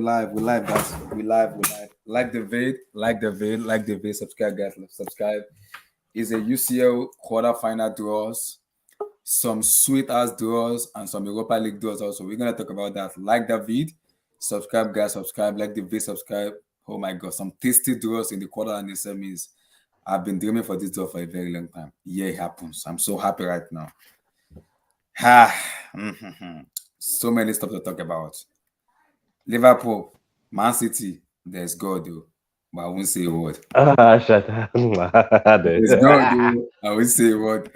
guys. We live. Like the vid, subscribe, guys, subscribe. Is a UCL quarterfinal draws, some sweet ass draws, and some Europa League draws also. We're gonna talk about that. Like the vid, subscribe, guys, subscribe. Like the vid, subscribe. Oh my god, some tasty draws in the quarter and the semis. I've been dreaming for this draw for a very long time. Yeah, it happens. I'm so happy right now. So many stuff to talk about. Liverpool, Man City, there's God, though. But I won't say a word. Shut up. There's God, though. I won't say a word.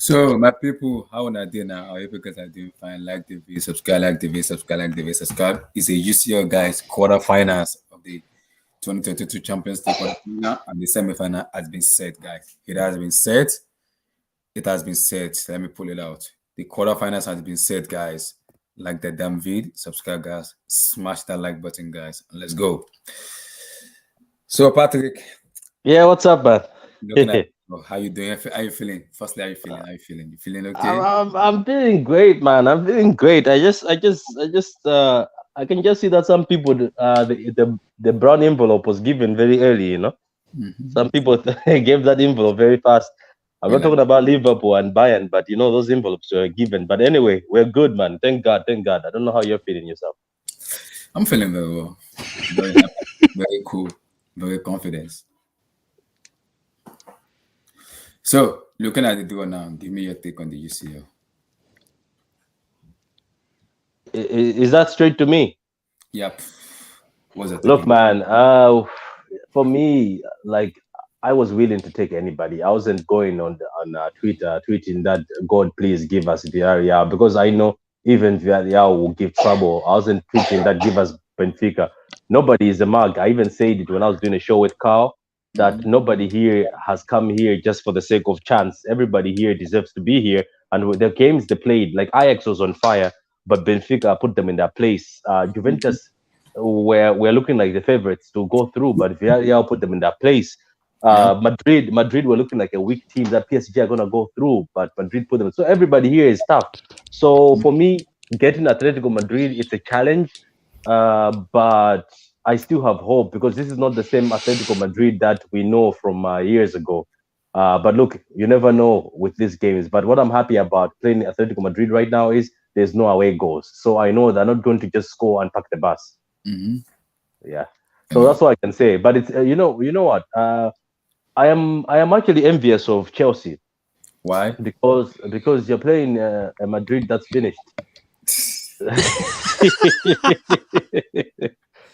So, my people, how are you now? I hope you guys are doing fine. Like the video, subscribe, like the video, subscribe, like the video, subscribe. It's a UCL, guys, quarterfinals of the 2022 Champions League quarterfinal, and the semi-final has been set, guys. It has been set. It has been set. Let me pull it out. The quarterfinals has been set, guys. Like the damn vid, subscribe, guys. Smash that like button, guys. And let's go. So, Patrick. Yeah, what's up, man? How you doing? How you feeling? Firstly, how you feeling? You feeling okay? I'm feeling great, man. I'm feeling great. I can just see that some people the brown envelope was given very early, you know. Some people gave that envelope very fast. I'm not talking about Liverpool and Bayern, but you know those envelopes were given. But anyway, we're good, man. Thank God. I don't know how you're feeling yourself. I'm feeling very well. Very happy, very cool, very confident. So, looking at the draw now, give me your take on the UCL. Is that straight to me? Yep. What's it? Look, man. For me, like I was willing to take anybody. I wasn't going on Twitter tweeting that God please give us Villarreal because I know even Villarreal will give trouble. I wasn't tweeting that give us Benfica. Nobody is a mug. I even said it when I was doing a show with Carl. That nobody here has come here just for the sake of chance. Everybody here deserves to be here. And with the games they played, like Ajax was on fire, but Benfica put them in their place. Juventus we're looking like the favorites to go through, but Villarreal put them in their place. Madrid were looking like a weak team that PSG are gonna go through, but Madrid put them. So everybody here is tough. So for me, getting Atletico Madrid, it's a challenge, but I still have hope because this is not the same Atletico Madrid that we know from years ago. But look, you never know with these games. But what I'm happy about playing Atletico Madrid right now is there's no away goals. So I know they're not going to just score and pack the bus. Yeah. So that's what I can say. But it's you know what? I am actually envious of Chelsea. Why? Because you're playing a Madrid that's finished.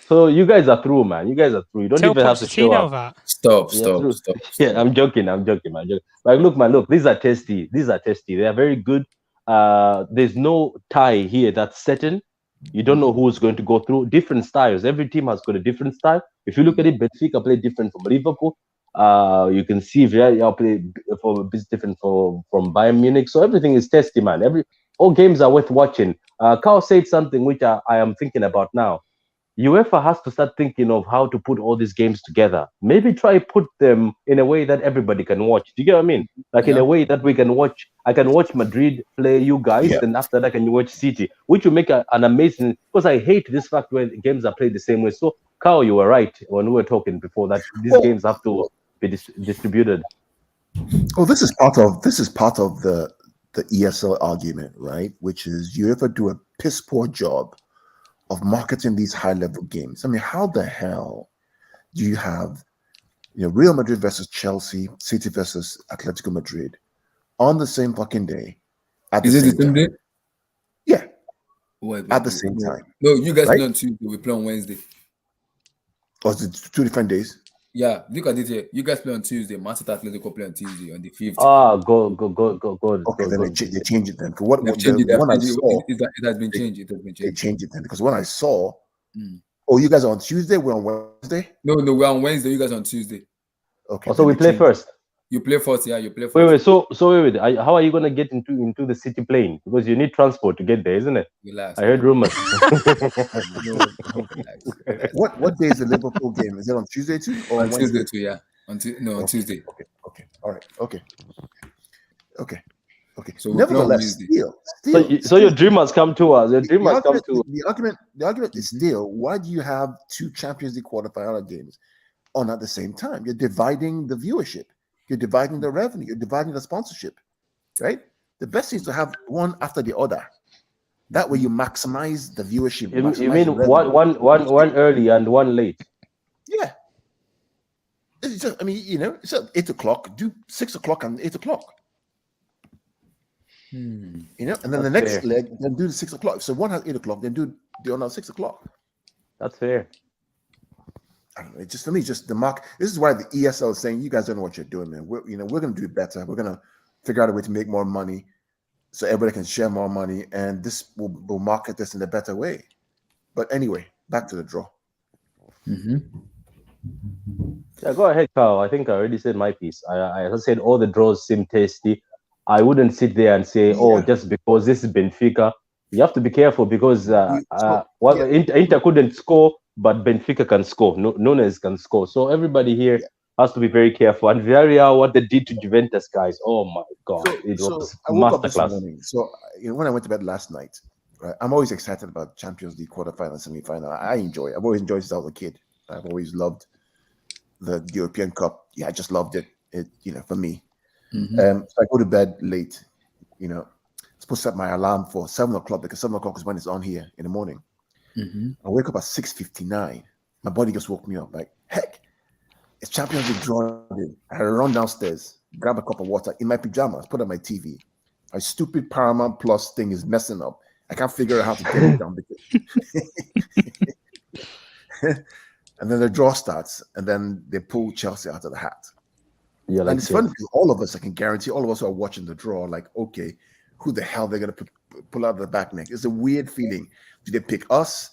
So you guys are through, man. You guys are through. You don't even have to show up. That. Stop. Yeah, I'm joking, man. Like, look, man, look. These are testy. They are very good. There's no tie here that's certain. You don't know who's going to go through. Different styles. Every team has got a different style. If you look at it, Benfica play different from Liverpool. You can see Villarreal play for a bit different from Bayern Munich. So everything is testy, man. All games are worth watching. Carl said something which I am thinking about now. UEFA has to start thinking of how to put all these games together. Maybe try put them in a way that everybody can watch. Do you get what I mean? Like in a way that we can watch. I can watch Madrid play you guys, and after that I can watch City, which will make an amazing. Because I hate this fact when games are played the same way. So, Carl, you were right when we were talking before that these games have to be distributed. Oh, this is part of the ESL argument, right? Which is you ever do a piss poor job of marketing these high level games. I mean, how the hell do you have Real Madrid versus Chelsea, City versus Atletico Madrid on the same fucking day at the Is it the same same time? day? Yeah, Wait, at wait, the wait. same No, time, no, you guys right? play on Tuesday. We play on Wednesday. Or is it 2 different days? Yeah, look at it here. You guys play on Tuesday. Man City Atletico play on Tuesday on the 5th. Ah, go, Okay, then go. they change it then. 'Cause what, They have what the changed it. They have one I changed it. saw, It has been they, changed. It has been they changed. changed it then because when I saw, Mm. oh, you guys are on Tuesday, we're on Wednesday. No, we're on Wednesday. You guys on Tuesday. Okay, Also, then we they play changed it. first. You play first. Yeah, you play Wait, first. wait. How are you gonna get into the city plane? Because you need transport to get there, isn't it? Relax. I heard rumors. No, relax. Relax. What day is the Liverpool game? Is it on Tuesday too or On on Tuesday Wednesday? too. Yeah. On Okay, Tuesday. okay, all right, okay. So we play on Nevertheless, Wednesday. So your dream has come to us. Your dream the has come argument, to. the argument is Mhm. still why do you have two Champions League quarterfinal games on at the same time? You're dividing the viewership, you're dividing the revenue, you're dividing the sponsorship, right? The best is to have one after the other. That way, you maximize the viewership, You maximize mean the revenue. one early and one late? Yeah, it's just, I mean, it's at 8 o'clock. Do 6 o'clock and 8 o'clock. And then the That's next fair. leg, then do the 6 o'clock. So one has 8 o'clock, then do the other 6 o'clock. That's fair. I don't know. It's just for me, just the mark. This is why the ESL is saying you guys don't know what you're doing, man. We're going to do better. We're going to figure out a way to make more money, so everybody can share more money, and this will market this in a better way. But anyway, back to the draw. Yeah, go ahead, Carl. I think I already said my piece. I said all the draws seem tasty. I wouldn't sit there and say, oh, Yeah. just because this is Benfica. You have to be careful because Yeah. Inter couldn't score, but Benfica can score. Nunes can score. So everybody here has to be very careful. And Villarreal, what they did to Juventus, guys, oh my God. It was I woke up this masterclass. morning. So when I went to bed last night, right, I'm always excited about Champions League quarterfinal, semi-final. I enjoy it. I've always enjoyed it since I was a kid. I've always loved the European Cup. Yeah, I just loved it. For me. So I go to bed late. Supposed to set my alarm for 7 o'clock because 7 o'clock is when it's on here in the morning. I wake up at 6:59. My body just woke me up. Like, heck, it's Champions League draw. I run downstairs, grab a cup of water in my pajamas, put on my TV. My stupid Paramount Plus thing is messing up. I can't figure out how to get it down. And then the draw starts, and then they pull Chelsea out of the hat. Yeah, And it's funny because all of us, I can guarantee, all of us who are watching the draw, like, okay, who the hell they're gonna pull out of the back neck? It's a weird feeling. Do they pick us?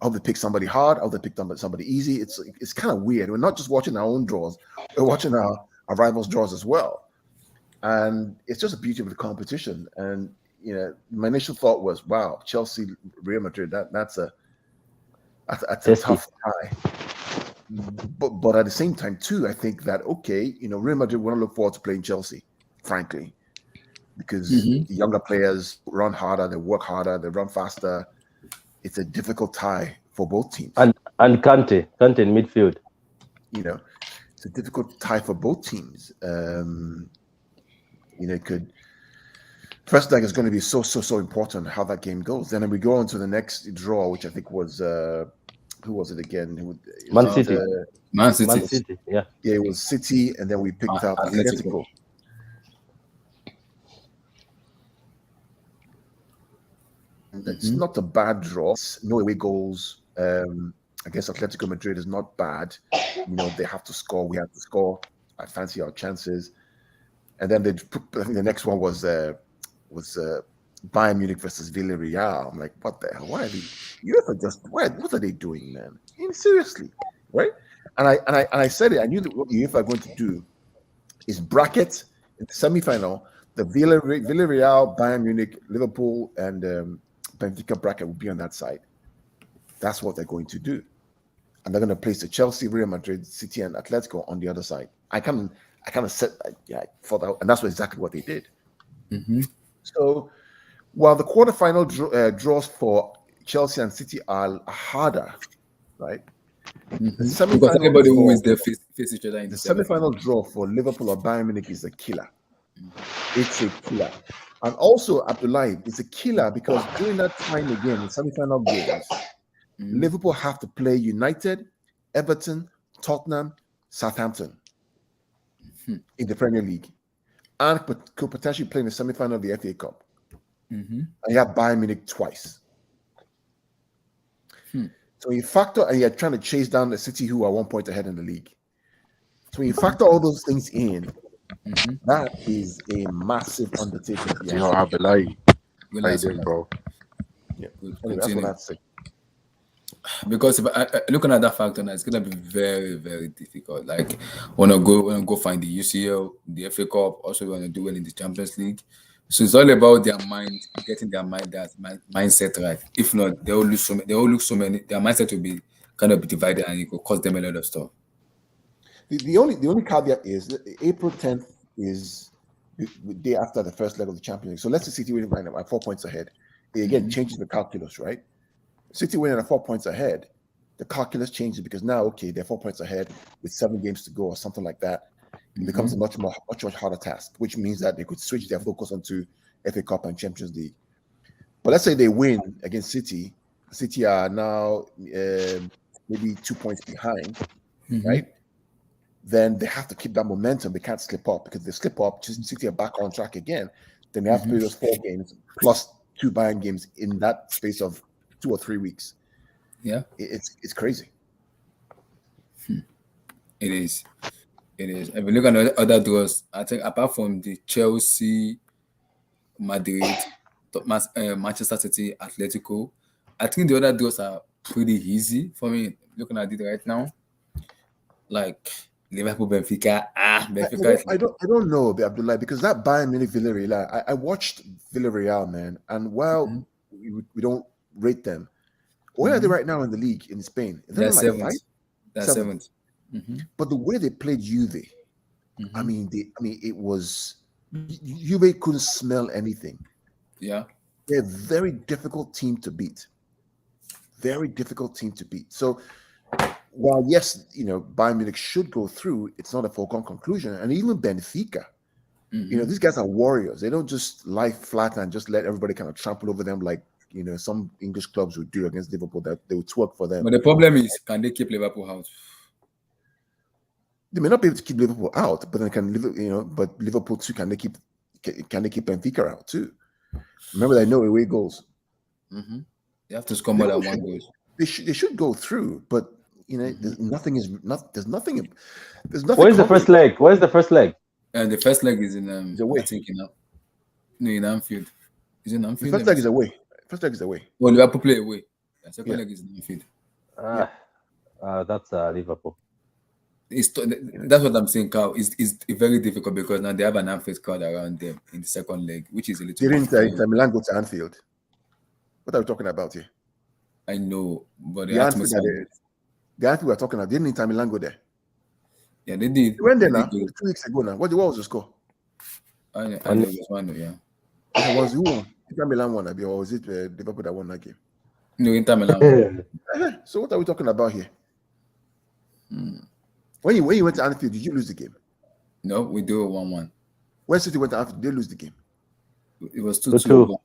Or they pick somebody hard? Or they pick somebody easy? It's kind of weird. We're not just watching our own draws; we're watching our rivals' draws as well. And it's just a beauty of the competition. And my initial thought was, wow, Chelsea, Real Madrid, that's a tough tie. But at the same time, too, I think that Real Madrid want to look forward to playing Chelsea, frankly, because the younger players run harder, they work harder, they run faster. It's a difficult tie for both teams. And Kante in midfield. It's a difficult tie for both teams. First leg is going to be so important how that game goes. Then we go on to the next draw, which I think was who was it again? Man City. Man City. Man City. Yeah, it was City, and then we picked up Atletico. It's not a bad draw. No away goals. Against Atletico Madrid is not bad. They have to score. We have to score. I fancy our chances. And then I think the next one was Bayern Munich versus Villarreal. I'm like, what the hell? Why are they? What are they doing, man? Seriously, right? And I said it. I knew that what UEFA are going to do is bracket in the semi-final. The Villarreal, Bayern Munich, Liverpool, and Benfica bracket will be on that side. That's what they're going to do, and they're going to place the Chelsea, Real Madrid, City, and Atletico on the other side. I kind of set for that, and that's exactly what they did. So while the quarterfinal draws for Chelsea and City are harder, right? The Because semi-final everybody who draw, wins their face each other in the the semi-final draw for Liverpool or Bayern Munich is a killer. It's a killer. And also, Abdullahi, it's a killer because during that time again, the semi-final games, Liverpool have to play United, Everton, Tottenham, Southampton in the Premier League, and could potentially play in the semi-final of the FA Cup. And you have Bayern Munich twice. So you factor, and you're trying to chase down the City, who are 1 point ahead in the league. So when you factor all those things in, that is a massive undertaking. You know, I believe. Good How you answer, doing, bro? Yeah. Good. Anyway, that's what I have to say. Because if looking at that factor now, it's gonna be very, very difficult. Like wanna go find the UCL, the FA Cup, also wanna do well in the Champions League. So it's all about their mind, getting their mindset right. If not, they will lose so many. They will look so many. Their mindset will be kind of be divided, and it will cost them a lot of stuff. The only caveat is that April 10th is the day after the first leg of the Champions League. So let's say City winning right now at 4 points ahead. It again changes the calculus, right? City winning at 4 points ahead, the calculus changes because now, okay, they're 4 points ahead with 7 games to go or something like that. It becomes a much harder task, which means that they could switch their focus onto FA Cup and Champions League. But let's say they win against City. City are now maybe 2 points behind, right? Then they have to keep that momentum. They can't slip up because if they slip up, City are back on track again. Then they have to play those 4 games plus 2 Bayern games in that space of 2 or 3 weeks. Yeah, it's crazy. It is. It is. If you look at other draws, I think apart from the Chelsea, Madrid, Manchester City, Atletico, I think the other draws are pretty easy for me. Looking at it right now, like Liverpool, Benfica. Benfica. I don't know, Abdullah, because that Bayern Munich Villarreal, I watched Villarreal, man, and while we don't rate them, where are they right now in the league in Spain? They're like seventh. 5? They're seventh. But the way they played Juve, I mean, it was Juve couldn't smell anything. Yeah, they're a very difficult team to beat. Very difficult team to beat. So while yes, Bayern Munich should go through, it's not a foregone conclusion. And even Benfica, these guys are warriors. They don't just lie flat and just let everybody kind of trample over them like some English clubs would do against Liverpool. That they would twerk for them. but the problem is, can they keep Liverpool out? They may not be able to keep Liverpool out, but then but Liverpool too, can they keep Benfica out too? Remember, they know away goals. You have to score more than 1 goal. They should go through, but there's nothing. Where's the first leg? Where's the first leg? The first leg is in away. I think in Anfield. Is it in Anfield? The first leg is away. Well, Liverpool play away. The second leg is in Anfield. That's Liverpool. That's what I'm saying, Carl. It's very difficult because now they have an Anfield crowd around them in the second leg, which is a little. Didn't Inter Milan go to Anfield? What are we talking about here? I know, but the Anfield we're talking about, didn't Inter Milan go there? Yeah, they did. They went there now, 2 weeks ago now. What was the score? I know it was 1, yeah. It was who won? Inter Milan won, or was it Liverpool that won that game? No, Inter Milan. So what are we talking about here? When you went to Anfield, did you lose the game? No, we do 1-1. When City went to Anfield, did they lose the game? It was 2-2.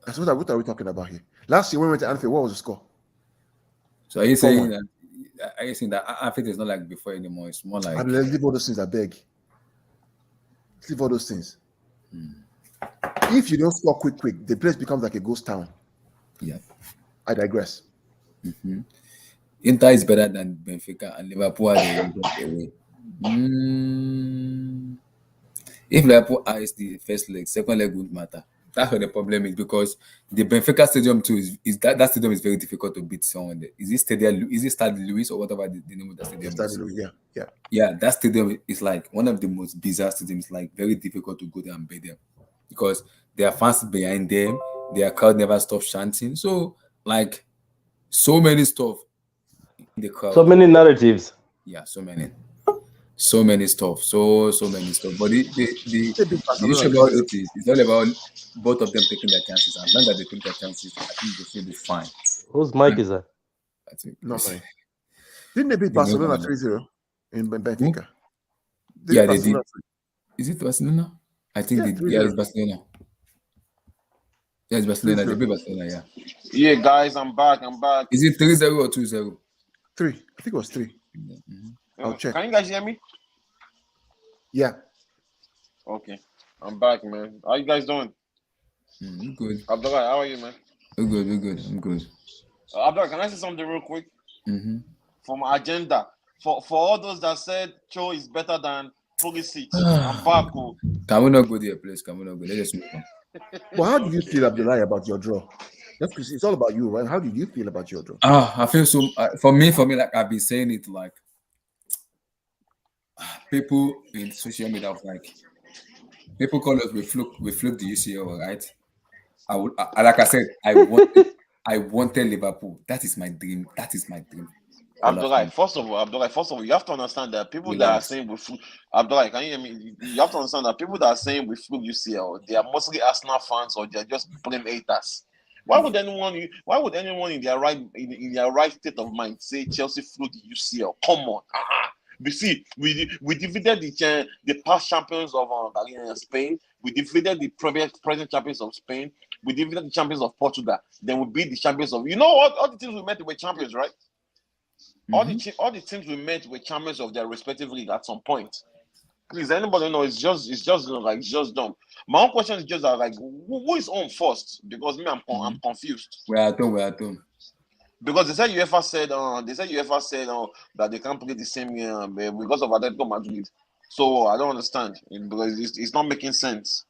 That's what are we talking about here? Last year when we went to Anfield, what was the score? So are you saying that Anfield is not like before anymore? It's more like. Let's leave all those things. I beg. Let's leave all those things. If you don't score quick, the place becomes like a ghost town. Yeah. I digress. Inter is better than Benfica and Liverpool are the away. If Liverpool is the first leg, second leg won't matter. That's what the problem is, because the Benfica stadium too is that stadium is very difficult to beat someone there. Is it Stade Louis or whatever the name of the stadium is? Yeah, that stadium is like one of the most bizarre stadiums, like very difficult to go there and beat them because there are fans behind them, their crowd never stops chanting. So like so many stuff in the crowd. So many narratives. Yeah, so many stuff. So many stuff. But the issue about it is it's all about both of them taking their chances. As long as they take their chances, I think they should be fine. Whose mic is that? I think not mine. Didn't they beat They don't Barcelona have 3-0 in Who? Benfica? They Yeah, beat they did. Barcelona. Is it Barcelona? I think Yeah, yeah, 3-0. it's Barcelona. Yeah, it's Barcelona. They 3-0. beat Barcelona, yeah. Yeah, guys, I'm back. Is it 3-0 or 2-0? 3. I think it was 3. I'll check. Can you guys hear me? Yeah. Okay, I'm back, man. How you guys doing? We're good. Abdullah, how are you, man? We're good. We're good. I'm good. Abdullah, can I say something real quick? Mm-hmm. For my agenda, for all those that said Cho is better than Pulisic, I'm back. Oh. Can we not go there, please? Can we not go? Let's move on. Well, how did you feel, Abdullah, about your draw? That's because it's all about you, right? How did you feel about your draw? I feel so. For me, like I've been saying it, like people in social media, like people call us we fluke the UCL, right? I would, like I said, I wanted Liverpool. That is my dream. That is my dream. Abdullah, first of all, you have to understand that people that are saying we fluke. Abdullah, can you hear me? You have to understand that people that are saying we fluke UCL, they are mostly Arsenal fans or they're just blame haters. Why would anyone in their right state of mind say Chelsea flew the UCL? Come on. We see, we defeated the past champions of Spain. We defeated the present champions of Spain. We defeated the champions of Portugal. Then we beat the champions of all the teams we met were champions, right? Mm-hmm. All the teams we met were champions of their respective league at some point. Please, anybody know? It's just dumb. My own question is just like, who is on first? Because me, I'm confused. We're at home. Because they said UEFA said that they can't play the same year because of Atletico Madrid. So I don't understand because it's not making sense.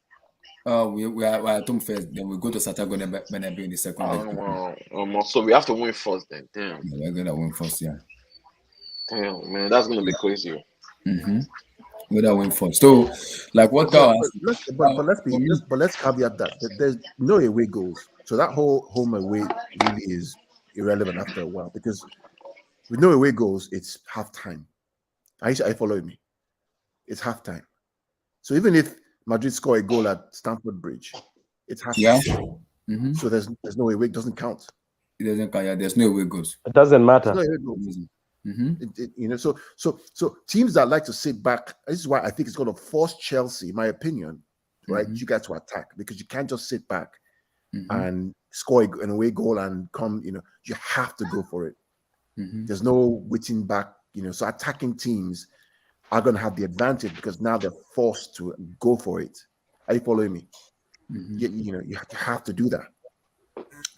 We're at home first. Then we go to Santiago Bernabeu in the second leg. So we have to win first then. Damn. Yeah, we're gonna win first. Yeah. Damn, man, that's gonna be crazy. Mm-hmm. We're gonna win first. So, like, what But guy? let's caveat that there's no away goals. So that whole home away really is irrelevant after a while because with no away goals, it's halftime. Are you following me? It's halftime. So even if Madrid score a goal at Stamford Bridge, it's halftime. Yeah. Mm-hmm. So there's no away. It doesn't count. It doesn't count. Yeah. There's no away goals. It doesn't matter. There's no away goals. Mm-hmm. So teams that like to sit back. This is why I think it's going to force Chelsea, in my opinion, right? You guys to attack because you can't just sit back and score an away goal and come. You have to go for it. There's no waiting back. So attacking teams are going to have the advantage because now they're forced to go for it. Are you following me? You have to do that.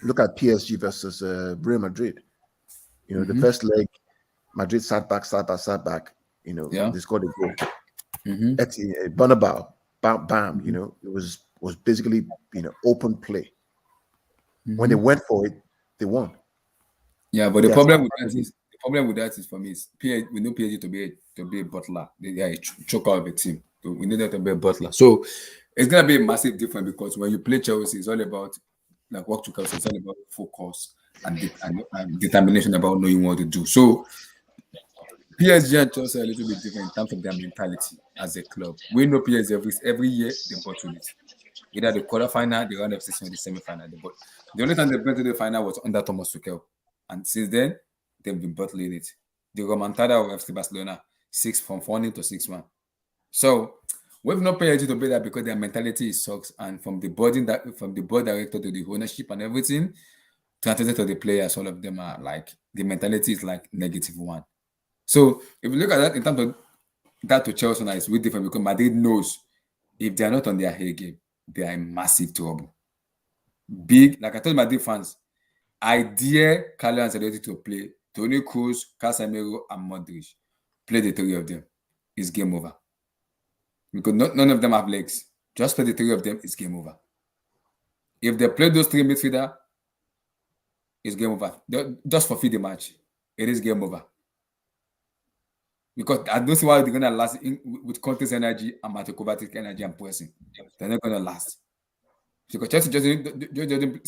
Look at PSG versus Real Madrid. The first leg. Madrid sat back. They scored a goal. At Bernabeu, bam. It was basically open play. When they went for it, they won. Yeah, but the problem with that is for me is we know PSG to be a butler. They are a choker of a team. So we need them to be a butler. So it's gonna be a massive difference because when you play Chelsea, it's all about like work to Chelsea. It's all about focus and determination about knowing what to do. So PSG and Chelsea are a little bit different in terms of their mentality as a club. We know PSG every year they bottle it. Either the quarterfinal, the round of 16, or the semi-final. The only time they went to the final was under Thomas Tuchel, and since then they've been bottling it. The remontada of FC Barcelona 4-0 to 6-1. So we've not paid to be that because their mentality sucks, and from the board director to the ownership and everything, translated to the players, all of them are like the mentality is like -1. So if you look at that in terms of that to Chelsea now, it's way different because Madrid knows if they are not on their A game, they are in massive trouble. Big, like I told Madrid fans, I dare Carlo Ancelotti to play Toni Kroos, Casemiro, and Modric. Play the three of them. It's game over. Because none of them have legs. Just play the three of them, it's game over. If they play those three midfielders, it's game over. Just forfeit the match. It is game over. Because I don't see why they're going to last with Conte's energy and Mateo Kovacic energy and pressing. They're not going to last. Because Chelsea just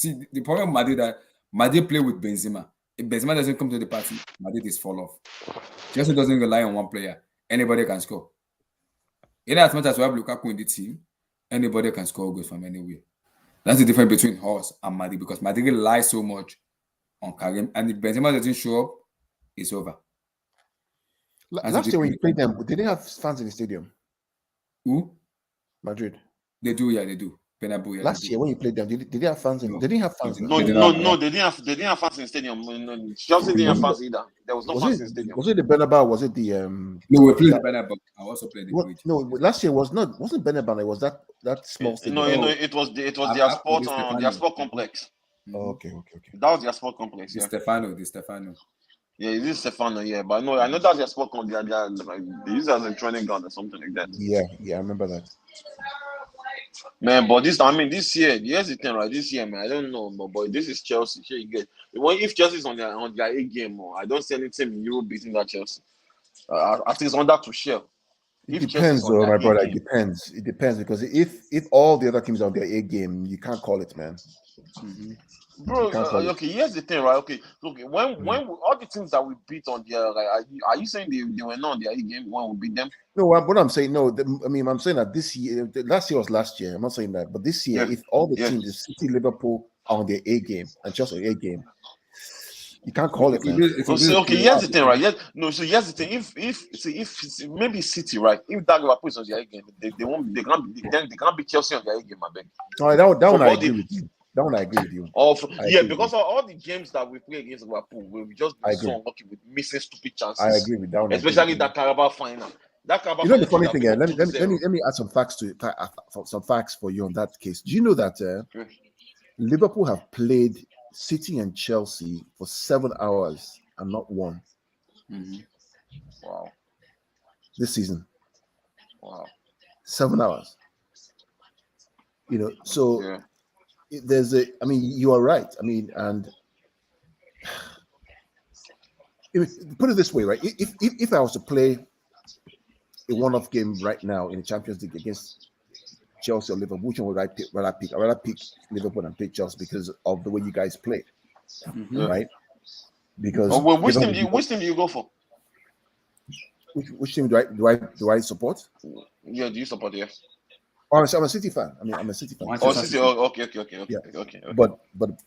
see the problem with Madrid that Madrid play with Benzema. If Benzema doesn't come to the party, Madrid is fall off. Chelsea doesn't rely on one player. Anybody can score. In as much as we have Lukaku in the team, anybody can score goals from anywhere. That's the difference between us and Madrid because Madrid relies so much on Karim. And if Benzema doesn't show up, it's over. Last year when you played them, did they have fans in the stadium? Who? Madrid. They do, yeah, they do. Bernabeu, yeah, Last year when you played them, did they have fans in? No. They didn't have fans. No, They didn't they didn't have fans in the stadium. No, Chelsea didn't have fans either. There was no fans in the stadium. Was it the Bernabeu? Was it the No, we played the Bernabeu. I also played the bridge. No, last year wasn't Bernabeu. It was that small stadium. No, it was their sport complex. Oh, okay. That was their sport complex. The Yeah. Stefano. Yeah, it is Stefano. Yeah, but no, I know that's their sport complex. They use it as a training ground or something like that. Yeah, I remember that. Man, but this year, here's the thing, right? This year, man, I don't know, but this is Chelsea. Here you get. If Chelsea's on their A game, I don't see any team in Europe beating that Chelsea. At least on that to share. It depends, though, my brother. It depends. It depends because if all the other teams are on their A game, you can't call it, man. Mm-hmm. Bro, okay. Here's the thing, right? Okay, look, when all the teams that we beat on their, like, are you saying they were not on their A game when we beat them? No, what I'm saying, I'm saying that this year, last year was last year. I'm not saying that, but this year, if all the teams, the City, Liverpool, are on their A game and just on A game, you can't call it, man. Okay, here's the thing, right? So here's the thing. If maybe City, right? If that Liverpool is on their A game, they can't beat Chelsea on their A game, I beg. All right, that one I agree with you. That one I agree with you. Because all the games that we play against Liverpool, we've just been so unlucky with missing stupid chances. I agree with that one. Especially that Carabao final. You know the funny thing, let me add some facts for you on that case. Do you know that Liverpool have played City and Chelsea for 7 hours and not won? Mm-hmm. Wow. This season. Wow. 7 hours. So there's you are right. And put it this way, right? If I was to play a one-off game right now in the Champions League against Chelsea or Liverpool, which one would I pick? I'd rather pick Liverpool and pick Chelsea because of the way you guys play, right? Because which team do you go for? Which team do I support? Yeah, do you support? Yeah. Oh, I'm a City fan. I'm a City fan. Oh, City. Okay. Okay. But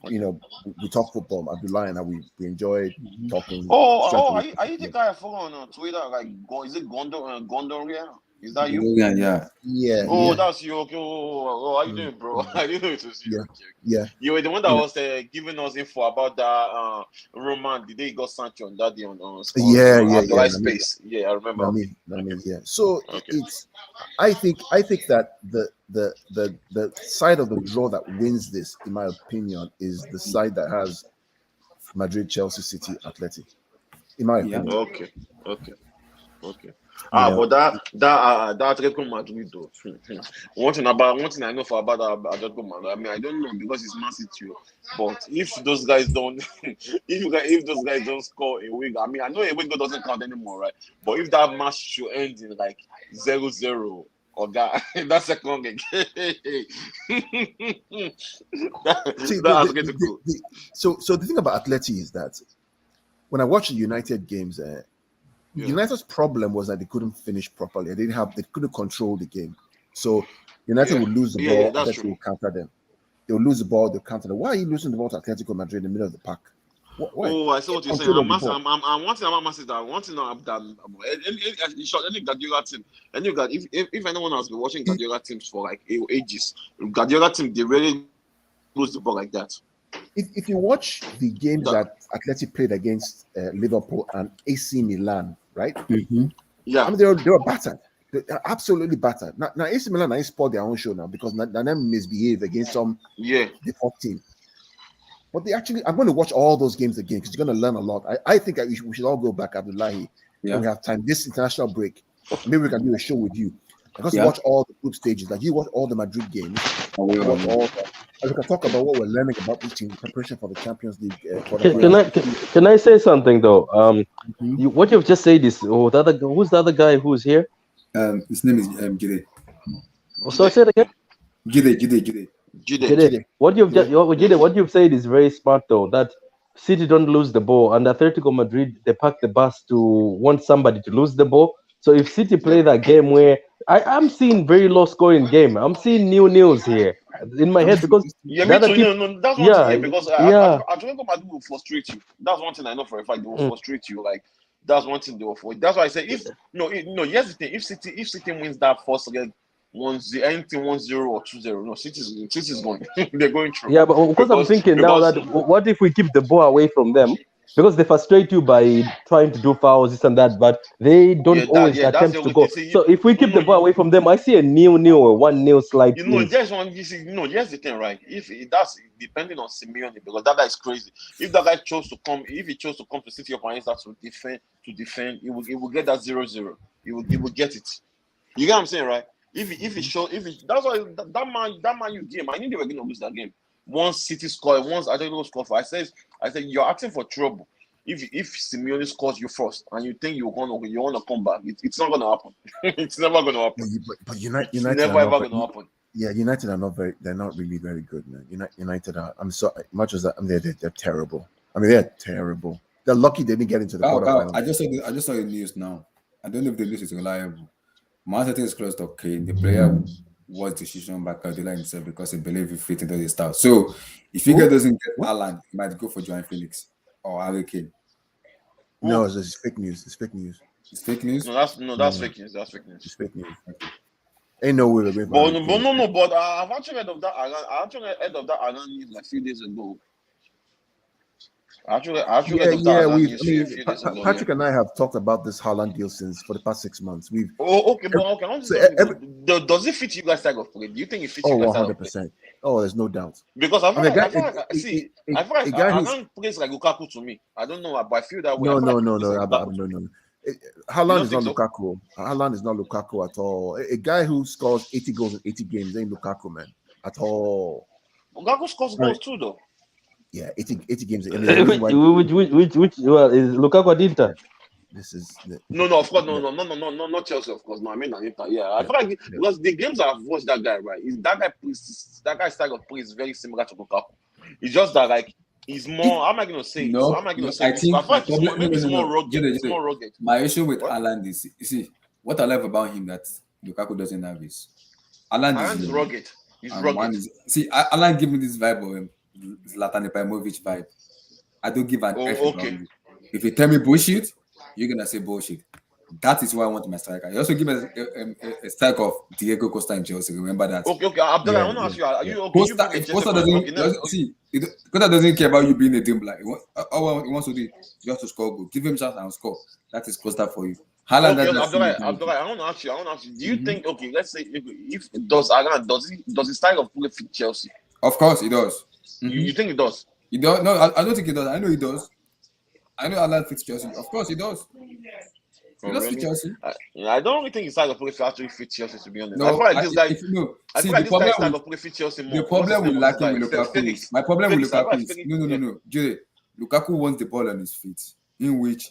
we talk football. Abdullah and we enjoy talking. Are you the guy I follow on Twitter? Like, is it Gondoria? Is that you? Yeah. Oh, that's you. Okay. How you doing, bro? I didn't know it was you. Yeah. You were the one that was giving us info about that Roman. The day he got Sancho on that day on Space. Yeah, I remember. Yeah. So I think that the side of the draw that wins this, in my opinion, is the side that has Madrid, Chelsea, City, Athletic. In my opinion. Okay. But that Atletico Madrid though. One thing I know for about Atletico Madrid, I don't know because it's Man City. But if those guys don't, if those guys don't score a week, I know a week doesn't count anymore, right? But if that match should end in like 0-0 or that second game, that's good. So the thing about Atleti is that when I watch the United games, United's problem was that they couldn't finish properly. They couldn't control the game. So United would lose the ball, Atletico will counter them. They will lose the ball, they'll counter them. Why are you losing the ball to Atletico Madrid in the middle of the park? Why? Oh, I saw what you're saying. I'm wanting about Man City. I want to know that any Guardiola team. If anyone has been watching Guardiola teams for like ages, Guardiola team they really lose the ball like that. If you watch the games that Atleti played against Liverpool and AC Milan, right? Mm-hmm. Yeah, they were battered. They're absolutely battered. Now AC Milan are spoiled their own show now because them misbehave against some default team. But I'm going to watch all those games again because you're going to learn a lot. I think we should all go back, Abdullahi, when we have time. This international break, maybe we can do a show with you. Because watch all the group stages, like you watch all the Madrid games, and we can talk about what we're learning about this team, preparation for the Champions League. Can I say something though? What you've just said is who's the other guy who's here? His name is Gide. So say it again. Gide. What you've said is very smart though. That City don't lose the ball, and Atletico Madrid they park the bus to want somebody to lose the ball. So if City play that game where I'm seeing very low scoring game, I'm seeing nils here in my head because that's one thing because Atletico Madrid will frustrate you. That's one thing I know for a fact. They will frustrate you. Like That's one thing they offer. That's why I say here's the thing. If City wins that first leg, 1-0, anything 1-0 or 2-0, no, City's going. They're going through. Yeah, but because I'm thinking now that what if we keep the ball away from them? Because they frustrate you by trying to do fouls, this and that, but they don't always attempt to go. So if we keep the ball away from them, I see a 0-0 or 1-0 slide. There's one. Here's the thing, right? If that's depending on Simeone, because that guy is crazy. If that guy chose to come to City up and start to defend, he will get that 0-0. He will get it. You get what I'm saying, right? That's why that man you game. I knew they were going to lose that game. Once City scored, once Atletico scored, I said you're asking for trouble. If Simeone scores you first and you think you want to come back, it's not going to happen. It's never going to happen. But United never ever going to happen. Yeah, United are not they're not really very good, man. United are. I'm so much as they're terrible. I mean, they're terrible. They're lucky they didn't get into the quarterfinals. I just saw the news now. I don't know if the news is reliable. Man City is close to Kane. The player was decision back out himself because he believed he fit into the style. So if Figo doesn't get Haaland, he might go for Joao Felix or Harry Kane. No, it's fake news. It's fake news. It's fake news. No, that's fake news. That's fake news. It's fake news. Ain't no way. But I've actually heard of that. I actually heard of that Haaland news like a few days ago. Patrick and I have talked about this Haaland deal for the past 6 months. Okay. Does it fit you guys type of play? Do you think it fits you guys? 100%. Oh, there's no doubt. Because I feel like Haaland plays like Lukaku to me. I don't know, but I feel that way. No. Haaland is not Lukaku. Haaland is not Lukaku at all. A guy who scores 80 goals in 80 games ain't Lukaku, man, at all. Lukaku scores goals too, though. Yeah, 80 games. Which is Lukaku at Inter? This is no, of course, no, not Chelsea, of course. No, I mean Inter. Yeah, I feel like because the games I've watched that guy, right? That guy's style of play is very similar to Lukaku. It's just that like he's more. How am I going to say? No, I think it's more rugged. It's more rugged. My issue with Haaland is, you see, what I love about him that Lukaku doesn't have is Haaland is rugged. He's rugged. Haaland give me this vibe of him. Zlatan Ibrahimovic vibe. I don't give an F about you. If you tell me bullshit, you're gonna say bullshit. That is why I want my striker. You also give me a strike of Diego Costa in Chelsea. Remember that. Okay. Abdullah, I want to ask you, are you okay? Costa doesn't care about you being a dribbler. All he wants to do is just to score goal. Give him a chance and score. That is Costa for you. Abdullah, I want to ask you. Do you think? Okay, let's say if does his style of play fit Chelsea? Of course, it does. You think it does? He does. No, I don't think it does. I know he does. I know Haaland fits Chelsea. Of course, he does. He does fit Chelsea. I don't really think his style of play actually fits Chelsea, to be honest. No, I feel like this guy. This style of play fits Chelsea more. The problem with lacking with Lukaku is my problem with Lukaku is no. Jude, Lukaku wants the ball on his feet, in which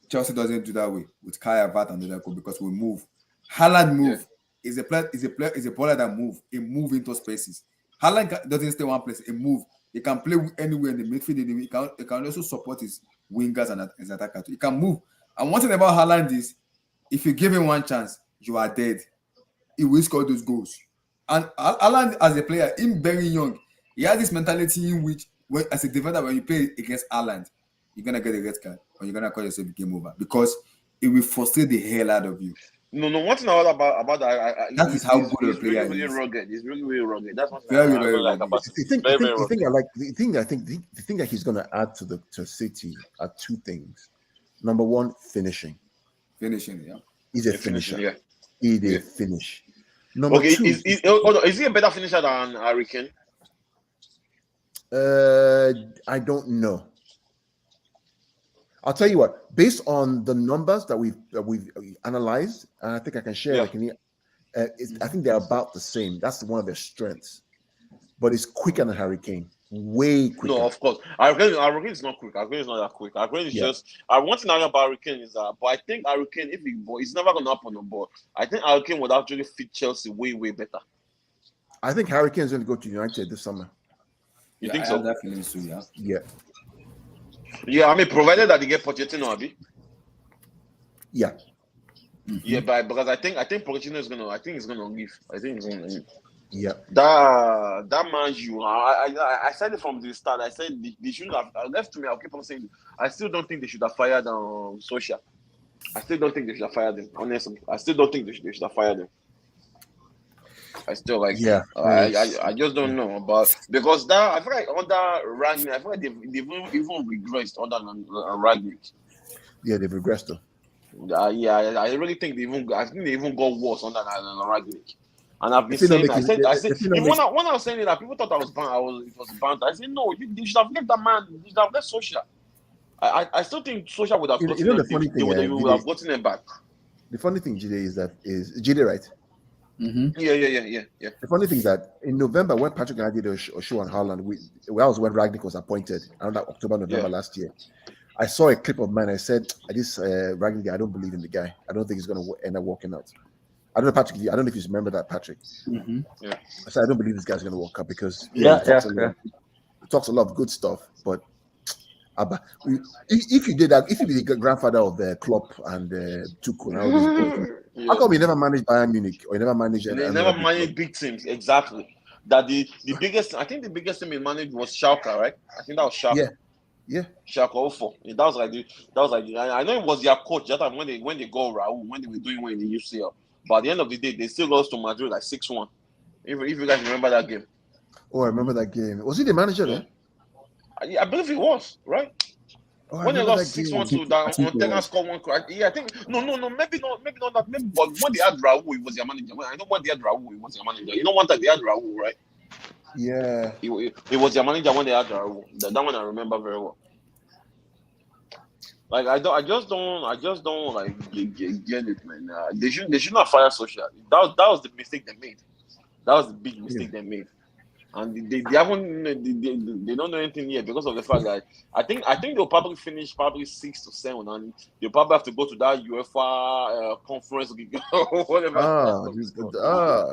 Chelsea doesn't do that way with Kai Havertz and Lukaku because we move. Haaland move is a baller that move. He move into spaces. Haaland doesn't stay one place. He move. He can play anywhere in the midfield. He can also support his wingers and his attacker. He can move. And one thing about Haaland is, if you give him one chance, you are dead. He will score those goals. And Haaland, as a player, him very young, he has this mentality in which, as a defender, when you play against Haaland, you're gonna get a red card or you're gonna call yourself game over because it will frustrate the hell out of you. No. One thing I like about that is how good a player is. Really rugged. He's really rugged. That's what very like about the thing that he's going to add to City are two things. Number one, finishing. Finishing, yeah. He's a finisher. Yeah. He's a finish. Number two. Is he a better finisher than Harry Kane? I don't know. I'll tell you what. Based on the numbers that we've analyzed, and I think I can share. I think they're about the same. That's one of their strengths. But it's quicker than Harry Kane. Way quicker. No, of course. Harry Kane is not quick. Harry Kane is not that quick. Harry Kane is just. One thing I know about Harry Kane is that, but I think Harry Kane, if it's never going to happen on board. I think Harry Kane would actually fit Chelsea way better. I think Harry Kane is going to go to United this summer. You think so? Definitely so. Yeah. Yeah, I mean, provided that they get Pochettino, Abi. Yeah. Yeah, but because I think Pochettino is gonna. I think he's gonna leave. Yeah. That man, I said it from the start. I said they shouldn't have left me. I'll keep on saying. I still don't think they should have fired Social. I still don't think they should have fired him. Honestly, I still don't think they should have fired him. I still like. Yeah. I just don't know, but because that I feel like under Ragnick, I feel like they've even regressed under Ragnick. Yeah, they've regressed though. Yeah, I really think I think they even got worse under Ragnick. And I've been If you don't saying, make I it- said, if you don't even make- when I was saying it, that people thought I was banned. It was banned. I said, no, you should have left that man. You should have left Social. I still think Social would have You gotten know them. the funny thing, Would Jide, have gotten them back. the funny thing, Jide, is Jide right? Yeah. The funny thing is that in November, when Patrick and I did a show on Haaland, that was when Ragnick was appointed, around that October, November last year. I saw a clip of mine. I said, "This Ragnick guy, I don't believe in the guy. I don't think he's going to end up working out." I don't know, Patrick. I don't know if you remember that, Patrick. Yeah. I said, "I don't believe this guy's going to work out because he talks a lot of good stuff, but if you did that, if you be the grandfather of the Klopp and Tuchel and all these boys, how come you never managed Bayern Munich or you never managed? They never managed big teams exactly. That the biggest, I think the biggest team he managed was Schalke, right? I think that was Schalke. Yeah. Schalke 04. That was like I know it was their coach that time when they go Raul when they were doing well in the UCL. But at the end of the day, they still lost to Madrid like 6-1. If you guys remember that game. Oh, I remember that game. Was he the manager then? I believe he was, right? Oh, When they lost 6-1 to that Ortega scored one. Yeah, I think no, maybe not that. Maybe, but when they had Raul, he was their manager. I know when they had Raul, he was their manager. You know one time they had Raul, right? Yeah. He was their manager when they had Raul. That one I remember very well. Like I just don't like get it, man. They should not fire Social. That was the mistake they made. That was the big mistake they made. And they haven't they don't know anything yet because of the fact that I think they'll probably finish 6 to 7 and they'll probably have to go to that UEFA conference or whatever.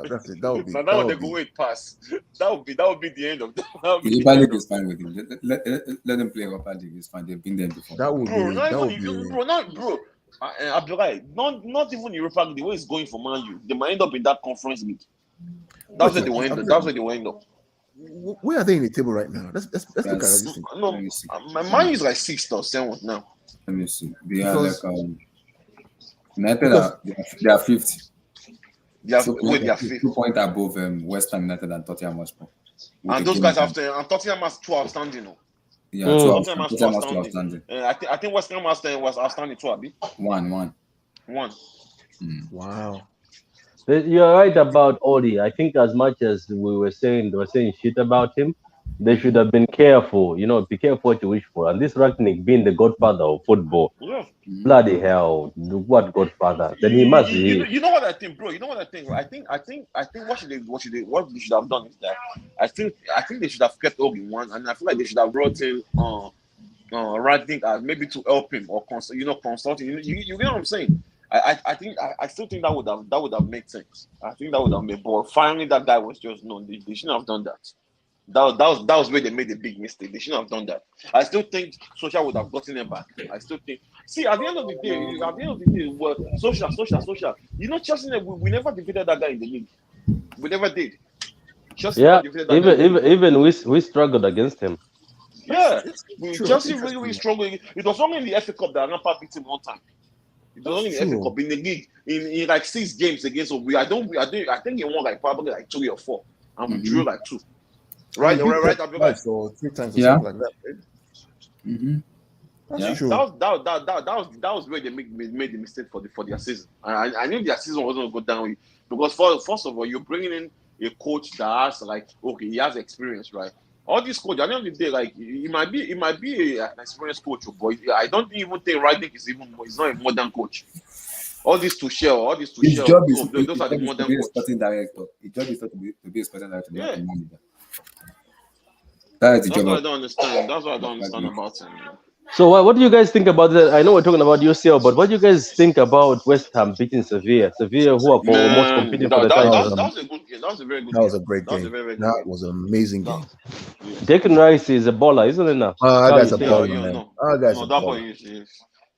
That's it. That would be. So now they go wait pass. That would be the end of that. Europa League is fine with him. Let them play Europa League. It's fine. They've been there before. That would be. Bro. I'll be right. Not even Europa League. The way it's going for Man U, they might end up in that conference league. That's where they will end up. That's where they will end up. Where are they in the table right now? Let's look at this thing. No, my mind is like 6th or 7th now. Let me see. They are like United they are 5th. They are 2 points above West Ham United and Tottenham Hotspur. And those guys and Tottenham has 2 outstanding. No? Yeah, Tottenham has 2 outstanding. I think West Ham was outstanding too, Abi. 1. Wow. You're right about Odi. I think as much as they were saying shit about him, they should have been careful. Be careful what you wish for. And this Ragnick being the godfather of football, bloody hell, what godfather? Then he must be. You know what I think, bro? You know what I think? I think what they should have done is that I think they should have kept Ogi one, and I feel like they should have brought in Ragnick maybe to help him or consulting. You get what I'm saying? I still think that would have made sense. I think that would have made. But finally, that guy was just known. They shouldn't have done that. That was where they made a big mistake. They shouldn't have done that. I still think Social would have gotten them back. I still think. See, at the end of the day, well, Social. Chelsea, we never defeated that guy in the league. We never did. Chelsea even we struggled against him. Yeah, Chelsea really struggled. It was only in the FA Cup that Lampard beat him one time. It was only in the FA Cup in the league in like 6 games against. So I think he won like probably like 3 or 4, and we drew like 2. Right. So 3 times or something like that. Mm-hmm. That's true. That was where they made the mistake for their season. I knew their season wasn't going to go down because first of all, you're bringing in a coach that has he has experience, right? All these coaches, at the end of the day, like he might be an experienced coach, but I don't even think Ragnick is not a modern coach. All this Tuchel. His job is those are the modern coaches. Sporting director. His job is not to be a sporting director. Yeah. That's the job. What I don't understand. That's what I don't understand about him. So what do you guys think about that? I know we're talking about UCL, but what do you guys think about West Ham beating Sevilla? Sevilla, who are almost competing for the title. That was a good game. That was a very good game. That was a great game. That was an amazing game. Declan Rice is a baller, isn't it now? That's a baller, man. That's a that baller. boy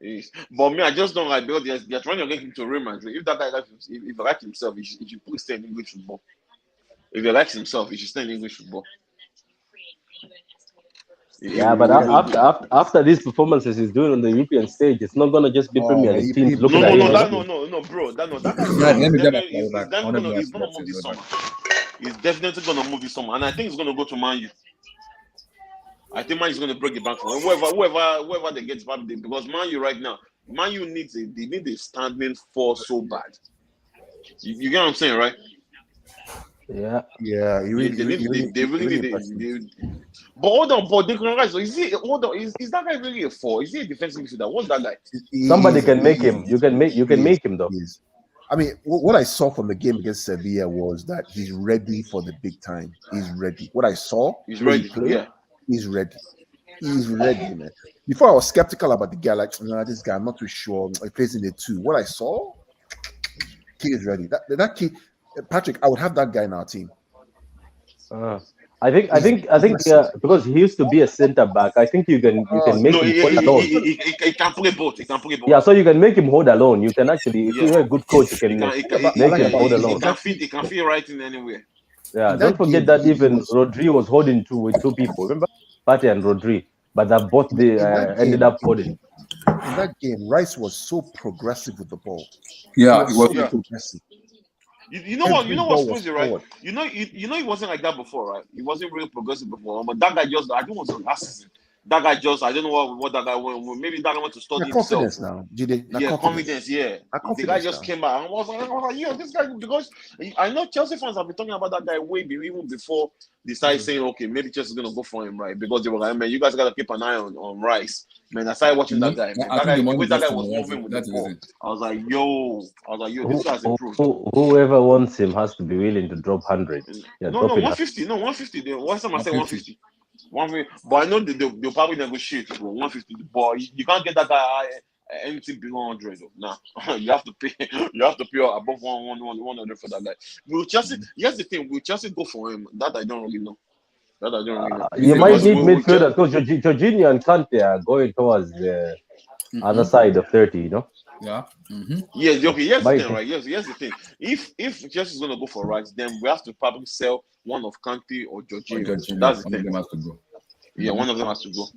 is. But me, I just don't like because they're trying to get him to Real Madrid. If that guy if he likes himself, he should play stay in English football. If he likes himself, he should stay in English football. Yeah, but after these performances he's doing on the European stage, it's not gonna just be Premier League teams looking at him. Bro, that guy he's gonna move this summer. He's definitely gonna move this summer, and I think he's gonna go to Man U. I think Man U is gonna break the bank for him. Whoever they get back, because Man U right now, Man U needs a standing force so bad. You get what I'm saying, right? Yeah. They really need it. But hold on, but Declan Rice, is that guy really a 4? Is he a defensive midfielder? What's that guy? Somebody can make him. You can make him though. I mean, what I saw from the game against Sevilla was that he's ready for the big time. He's ready. What I saw, he's ready. He's ready. He's ready, man. Before I was skeptical about the guy, like, this guy, I'm not too sure. He plays in the 2. What I saw, kid is ready. That kid, Patrick, I would have that guy in our team. I think because he used to be a center back. I think you can make him hold alone. He can play both. Yeah, so you can make him hold alone. You can actually, if you're a good coach, you can make him hold alone. He can fit right in anywhere. Yeah, don't forget that even Rodri was holding with two people. Remember, Partey and Rodri, but that both ended up holding. In that game, Rice was so progressive with the ball. Yeah, he was so progressive. You know what's crazy, right? You know he wasn't like that before, right? He wasn't really progressive before, but that guy just, I think it was last season. That guy just, I don't know what that guy went. Maybe that guy went to study confidence himself. Now, Confidence. Yeah. The guy just came back and was like, yeah, this guy, because I know Chelsea fans have been talking about that guy even before they started saying, okay, maybe Chelsea's gonna go for him, right? Because they were like, man, you guys gotta keep an eye on Rice. Man, I started watching that guy. Man, that guy was moving with the ball. I was like, yo, this guy's improved. Whoever wants him has to be willing to drop 100. No, 150. No, 150. One time I say 150. But I know they'll probably negotiate for 150. But you can't get that guy anything below 100. Nah, you have to pay. You have to pay above 100 for that guy. Here's the thing. Will Chelsea go for him? That I don't really know. You might need midfielders because Jorginho and Kante are going towards the other side of 30. You know. Yeah. Mm-hmm. Yeah. Okay. Here's the thing, right? Here's the thing. If Chelsea is gonna go for Rice, then we have to probably sell one of Kante or Jorginho. That's the thing. One of them has to go. Yeah, one of them has to go.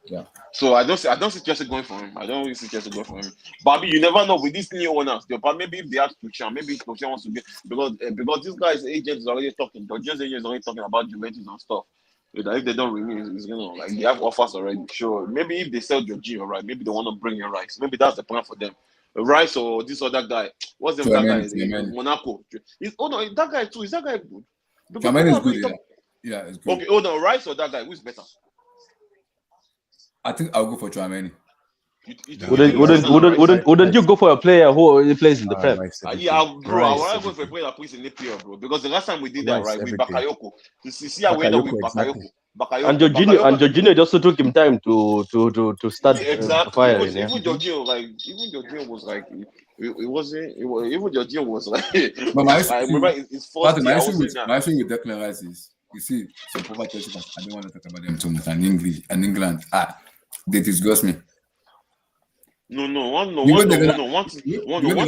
Yeah. So I don't see Chelsea going for him. I don't really see Chelsea going for him. Bobby, you never know with these new owners. Maybe if they ask Tuchel, maybe Tuchel wants to get because this guy's agent is already talking. Jorginho's agent is already talking about Juventus and stuff. If they don't renew, it's gonna they have offers already. Sure. Maybe if they sell Jorginho, right? Maybe they want to bring in Rice. Maybe that's the plan for them. Rice or this other guy. What's the that guy? Monaco. That guy too. Is that guy good? Tchouaméni is good. Yeah, it's good. Okay, hold on. Rice or that guy? Who's better? I think I'll go for Tchouaméni. Wouldn't you go for a player who plays in the Prem? Bro, I want to go for a player that plays in the PL, bro. Because the last time we did that, right, with Bakayoko, you see how we ended up with Bakayoko. And Jorginho just took him time to start firing. Even Jorginho was like, it wasn't. Even Jorginho was like. But I remember his first. My issue with Declan Rice is, you see, some proper Chelsea fans, I don't want to talk about them too much. And England, they disgust me. One thing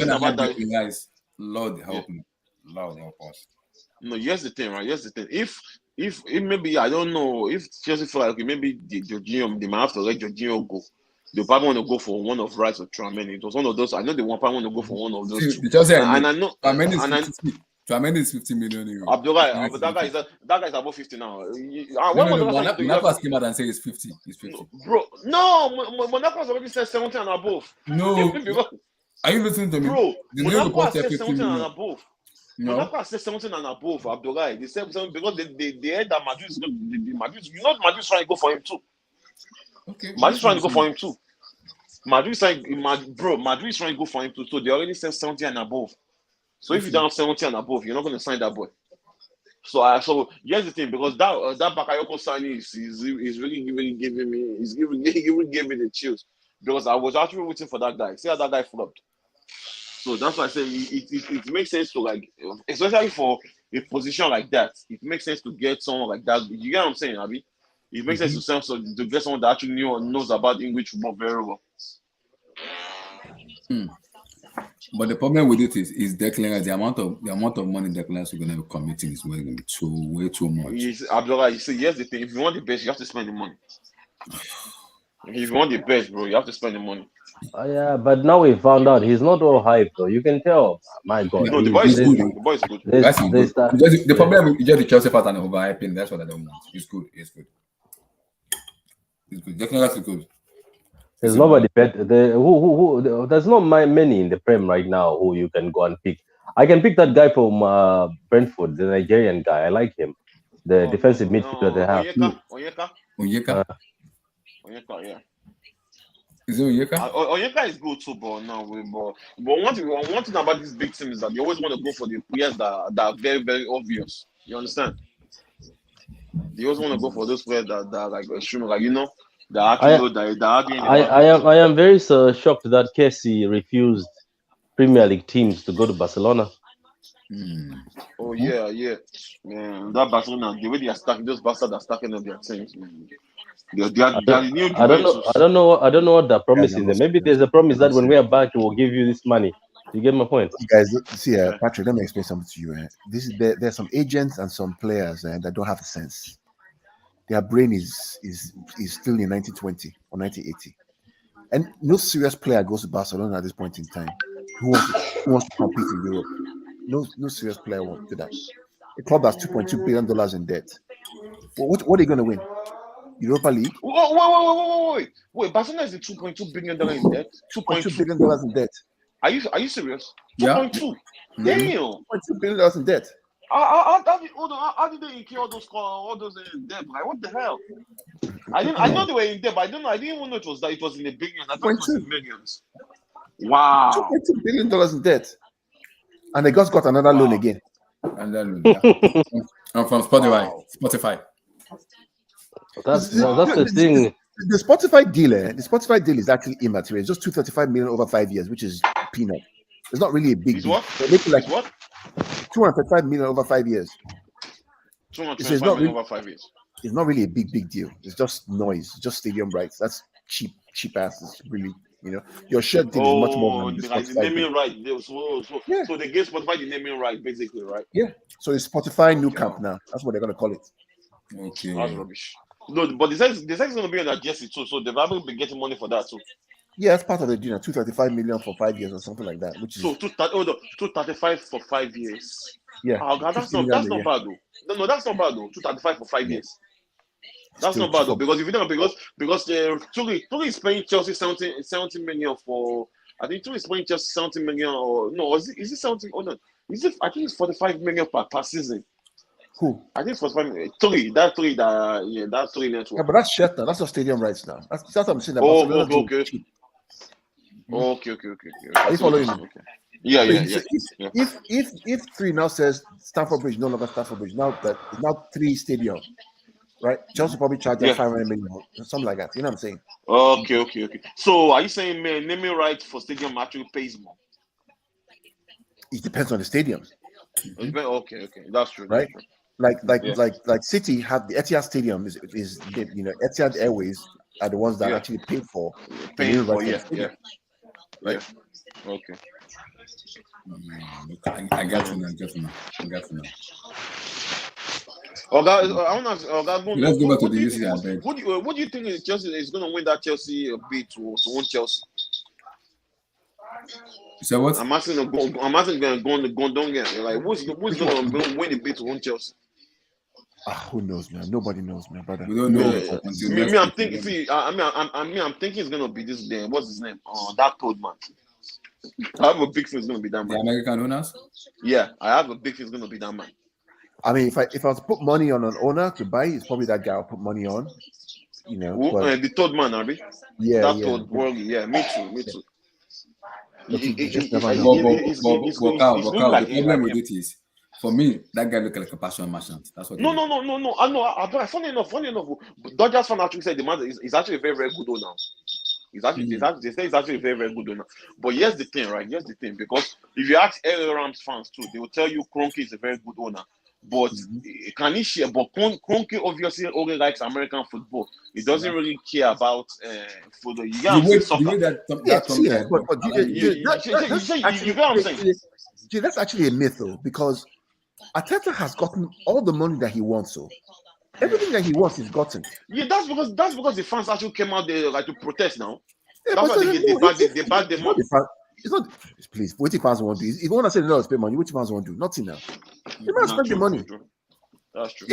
about that, guys, Lord help me, Lord help us. No, here's the thing, right? Here's the thing. If maybe I don't know if Chelsea feel like, okay, maybe Jorginho, they might have to let Jorginho go. They probably want to go for one of Rice or Tchouaméni. It was one of those. I know they probably want to go for one of those two. And I know. Tchouaméni is 50 million euros. Abdullah, but that guy is above 50 now. Monaco came out and said it's 50. It's 50. Bro, no, Monaco has already said 70 and above. No. Are you listening to me? Bro, Monaco has said 70 and above. No. Monaco has said 17 and above, Abdullah. They said something because they heard that Madrid is going to Madrid's trying to go for him too. Okay. Madrid's trying to go for him too. Madrid's trying to go for him too. So they already said 70 and above. So if you're down 70 and above, you're not going to sign that boy. So here's the thing, because that Bakayoko signing is really giving me the chills, because I was actually waiting for that guy. See how that guy flopped. So that's why I say it makes sense to, like, especially for a position like that, it makes sense to get someone like that. You get what I'm saying, Abi? It makes sense to get someone that actually knows about English football very well. But the problem with it is Declan, the amount of money Declan is going to be committing is going to be way too much. Abdullah, you see, here's the thing: if you want the best, you have to spend the money. If you want the best, bro, you have to spend the money. Yeah, but now we found out he's not all hype though. You can tell. My God, No, the boy is good. The boy is good. That's good. The problem is just the Chelsea part and overhyping. That's what I don't want. It's good. It's good. It's good. Declan is good. There's nobody better. There's not many in the Prem right now who you can go and pick. I can pick that guy from Brentford, the Nigerian guy. I like him. The defensive midfielder they have. Onyeka, yeah. Is it Onyeka? Onyeka is good too, but one thing about this big team is that they always want to go for the players that are very, very obvious. You understand? They always want to go for those players that are like extreme, like I am very shocked that Kessie refused Premier League teams to go to Barcelona. Oh yeah, man. That Barcelona, the way they are stacking, those bastards are stacking up their teams, man. I don't know what the promise is. Maybe there's a promise that when we are back, we will give you this money. You get my point? You guys, see, Patrick, let me explain something to you. There's some agents and some players that don't have a sense. Their brain is still in 1920 or 1980, and no serious player goes to Barcelona at this point in time who wants to compete in Europe. No serious player wants to do that. A club that's $2.2 billion in debt. What are you going to win? Europa League? Wait! Barcelona is $2.2 billion in debt. $2.2 billion in debt. Are you serious? Yeah. 2.2. Damn. $2.2 billion in debt. How did they incur all those in debt? Like, what the hell? I know they were in debt, but I didn't even know it was in the billions. I thought it was in millions. Wow. $2.2 billion in debt. And they just got another loan again. And from Spotify. Wow. Spotify. That's the thing. The Spotify deal is actually immaterial. It's just $235 million over 5 years, which is peanut. It's not really a big deal. What? Like what? $235 million over 5 years. $225 million over 5 years. It's not really a big deal. It's just noise. It's just stadium rights. That's cheap asses. Really, your shirt deal is much more than the naming right. So they gave Spotify the naming right, basically, right? Yeah. So it's Spotify New Camp now. That's what they're gonna call it. Okay. That's rubbish. No, but the sex is gonna be on that jersey too, so they've probably been getting money for that too. Yeah, that's part of the deal. $235 million for 5 years or something like that. Which is 235 for 5 years. Yeah. Oh God, that's not bad though. No, that's not bad though. 235 for 5 years. That's not bad though, because if you don't because Turi is paying Chelsea 70 million for. I think Turi is paying Chelsea 70 million or no? Is it 70? Oh no, is it? I think it's 45 million per season. Who? I think 45 million. That's Turi network. Yeah, but that's shut now. That's not stadium rights now. That's what I'm saying. Okay. Are you following me? Okay. Yeah. If 3 now says Stamford Bridge, no longer Stamford Bridge, now that it's now 3 stadium, right? Chelsea probably charge them 500 million, something like that. You know what I'm saying? Okay. So are you saying naming rights for stadium actually pays more? It depends on the stadium. Okay, that's true. Right? Like City have the Etihad Stadium is Etihad Airways are the ones that actually pay for yeah. Right. Okay. I got you now. Let's go back to the UCL. What do you think Chelsea is going to win that Chelsea bid to win Chelsea? So what? I'm asking going to Gondongan. Like who's going to win the bid to win Chelsea? Who knows, man? Nobody knows, man, brother. We don't know. I'm thinking. See, I'm thinking it's going to be this guy. What's his name? That toad man. I have a big feeling it's going to be that man. The American owners? Yeah, I have a big feeling it's going to be that man. I mean, if I was to put money on an owner to buy, it's probably that guy I'll put money on. The third man, Abi. Yeah, that third world. Yeah, me too. The problem with it is, for me, that guy look like a passion merchant. That's what. No. I know. Funny enough. Dodgers fan actually said the man is actually a very, very good owner. They say he's actually a very, very good owner. But here's the thing, right? Because if you ask LA Rams fans too, they will tell you Kroenke is a very good owner. But can he share? But Kroenke obviously only likes American football. He doesn't really care about football. You get the way that but you get what I'm saying? That's actually a myth, though, because Arteta has gotten all the money that he wants. So everything that he wants, he's gotten. Yeah, that's because the fans actually came out there like to protest now. Yeah, That's but why they back them up. It's not. Please, what the fans want to do? If you want to say no, spend money, what the fans want to do? Nothing now. You must spend the money. That's true.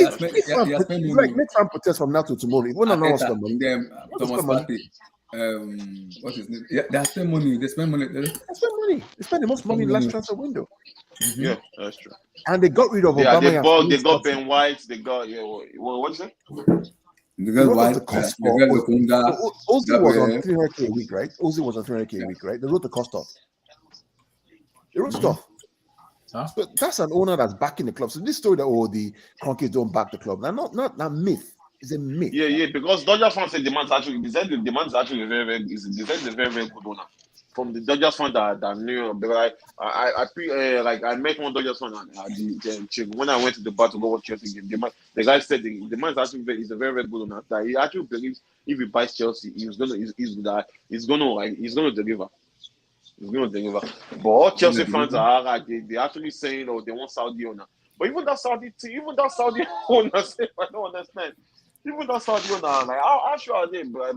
Like next time protest from now to tomorrow. If you want to know spend money, Thomas Partey, what is it? Yeah, they spend money. They spend money. They spend the most money in the last transfer window. Yeah, that's true. And they got rid of Obama. They got Ben White. They got what is it? They got White. Ozil was on 300k a week, right? Ozil was on 300k a week, right? They wrote the cost off. They wrote stuff. Huh? But that's an owner that's backing the club. So this story that the Kroenkes don't back the club, not myth. It's a myth. Yeah, because Dodgers fans say the man's actually very good owner. From the Dodgers fan that knew, because I met one Dodgers fan when I went to the bar to go watch Chelsea game. The guy said the man's actually is a very good owner. That he actually believes if he buys Chelsea, he's gonna deliver. He's going to deliver. But all Chelsea fans are like they actually saying, they want Saudi owner. But even that Saudi owner, I don't understand. Even that Saudi owner, like how sure are they? But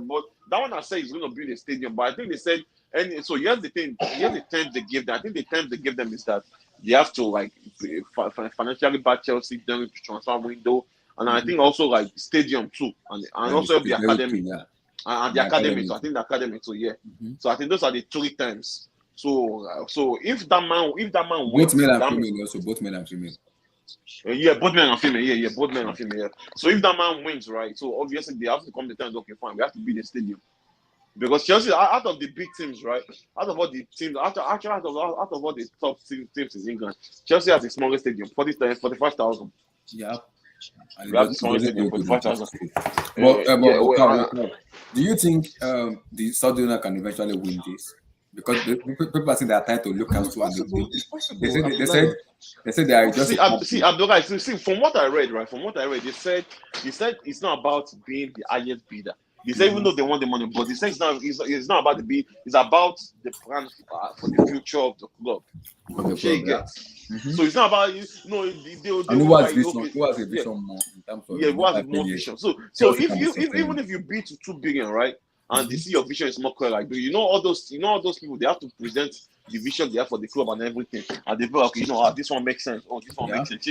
that one I say is going to build a stadium. But I think they said, and so here's the thing. Here's the terms they give them. I think the terms they give them is that they have to like financially back Chelsea during the transfer window, and I think also like stadium too, and also the academy. And the academy, so I think the academy too, yeah. So I think those are the 3 terms. So if that man wins, both male and female, also both male and female. Yeah, both men and female. Yeah, both men and female. Yeah. So if that man wins, right? So obviously they have to come to terms. Okay, fine, we have to build a stadium because Chelsea, out of the big teams, right? Out of all the teams, out of all the top teams in England, Chelsea has the smallest stadium, 45,000. Yeah. We have the smallest stadium, 45,000. Do you think the Saudi owner can eventually win this? Because people are saying they are trying to look out to, and they said they are just. See, Abdullah, see, from what I read, they said it's not about being the highest bidder. They say even though they want the money, but they say it's not about the bid. It's about the plan for the future of the club. So it's not about who has a vision more in terms of who has more vision. So even if you bid to 2 billion, right? And they see your vision is more clear. Like, all those people, they have to present the vision they have for the club and everything. And they feel okay, this one makes sense. Oh, this one makes sense.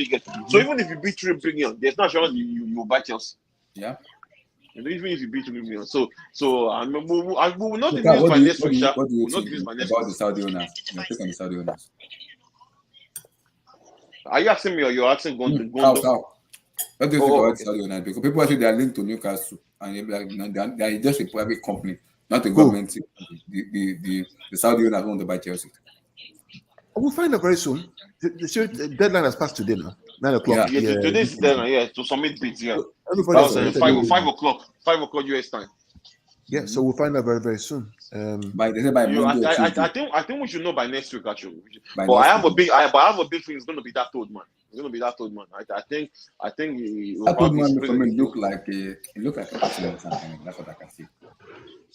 So even if you beat 3 billion, there's not sure you buy Chelsea. Yeah. Even if you beat 3 million. So we will not use my next week. What do you think about the Saudi owners? Your take on the Saudi owners? Are you asking me or you're asking Gondo? What do you think about the Saudi owners? Because people actually they are linked to Newcastle, and they are just a private company, not a government. The Saudi owners want to buy Chelsea. We'll find out very soon. The deadline has passed today now. 9 o'clock. Yeah, today's deadline. Yeah, to submit bids. Yeah, so 5 o'clock US time. Yeah, so we'll find out very, very soon. By Monday. I think we should know by next week actually. But I have a big feeling it's going to be that old man. It's going to be that old man. I think that old man for me look like a person or something. That's what I can see.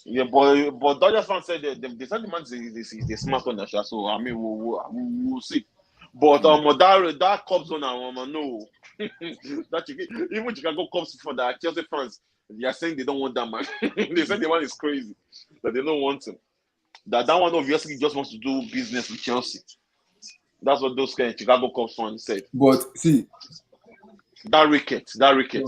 Yeah, but Dodgers fans said they said the man is a smart owner. So I mean we'll see. But that Cubs owner, no. Even Chicago Cubs for the Chelsea fans, they are saying they don't want that man. They said the man is crazy, that they don't want him. That one obviously just wants to do business with Chelsea. That's what those kind of Chicago Cubs fans said. But see, that ricket. Saudi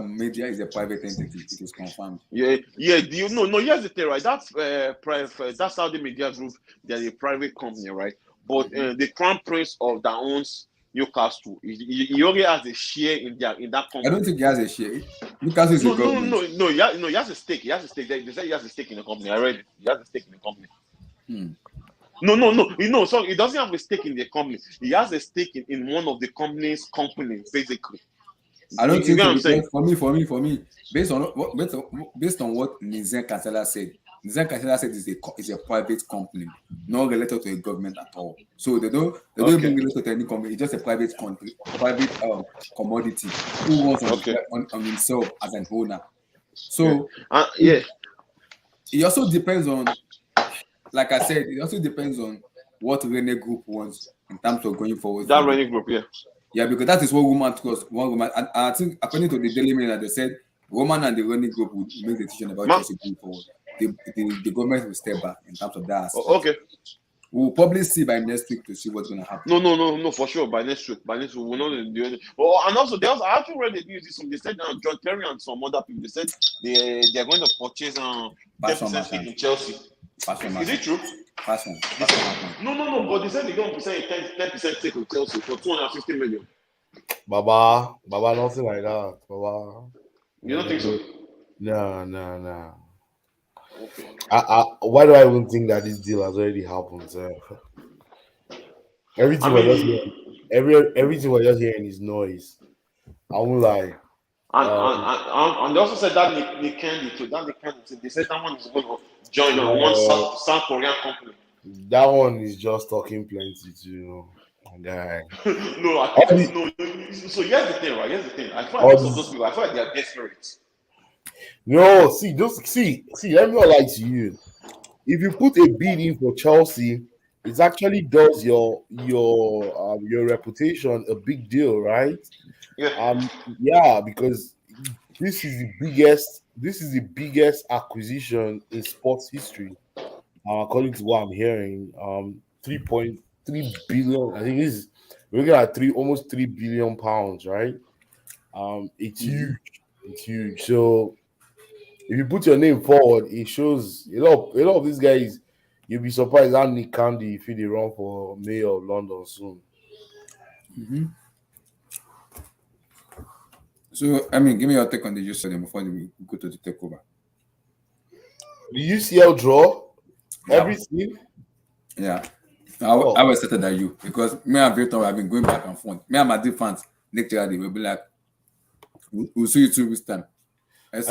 media is a private entity. It is confirmed. Yeah. Do you know? No, here's the thing, right? That's that Saudi media group. They're a private company, right? But the crown prince of that owns Newcastle, he only has a share in that company. I don't think he has a share. Newcastle is a government. No, he has a stake. He has a stake. They say he has a stake in the company. I read it. He has a stake in the company. No. So he doesn't have a stake in the company. He has a stake in one of the companies, basically. I don't think so, for me, based on what Nizen Kansala said, Design Cancela said it's a private company, not related to a government at all. So they don't even relate to any company. It's just a private country, private commodity who runs on himself as an owner. So yeah. It also depends on, like I said, it also depends on what Rene Group wants in terms of going forward. That Rene Group, yeah. Yeah, because that is what Roman trust. One Roman, and I think according to the Daily Mail, they said Roman and the Rene Group would make the decision about Chelsea going forward. The government will step back in terms of that aspect. Okay. We'll probably see by next week to see what's going to happen. No, for sure. By next week, we'll know the. Oh, and also, I actually read the news this one. They said John Terry and some other people. They said they're going to purchase 10% stake in Chelsea. Is it true? Fashion. No. But they said they're going to present 10% stake in Chelsea for 250 million. Baba, nothing like that. Baba. You don't think so? No. Okay. Why do I even think that this deal has already happened, sir? Everything we're just hearing is noise. I won't lie. And they also said that Nick Candy too. That Nick Candy too. They said that one is going to join one South Korean company. That one is just talking plenty too, you know. No, I think no. So here's the thing, right? I feel like those people. I feel like they are desperate. No, see, let me not lie to you. If you put a bid in for Chelsea, it actually does your reputation a big deal, right? Yeah. Because this is the biggest acquisition in sports history. According to what I'm hearing, 3.3 billion. I think we're looking at almost 3 billion pounds, right? It's huge. It's huge. So if you put your name forward, it shows a lot of these guys. You'll be surprised how Nick Candy if they run for mayor of London soon. Mm-hmm. So, I mean, give me your take on the UCL before we go to the takeover. The UCL draw? Everything? Yeah. I was excited than you because me and Victor have been going back and forth. Me and Madrid fans, next year they will be like, we'll see you 2 weeks time. I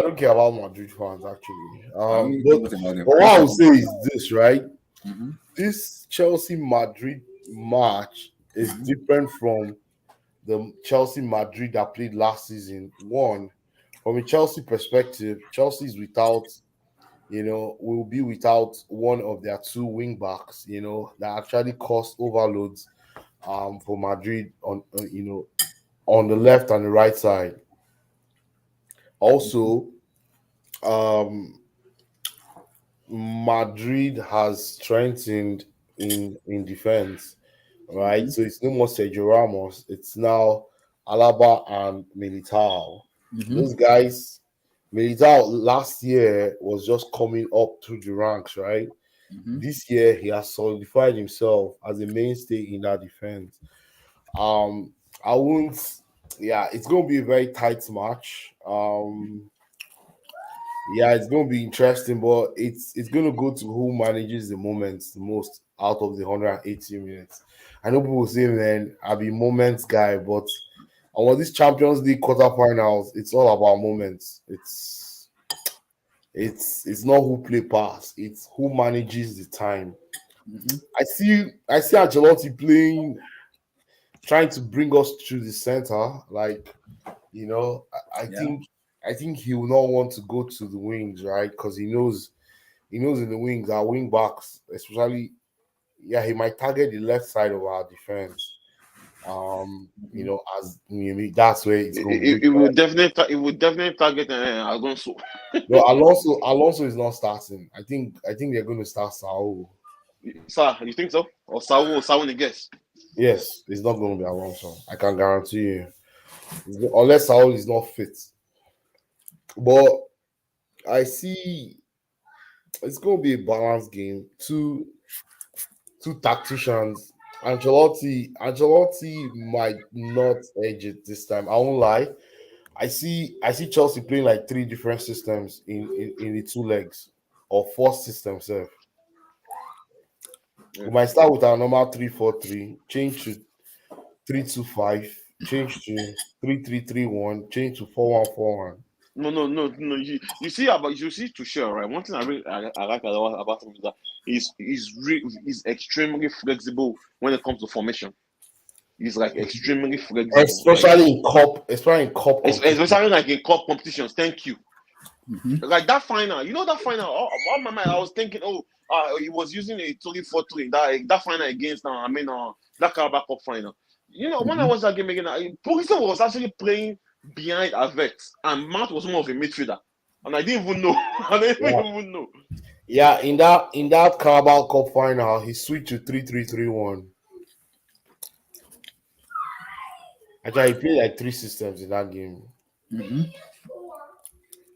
don't care about Madrid fans actually. But what I would say is this, right? Mm-hmm. This Chelsea Madrid match is different from the Chelsea Madrid that played last season. One, from a Chelsea perspective, Chelsea is without, will be without one of their 2 wing backs, that actually caused overloads for Madrid on the left and the right side. Also, Madrid has strengthened in defense, right? So it's no more Sergio Ramos. It's now Alaba and Militao. Those guys, Militao last year was just coming up through the ranks, right? This year he has solidified himself as a mainstay in that defense. It's going to be a very tight match. It's going to be interesting, but it's going to go to who manages the moments the most out of the 180 minutes. I know people say, man, I'll be moments guy, but on this Champions League quarterfinals, it's all about moments. It's not who play pass, it's who manages the time. I see Ancelotti playing, trying to bring us through the center. Like, I think he will not want to go to the wings, right? Because he knows in the wings, our wing backs, especially, he might target the left side of our defense. As that's where it's going. It would definitely target Alonso. No, Alonso is not starting. I think they're going to start Saul. Sir, you think so? Or Saul the guess? Yes, it's not going to be Alonso. I can guarantee you, unless Saul is not fit. But I see it's going to be a balanced game. Two tacticians. Ancelotti might not edge it this time. I won't lie. I see Chelsea playing like 3 different systems in the 2 legs, or 4 systems. We might start with our normal 3-4-3, change to 3-2-5, change to 3-3-3-1, change to 4-1-4-1. No. You see Tuchel, right? One thing I like a lot about him is that he's extremely flexible when it comes to formation. He's like extremely flexible, especially in cup competition. especially like in cup competitions. Thank you. Like that final, that final. On my mind, I was thinking, he was using a 3-4-3. That final against that Carabao Cup final. When I watched that game again, Pulisic was actually playing behind Havertz, and Mount was more of a midfielder, and I didn't even know. Even know. Yeah, in that Carabao Cup final, he switched to 3-3-3-1. Actually, he played like 3 systems in that game.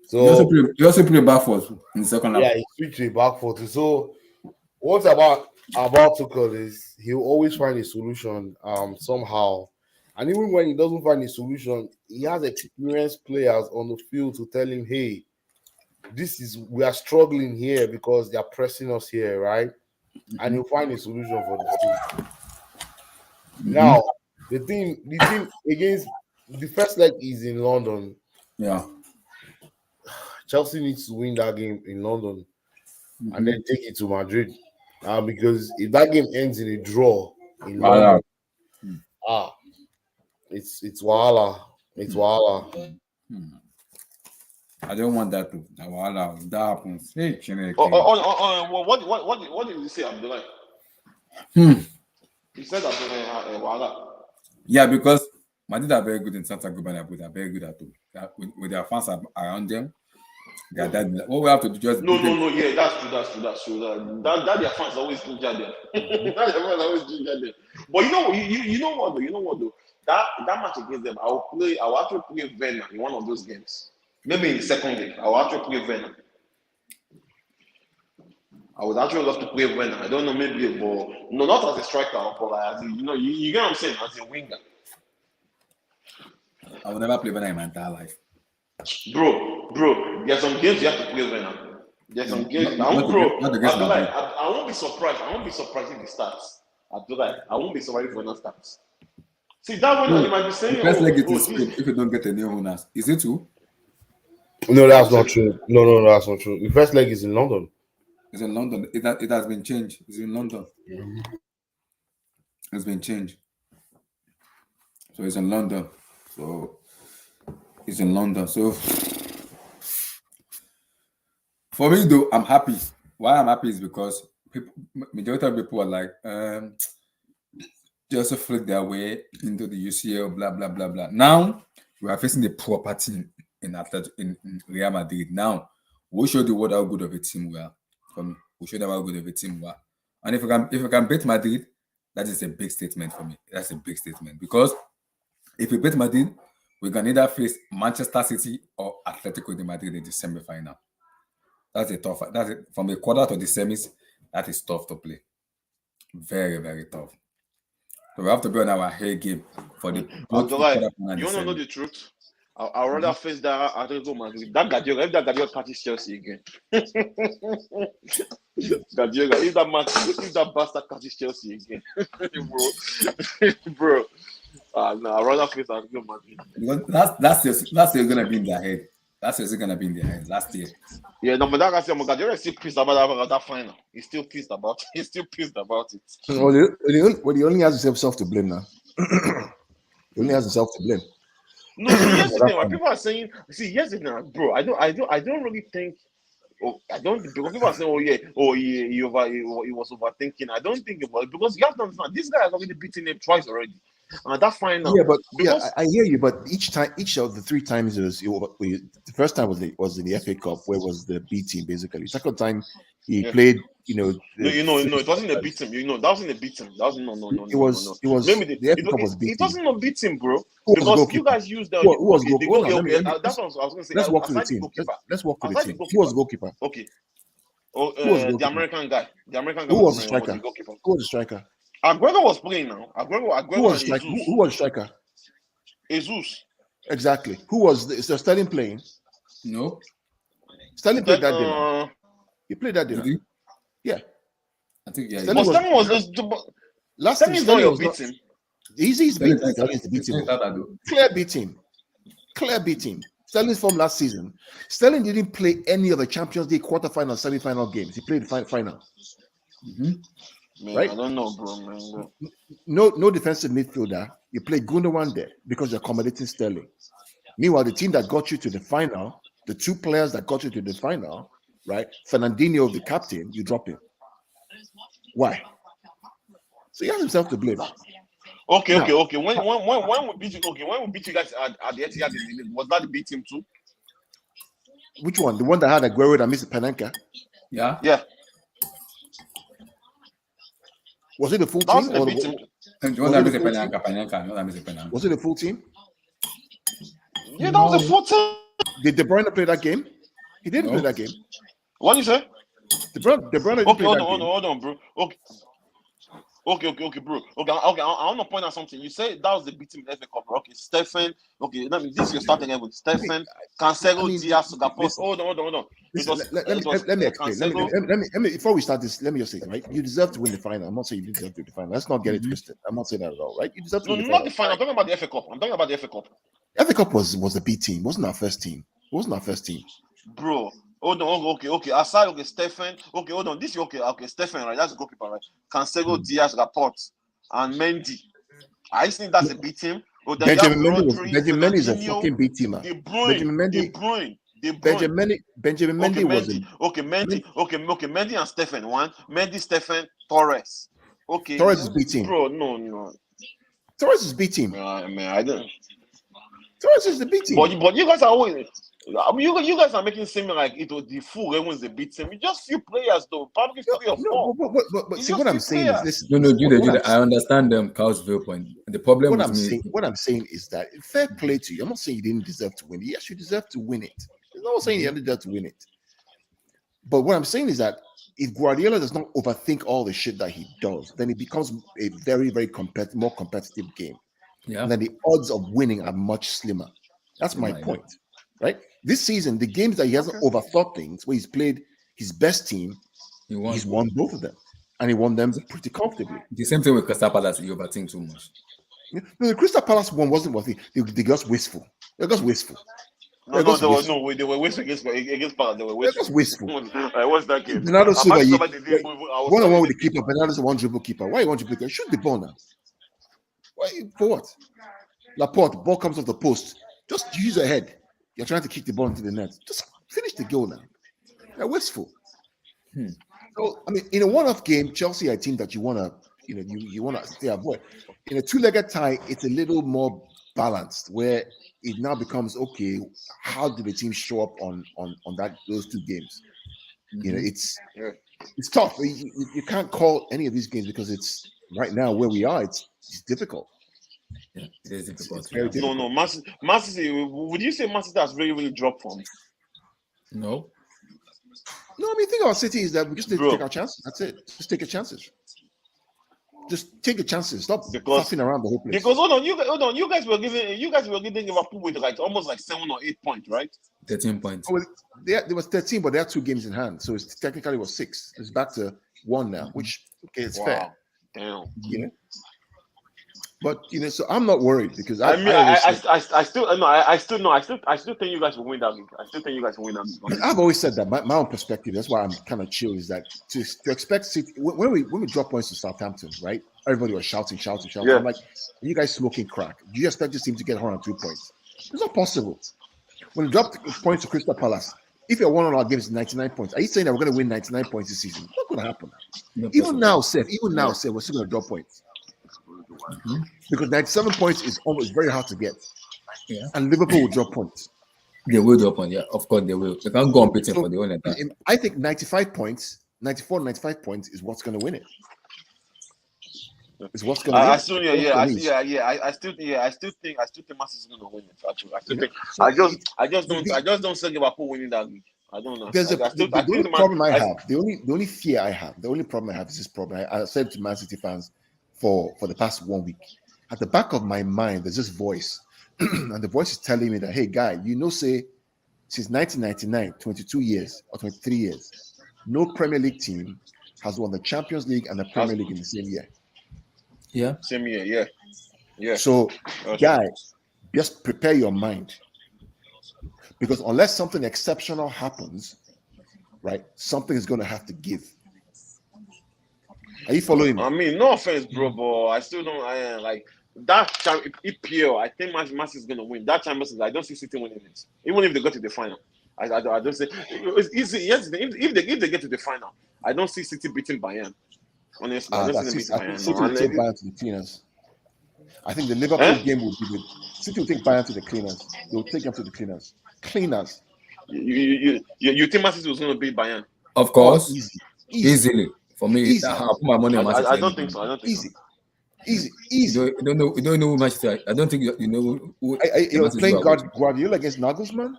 So he also played back foot in the second half. Yeah, he switched to a back foot. So what about Tuchel is he'll always find a solution somehow. And even when he doesn't find a solution, he has experienced players on the field to tell him, hey, we are struggling here because they are pressing us here, right? And he'll find a solution for the team. Now, the team against the first leg is in London. Yeah. Chelsea needs to win that game in London and then take it to Madrid. Because if that game ends in a draw in London, it's Wahala. It's Wahala. I don't want that to Wahala. That happens. Hey, what did you say, Abdullah? He said that Wahala. Yeah, because Madrid are very good in Santiago Bernabeu. They're very good at it. With their fans around them. What we have to do just yeah, that's true. That their fans always ginger them. That their fans always ginger them. But you know what though? That match against them, I will actually play Werner in one of those games. Maybe in the second game, I will actually play Werner. I would actually love to play Werner. I don't know, maybe, but not as a striker, but as you get what I'm saying, as a winger. I will never play Werner in my entire life. Bro, there's some games you have to play Werner. There's some games. I won't be surprised. I won't be surprised if he starts. I won't be surprised if Werner starts. See, that Werner, you might be saying, first leg it is if you don't get a new owners. Is it true? No, that's not true. No, that's not true. The first leg is in London. It's in London. It has been changed. It's in London. It's been changed. So it's in London. So for me though, I'm happy. Why I'm happy is because majority of people are like, they also flick their way into the UCL, blah blah blah blah. Now we are facing the proper team in Real Madrid. Now we'll show the world how good of a team we are. We'll show them how good of a team we are. And if we can beat Madrid, that is a big statement for me. That's a big statement because if we beat Madrid, we can either face Manchester City or Atletico de Madrid in the semi-final. That's it. From the quarter to the semis, that is tough to play. Very, very tough. So we have to be on our head game for the. You want to know the truth? I'd rather face that Atletico Madrid. That Guardiola catches Chelsea again. Guardiola, if that bastard catches Chelsea again, bro. No, I'd rather face Atletico Madrid. Because that's going to be in their head. That's what's going to be in their head last year. Yeah, no, but that Guardiola is still pissed about that final. He's still pissed about it. Well, he only has himself to blame now. He only has himself to blame. No, here's the thing. People are saying, here's the thing, bro. I don't really think. Because people are saying, he was overthinking. I don't think it was because you have to understand this guy has already beaten him twice already. That final. Yeah, but I hear you. But each of the 3 times the first time was in the FA Cup, where was the B team basically. Second time he played, it wasn't a beat team. That wasn't a beat team. That was no. It was. Maybe the FA Cup was beat. It wasn't a beat team, bro. Because you guys used the. Who was goalkeeper? That's what I was going to say. Let's walk to the team. Let's walk to the team. Who was goalkeeper? Okay. The American guy. Who was the striker? Who was the striker? Aguero was playing now. Who was the striker? Jesus. Exactly. Who was the Sterling playing? No. Sterling played that day. He played that day. Yeah. I think yeah. Sterling was last time Sterling was beating. He's beating. Clear beating. Sterling's form last season. Sterling didn't play any of the Champions League quarterfinal, semi-final games. He played the final. Man, Right? I don't know, bro, man. No defensive midfielder. You play Gundogan there because you're accommodating Sterling. Meanwhile, the team that got you to the final, the two players that got you to the final, right? Fernandinho, the captain, you drop him. Why? So he has himself to blame. Okay. Now- When we beat you, when we beat you guys at the Etihad, was that the B team too? Which one? The one that had Aguero that missed Panenka? Yeah. Yeah, Was it the full that was team? the Or B team. And you Was want it to the miss a full penalty? You want to miss a penalty? was it the full team? Yeah, that was the 14. Did De Bruyne play that game? He didn't No. play that game. What do you say? De Bruyne didn't Okay, play hold that game. on, bro. Okay, bro. Okay. I want to point out something. You say that was the B team in FA Cup. Okay, Stefan. Okay, this is your starting level. Stefan, Cancelo, I mean, Diaz, Gapos. listen. Hold on. Listen, let me explain. Let me before we start this, let me just say, right? You deserve to win the final. I'm not saying you deserve to win the final. Let's not get it twisted. I'm not saying that at all, right? You deserve to No, win the not final. the final. I'm talking about the FA Cup. FA Cup was the B team. It wasn't our first team. Bro. Hold on. Okay. Aside, Stefan. Okay, hold on. This is okay. Stefan, right? That's the goalkeeper, right? Cancelo, Diaz, Laporte, and Mendy. I think that's a B team. Oh, then Benjamin you have Mendy is a Fernandinho, fucking B teamer. De Bruyne. De Bruyne. Benjamin Mendy was Mendy and Stefan. One. Mendy, Stefan, Torres. Okay. Torres is B team. Bro, no. Torres is B team. Man, I don't. Torres is the B team. But you guys are always. You guys are making it seem like it was the full everyone's the beat team. It's just few players though, probably 3 or 4. But see what I'm saying is this. No, Jude, I understand Carl's viewpoint. The problem What with I'm me, what I'm saying is that fair play to you. I'm not saying you didn't deserve to win. Yes, you deserve to win it. I'm not saying you didn't deserve to win it. But what I'm saying is that if Guardiola does not overthink all the shit that he does, then it becomes a very, very more competitive game. yeah, And then the odds of winning are much slimmer. That's my point, right? This season, the games that he hasn't overthought things, where he's played his best team, he's won both of them, and he won them pretty comfortably. The same thing with Crystal Palace. You overthink too much. No, the Crystal Palace one wasn't worth it. They just wasteful. They're just wasteful. They were wasteful against Palace. They were They're just wasteful. What's that game? Bernardo Silva, one-on-one with the keeper. Bernardo's a one-dribble keeper. Why you want to play? Shoot the ball now. For what? Laporte, ball comes off the post. Just use your head. You're trying to kick the ball into the net. Just finish the goal now. They're wasteful. So, I mean, in a one-off game, Chelsea are a team that you want to, you want to stay avoid. In a two-legged tie, it's a little more balanced, where it now becomes okay. How do the team show up on those two games? It's tough. You can't call any of these games because it's right now where we are. It's difficult. Yeah, it is difficult. It's very difficult. No. Man City, would you say Man City has really, really dropped from? No. No, I mean, the thing about City is that we just need to take our chances. That's it. Just take your chances. Just take the chances. Stop fucking around the whole place. Because hold on. You guys were giving Liverpool with almost 7 or 8 points, right? 13 points. Oh, there was 13, but they had 2 games in hand, so it's technically was 6. It's back to 1 now, which it's fair. Damn. But so I'm not worried because I still think you guys will win that league. I've always said that. My own perspective. That's why I'm kind of chill. Is that to expect City when we drop points to Southampton, right? Everybody was shouting. Yeah. I'm like, are you guys smoking crack? Do you expect this team to get 102 points? It's not possible. When we drop points to Crystal Palace, if you're one on our games 99 points, are you saying that we're going to win 99 points this season? It's not going to happen. Even now, Seth, we're still going to drop points. Because 97 points is almost very hard to get. Yeah. And Liverpool will drop points. They will drop points, yeah. Of course they will. They can't go on beating for the whole entire. I think 95 points is what's going to win it. It's what's going to win. I still think Man City is going to win it. Actually, I just don't see Liverpool winning that league. I don't know. The only problem I have, the only fear I have, the only problem I have is this problem. I said to Man City fans for the past 1 week, at the back of my mind, there's this voice, and the voice is telling me that, hey, guy, say since 1999, 22 years or 23 years, no Premier League team has won the Champions League and the Premier League in the same year. Yeah. Same year, yeah. So, guy, just prepare your mind. Because unless something exceptional happens, right, something is going to have to give. Are you following me? I mean, no offense, bro, but I still don't. Like that EPL. I think Man City is gonna win that Champions League. I don't see City winning it, even if they go to the final. I don't say it's easy. Yes, if they get to the final, I don't see City beating Bayern. Honestly, I don't see them beating Bayern. City will take Bayern to the cleaners. I think the Liverpool game will be the City will take Bayern to the cleaners. They will take them to the cleaners. Cleaners. You think Man City was going to beat Bayern? Of course, easily. For me, easy. I put my money on Man City. I don't think so. I don't think easy. So. Easy. You don't know who Manchester. I don't think you know who. You're playing Guardiola against Nagelsmann?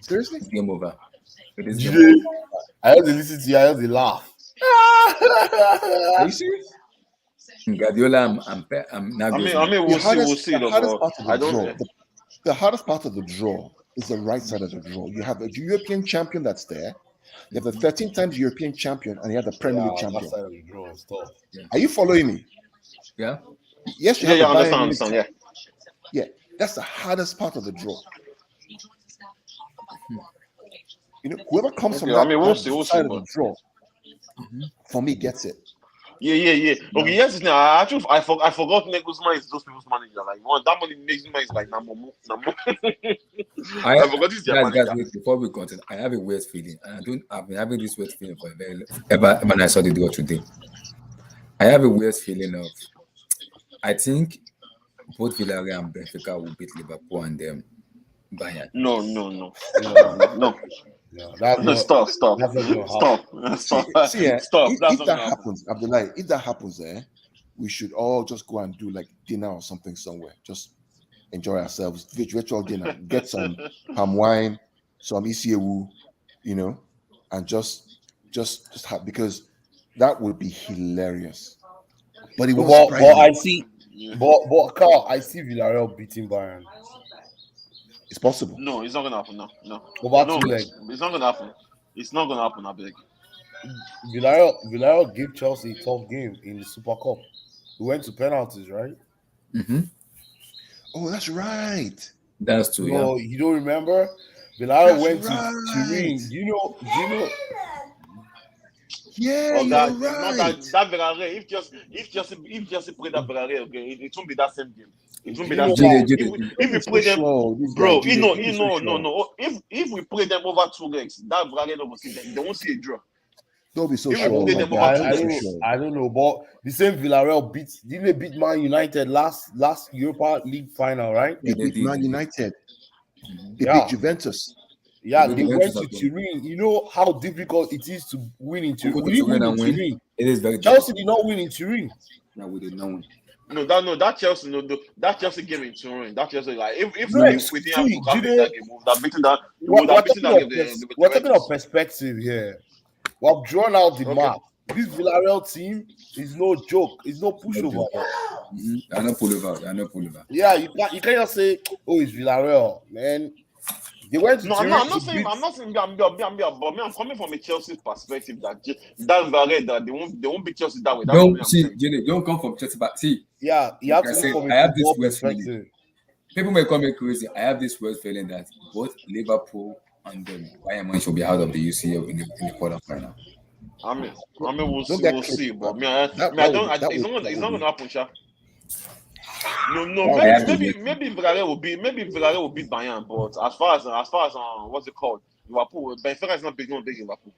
Seriously? It's game over. I heard they listen to you. I heard they laugh. Are you serious? Guardiola, I'm Nagelsmann. I mean, we'll see. The hardest part of the draw is the right side of the draw. You have a European champion that's there. You have the 13 times European champion, and you have the Premier League champion. Side of the draw is tough. Are you following me? Yeah. Yes, you have the understand. Yeah, that's the hardest part of the draw. You know, whoever comes from that side of the draw, for me, gets it. Yeah. Okay, yes, now actually, I forgot Nagelsmann is those people's manager. Like that money Nagelsmann is like Namu. I forgot this their manager. Guys, before we continue, I have a weird feeling, and I've been having this weird feeling for a very ever when I saw the draw today. I have a weird feeling of, I think both Villarreal and Benfica will beat Liverpool and Bayern. No. Stop. See, if that happens, Abdullah, if that happens, we should all just go and do like dinner or something somewhere. Just enjoy ourselves, virtual dinner, get some palm wine, some ECAU, you know, and just have, because that would be hilarious. But it won't surprise me. I see. But Carl, I see Villarreal beating Bayern. It's possible. No, it's not gonna happen. No. It's not gonna happen. It's not gonna happen. I beg. Villarreal gave Chelsea a tough game in the Super Cup. We went to penalties, right? Mm-hmm. Oh, that's right. That's true. No, you don't remember? Villarreal went to Turin. Do you know? Yeah, you're right. That Villarreal, if just play that Villarreal, okay, it won't be that same game. It won't be that if we play them, bro. No. If we play them over 2 legs, that Villarreal will see them. They won't see a draw. Don't be so If sure. I don't know, but the same Villarreal didn't they beat Man United last Europa League final, right? They beat Man United. They beat Juventus. Yeah, they went to Turin. You know how difficult it is to win in Turin. We didn't win in Turin. It is very Chelsea did not win in Turin. No, we did not win. That Chelsea, that Chelsea game in Turin. That Chelsea, like if we didn't have that game, we would have beaten that. We're talking of perspective here. We've drawn out the map. This Villarreal team is no joke. It's no pushover. I know pullover. Yeah, you can't just say, "Oh, it's Villarreal, man." They went to I'm not saying but I'm coming from a Chelsea perspective that Villarreal that they won't beat Chelsea that way. Don't come from Chelsea, but see. Yeah, you have to look from a football perspective. People may call me crazy. I have this weird feeling that both Liverpool and Bayern Munich will be out of the UCL in the quarterfinal. I mean, we'll see, but it's not gonna happen, Sha. No. Maybe Villarreal will beat Bayern, but as far as what's it called, Liverpool, Benfica is not big Liverpool.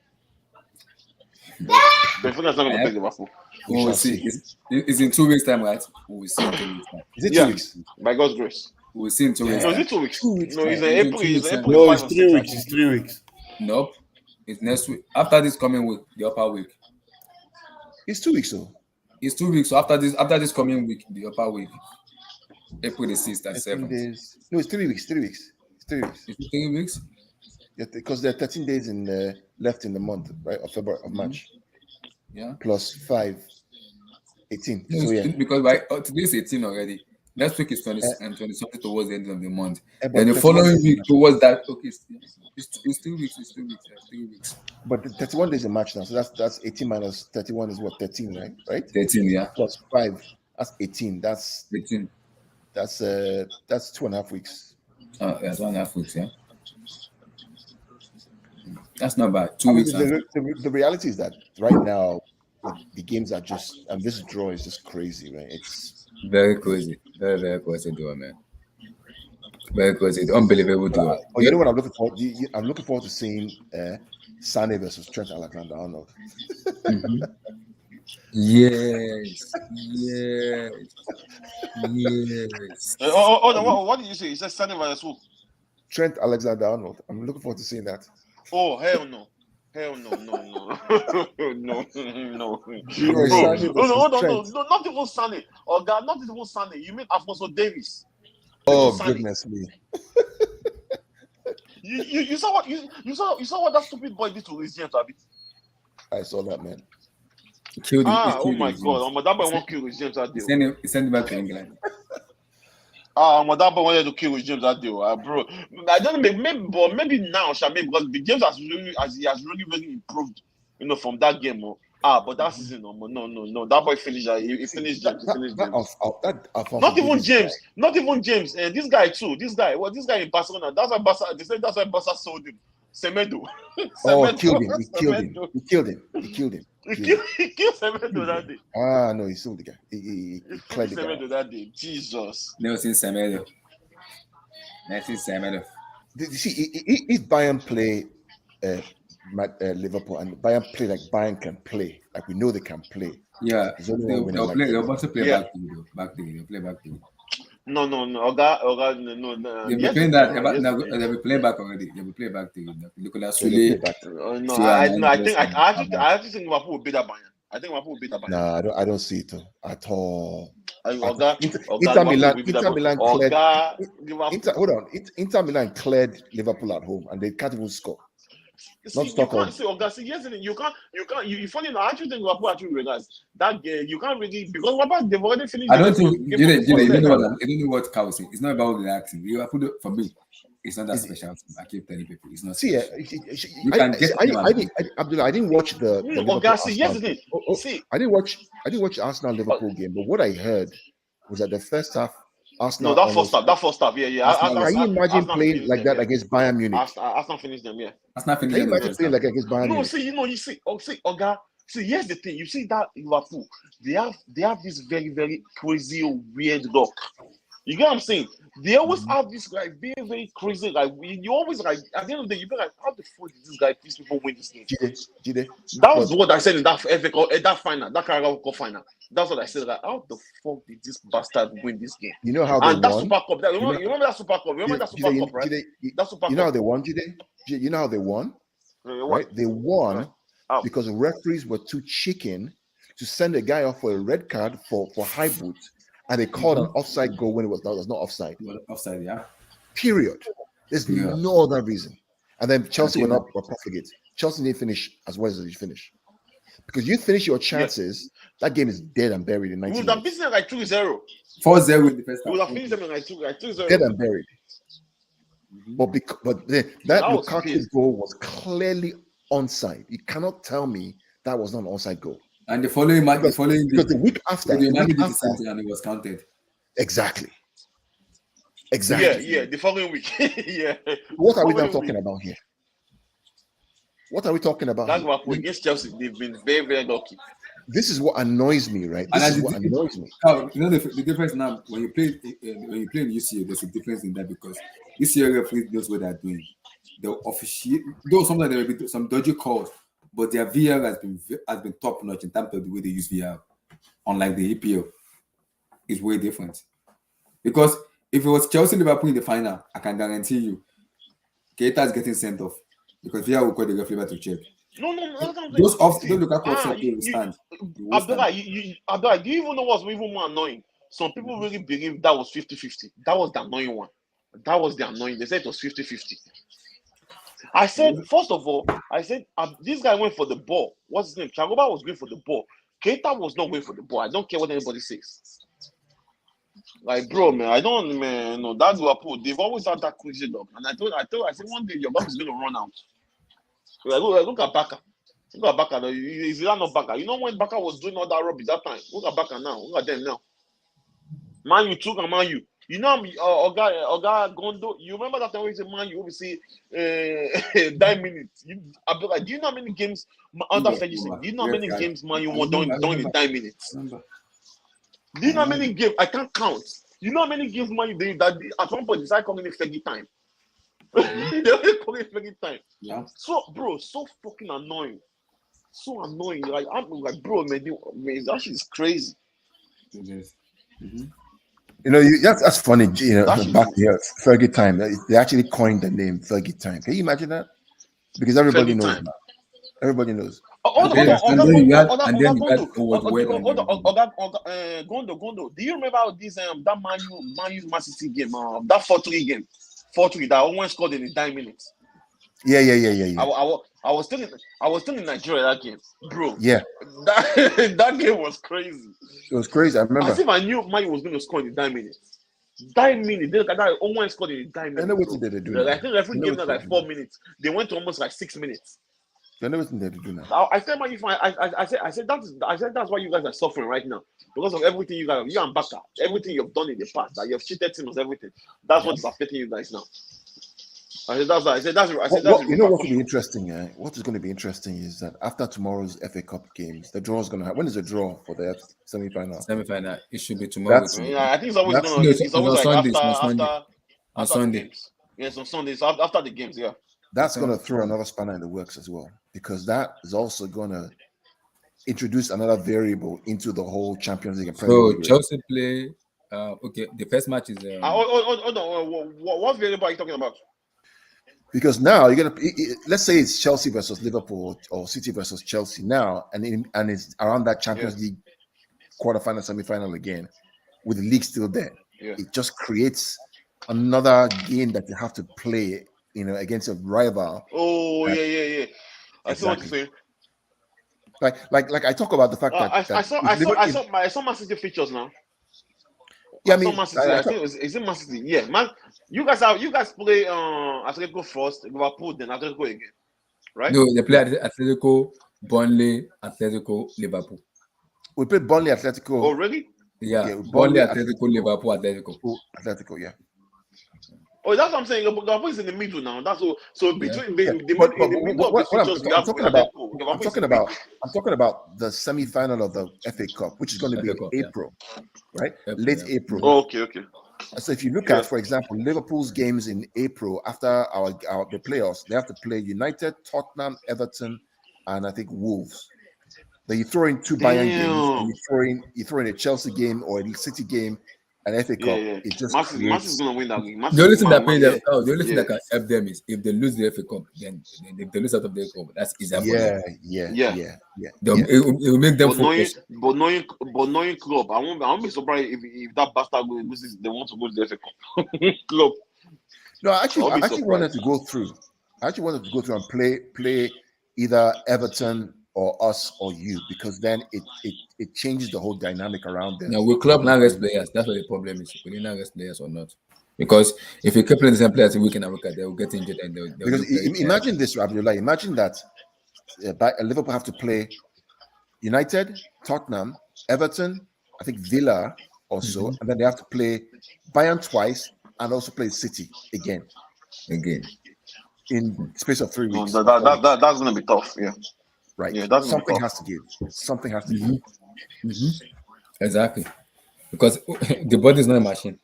Benfica is not going to beat Liverpool. We'll see. It's in 2 weeks' time, right? We'll see in 2 weeks' time. Is it 2 weeks? By God's grace. We'll see in 2 weeks. No, is it 2 weeks? No, it's April. No, it's 3 weeks. It's 3 weeks. Nope. It's next week. After this coming week, the upper week. It's 2 weeks, though. It's 2 weeks. So after this coming week, the upper week. April the 6th and 7th. No, it's 3 weeks. 3 weeks. It's 3 weeks. It's 3 weeks? Yeah, because there are 13 days left in the month, right? Of February, of March. Yeah. Plus 5, 18. No, so yeah. Because today's 18 already. Next week is 20 and 20 something towards the end of the month. And the following week towards that, okay, it's 2 weeks. It's 2 weeks. It's 3 weeks. But 31 days in March now, so that's 18 minus 31 is what, 13, right? 13, yeah. Plus 5, that's 18. That's 18. That's 2.5 weeks. Oh, that's 1.5 weeks, yeah. That's not bad. 2 I mean, weeks. after. the reality is that right now, like the games are just, and this draw is just crazy, right? It's Very crazy. Very, very crazy duo, man. Very crazy. Unbelievable duo. but you know what I'm looking forward? I'm looking forward to seeing Sane versus Trent Alexander-Arnold. Yes. Yes. Yes. What did you say? You said Sunday versus who? Trent Alexander-Arnold. I'm looking forward to seeing that. Oh, hell no. Hell no. No. Leroy Bro, Sané versus Trent. no, not even Sunday. Oh God, not even Sunday. You mean Alfonso Davis? Oh Sané. goodness me! You saw what you saw what that stupid boy did to his James, Abi? I saw that, man. Killed him. Oh my God! That boy won't kill his James that day. He sent him back to England. That boy wanted to kill his James that day, bro. I don't know, maybe now, maybe because the James has really improved, from that game. But that season, no. That boy finished. He finished James. Not even James. Not even James. And this guy too. This guy in Barcelona. That's why Barca sold him. Semedo. Oh, killed him. He killed him. He killed Semedo that day. No, he sold the guy. He killed Semedo that day. Jesus. Never seen Semedo. You see, if Bayern play Liverpool and Bayern play like Bayern can play, like we know they can play. Yeah, they'll also play back to you. They'll play back to you. No. Oga, no. They'll be playing that. They'll be playing back already. They'll be playing back to you. Look at that. I actually think Liverpool will beat that Bayern. I think Liverpool will beat that Bayern. No, I don't see it at all. Inter Milan cleared Liverpool at home and they can't even score. You funny enough, I actually think Liverpool actually realize that you can't really, because they've already finished. I don't think you know what counts. It's not about relaxing. Liverpool, for me, it's not that special. I keep telling people it's not. See, Abdullah, I didn't watch the I didn't watch Arsenal Liverpool game, but what I heard was that the first half Arsenal. No, that first half, yeah. Can you imagine playing like that against Bayern Munich? Arsenal finished them, yeah. Can you imagine playing like against Bayern Munich? See, here's the thing. You see that Liverpool, they have this very, very crazy, weird luck. You get what I'm saying? They always have this like very, very crazy. Like you always like at the end of the day, you be like, how the fuck did this guy, these people win this game? Jide. That was what I said in that FA Cup, that final, that Carabao Cup final. That's what I said. Like, how the fuck did this bastard win this game? You know how they won? That Super Cup. You remember that Super Cup? Remember that Super Cup, right? That Super Cup. You know how they won, Jide? You know how they won? Right? They won because the referees were too chicken to send a guy off for a red card for high boot, and they called an offside goal when it was not offside. Offside, yeah. Period. There's no other reason. And then Chelsea were profligate. Chelsea didn't finish as well as they finished. Because you finish your chances, that game is dead and buried in 90 minutes. We would have beaten them like 2-0. 4-0 in the first half. We would have finished them in like 2-0. Dead and buried. But that Lukaku goal was clearly onside. You cannot tell me that was not an onside goal. And the following match, because the week after, and it was counted. Exactly. Yeah, the following week. Yeah. What are we now talking about here? What are we talking about? That's what against Chelsea. They've been very, very lucky. This is what annoys me, right? This is what annoys me. You know the difference now when you play in UCL, there's a difference in that because UCL referees knows what they're doing. They'll officiate, though sometimes there will be some dodgy calls, but their VR has been top notch in terms of the way they use VR. Unlike the EPL, it's way different. Because if it was Chelsea Liverpool in the final, I can guarantee you, Keita is getting sent off because VR will call the referee to check. No. Those Lukaku offside will stand. Abdullah, do you even know what's even more annoying? Some people really believe that was 50-50. That was the annoying one. That was the annoying. They said it was 50-50. I said, first of all, this guy went for the ball. What's his name? Chagoba was going for the ball. Keita was not going for the ball. I don't care what anybody says. Like, bro, man, no, that's Liverpool. They've always had that crazy dog. And I said, one day your dog is going to run out. Look at Baka. Look at Baka. Is that not Baka? You know when Baka was doing all that rubbish that time? Look at Baka now. Look at them now. Man, you took and Man, you. You know, Oga Gondo. You remember that time when he's a man, you always say 9 minutes. I'll be like, do you know how many games under Ferguson? Do you know how many games man you won during the 9 minutes? Do you know how many games? I can't count. You know how many games man you did that at one point they started calling it Fergie time. They only call it Fergie time. Yeah. So, bro, so fucking annoying. So annoying. Like I'm like, bro, man, that shit is crazy. It is. You know, that's funny. You know, back here, Fergie time. They actually coined the name Fergie time. Can you imagine that? Because everybody Fergie knows time. now. Everybody knows. Gondo. Do you remember how this that Man U Man City game, that 4-3 game, 4-3 that Owen scored in 9 minutes? Yeah. I was still in Nigeria that game, bro. Yeah, that game was crazy. it was crazy. I remember. As if I knew Man U was going to score in 9 minutes. 9 minutes. That Owen scored in 9 minutes. I know what they do. I think referee gave them like 4 minutes. They went to almost like 6 minutes. I know what they do now. I said, I said that's why you guys are suffering right now because of everything you and Baka, everything you've done in the past, that you've cheated teams, everything. That's what's affecting you guys now. I said that's you know what will be interesting. What is going to be interesting is that after tomorrow's FA Cup games, the draw is going to happen. When is the draw for the semi-final? Semi-final. It should be tomorrow. I think it's always going to. It's always like after Sunday. Games. Yes, on Sundays after the games. Yeah. That's going to throw another spanner in the works as well, because that is also going to introduce another variable into the whole Champions League. So Chelsea play. Okay, the first match is. Hold on. What variable are you talking about? Because now you're gonna, let's say it's Chelsea versus Liverpool or City versus Chelsea now, and it's around that Champions League quarterfinal, semi-final again, with the league still there. Yeah. It just creates another game that you have to play, against a rival. Oh, yeah. I see what you're saying. Like I talk about the fact that I saw Man City features now. Yeah, I think is it Man City? Yeah, man. You guys play Atletico first, Liverpool, then Atletico again, right? No, they play Atletico, Burnley, Atletico, Liverpool. We played Burnley, Atletico. Oh, really? Yeah, Burnley, Atletico, Liverpool, Atletico, yeah. Oh, that's what I'm saying. Liverpool is in the middle now. That's all. So between the I'm talking about the semi-final of the FA Cup, which is going to be in April, right? Late April. Oh, okay. So if you look at, for example, Liverpool's games in April after the playoffs, they have to play United, Tottenham, Everton, and I think Wolves. Then you throw in 2 Bayern games, and you throw in a Chelsea game or a City game, an FA Cup. It just Manchester is going to win that game. The only thing that can help them is if they lose the FA Cup, then if they lose out of the FA Cup, that's easier for them. It will make them focus. But knowing Klopp, I won't be surprised if that bastard loses. They want to go to the FA Cup. Klopp. No, I actually wanted to go through. And play either Everton or us or you, because then it changes the whole dynamic around them. Now with Klopp now rest players, that's what the problem is. We need now rest players or not. Because if you keep playing the same players a week in Africa, they will get injured and they'll imagine this, Abdullah. Imagine that Liverpool have to play United, Tottenham, Everton, I think Villa also, and then they have to play Bayern twice and also play City again in space of 3 weeks. That's going to be tough. Yeah. Right. Yeah, something has to give. Something has to give. Exactly. Because the body is not a machine.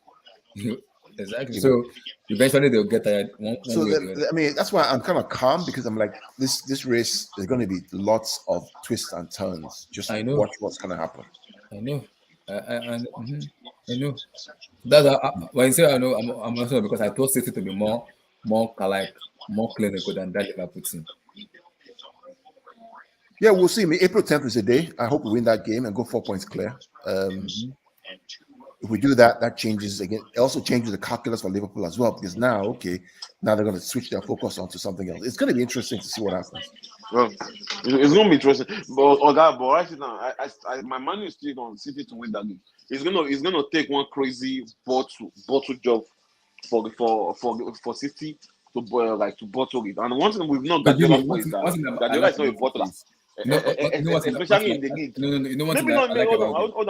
Exactly. So eventually they'll get tired. That's why I'm kind of calm, because I'm like, this race is going to be lots of twists and turns. Just watch what's going to happen. I know. I know. That's when I say I know, I'm not sure, because I thought City to be more clinical than that Liverpool team. Yeah, we'll see. April 10th is the day. I hope we win that game and go 4 points clear. If we do that, that changes again. It also changes the calculus for Liverpool as well, because now they're going to switch their focus onto something else. It's going to be interesting to see what happens. Well, it's going to be interesting. But right now, my money is still on City to win that game. It's going to take one crazy bottle job for City to bottle it. And one thing we've not Guardiola is not a bottler. especially in the league. No. You know one thing Maybe that not. I like Hold about on,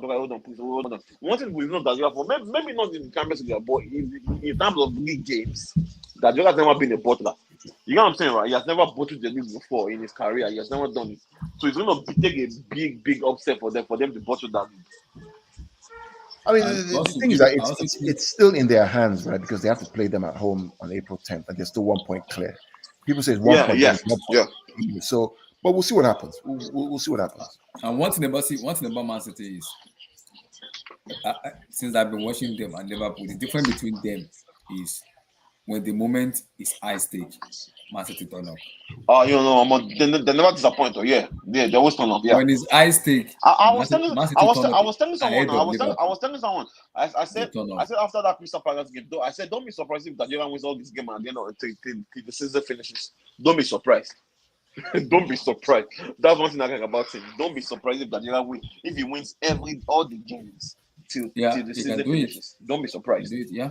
them. hold on, please, hold on. One thing we know that you have, maybe not in the Champions League, but in terms of league games, that has never been a bottler. You know what I'm saying, right? He has never bottled the league before in his career. He has never done it, so it's going to take a big upset for them to bottle that league. I mean, And the also, thing is that it's still in their hands, right? Because they have to play them at home on April 10th, and they're still 1 point clear. People say it's 1 point, but it's 1 point. So, but we'll see what happens. We'll see what happens. And one thing about Man City is, since I've been watching them and Liverpool, the difference between them is when the moment is high stake, Man City turn up. Oh, they never disappoint. Yeah, they always turn up. Yeah. When it's high stake, I was telling someone. I said turn up. after that Crystal Palace game, though, I said don't be surprised if Guardiola wins all this game and the season finishes. Don't be surprised. Don't be surprised. That's one thing I like about him. Don't be surprised if Guardiola wins. If he wins all the games till the season finishes. Don't be surprised. Yeah.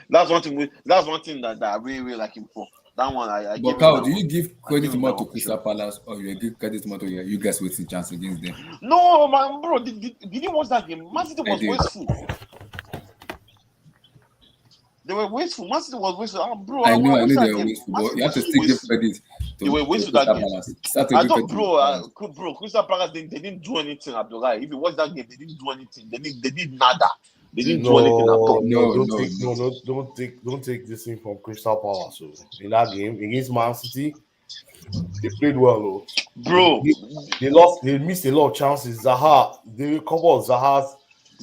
That's one thing. That's one thing that I really like him for. That one I But Carl, do you give credit more to Crystal Palace or you give credit more to you guys waiting chance against them? No, man, bro. Did you watch that game? Man City was wasteful. They were wasteful. Man City was wasteful. Bro, I know they were wasteful, but you have to still give credit. They were wasteful that game. I thought, bro, Crystal Palace they didn't do anything. Abdullah, if you watch that game, they didn't do anything. They did nada. They didn't do anything at all. Don't take this thing from Crystal Palace. So in that game against Man City, they played well, though. Bro. They missed a lot of chances. Zaha, they couple of Zaha's.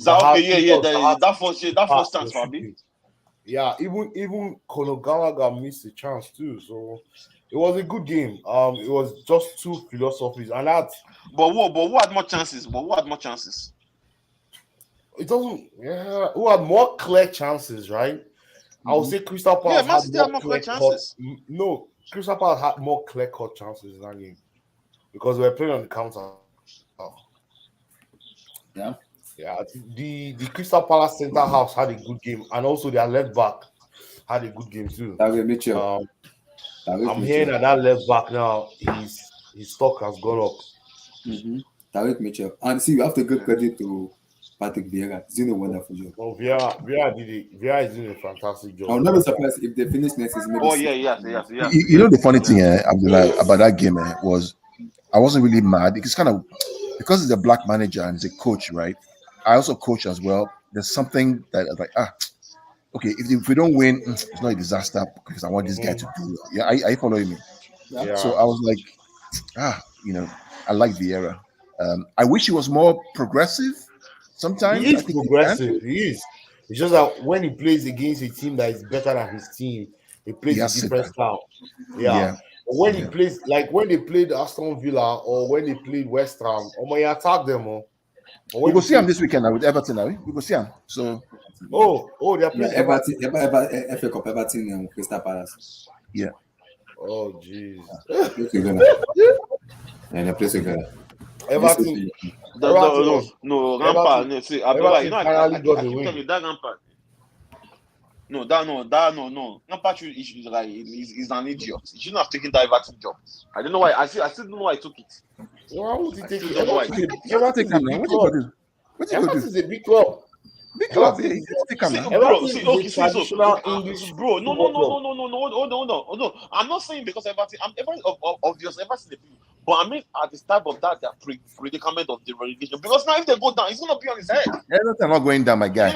That first chance for me. Yeah, even Conor Gallagher missed a chance too. So it was a good game. It was just two philosophies, and that. But who had more chances? It doesn't. Yeah, who had more clear chances, right? Mm-hmm. I would say Crystal Palace had more clear chances. No, Crystal Palace had more clear-cut chances in that game because we were playing on the counter. Yeah. Yeah, the Crystal Palace centre halves had a good game, and also their left back had a good game too. David Mitchell. I'm hearing that left back now, his stock has gone up. Mm-hmm. David Mitchell, and see, you have to give credit to Patrick Vieira. He's doing a wonderful job. Oh, Vieira is doing a fantastic job. I'll not be surprised if they finish next season. Yeah. You know the funny thing about that game was I wasn't really mad. It's kind of because it's a black manager and he's a coach, right? I also coach as well. There's something that like okay, if we don't win, it's not a disaster because I want this guy to do well. Yeah, are you following me? Yeah. So I was like, I like Vieira. I wish he was more progressive. Sometimes he is progressive. He is. It's just that when he plays against a team that is better than his team, he plays a different style. Yeah. But when he plays, like when they played Aston Villa or when they played West Ham, he attacked them. We will see him this weekend with Everton. We will see him. So, they're playing Everton, FA Cup, Everton and Crystal Palace. Yeah. Oh, jeez. And they play together. Everton. No, Rampart. See, I keep telling you that Rampart. No. Rampart is like he's an idiot. He shouldn't have taken that Everton job. I don't know why. I still don't know why he took it. Why would he take it? Everton is a big club. Big club. Bro, no. Hold on. I'm not saying because Everton, obvious Everton, but I mean at the start of that predicament of the relegation. Because now if they go down, it's gonna be on his head. Everton not going down, my guy.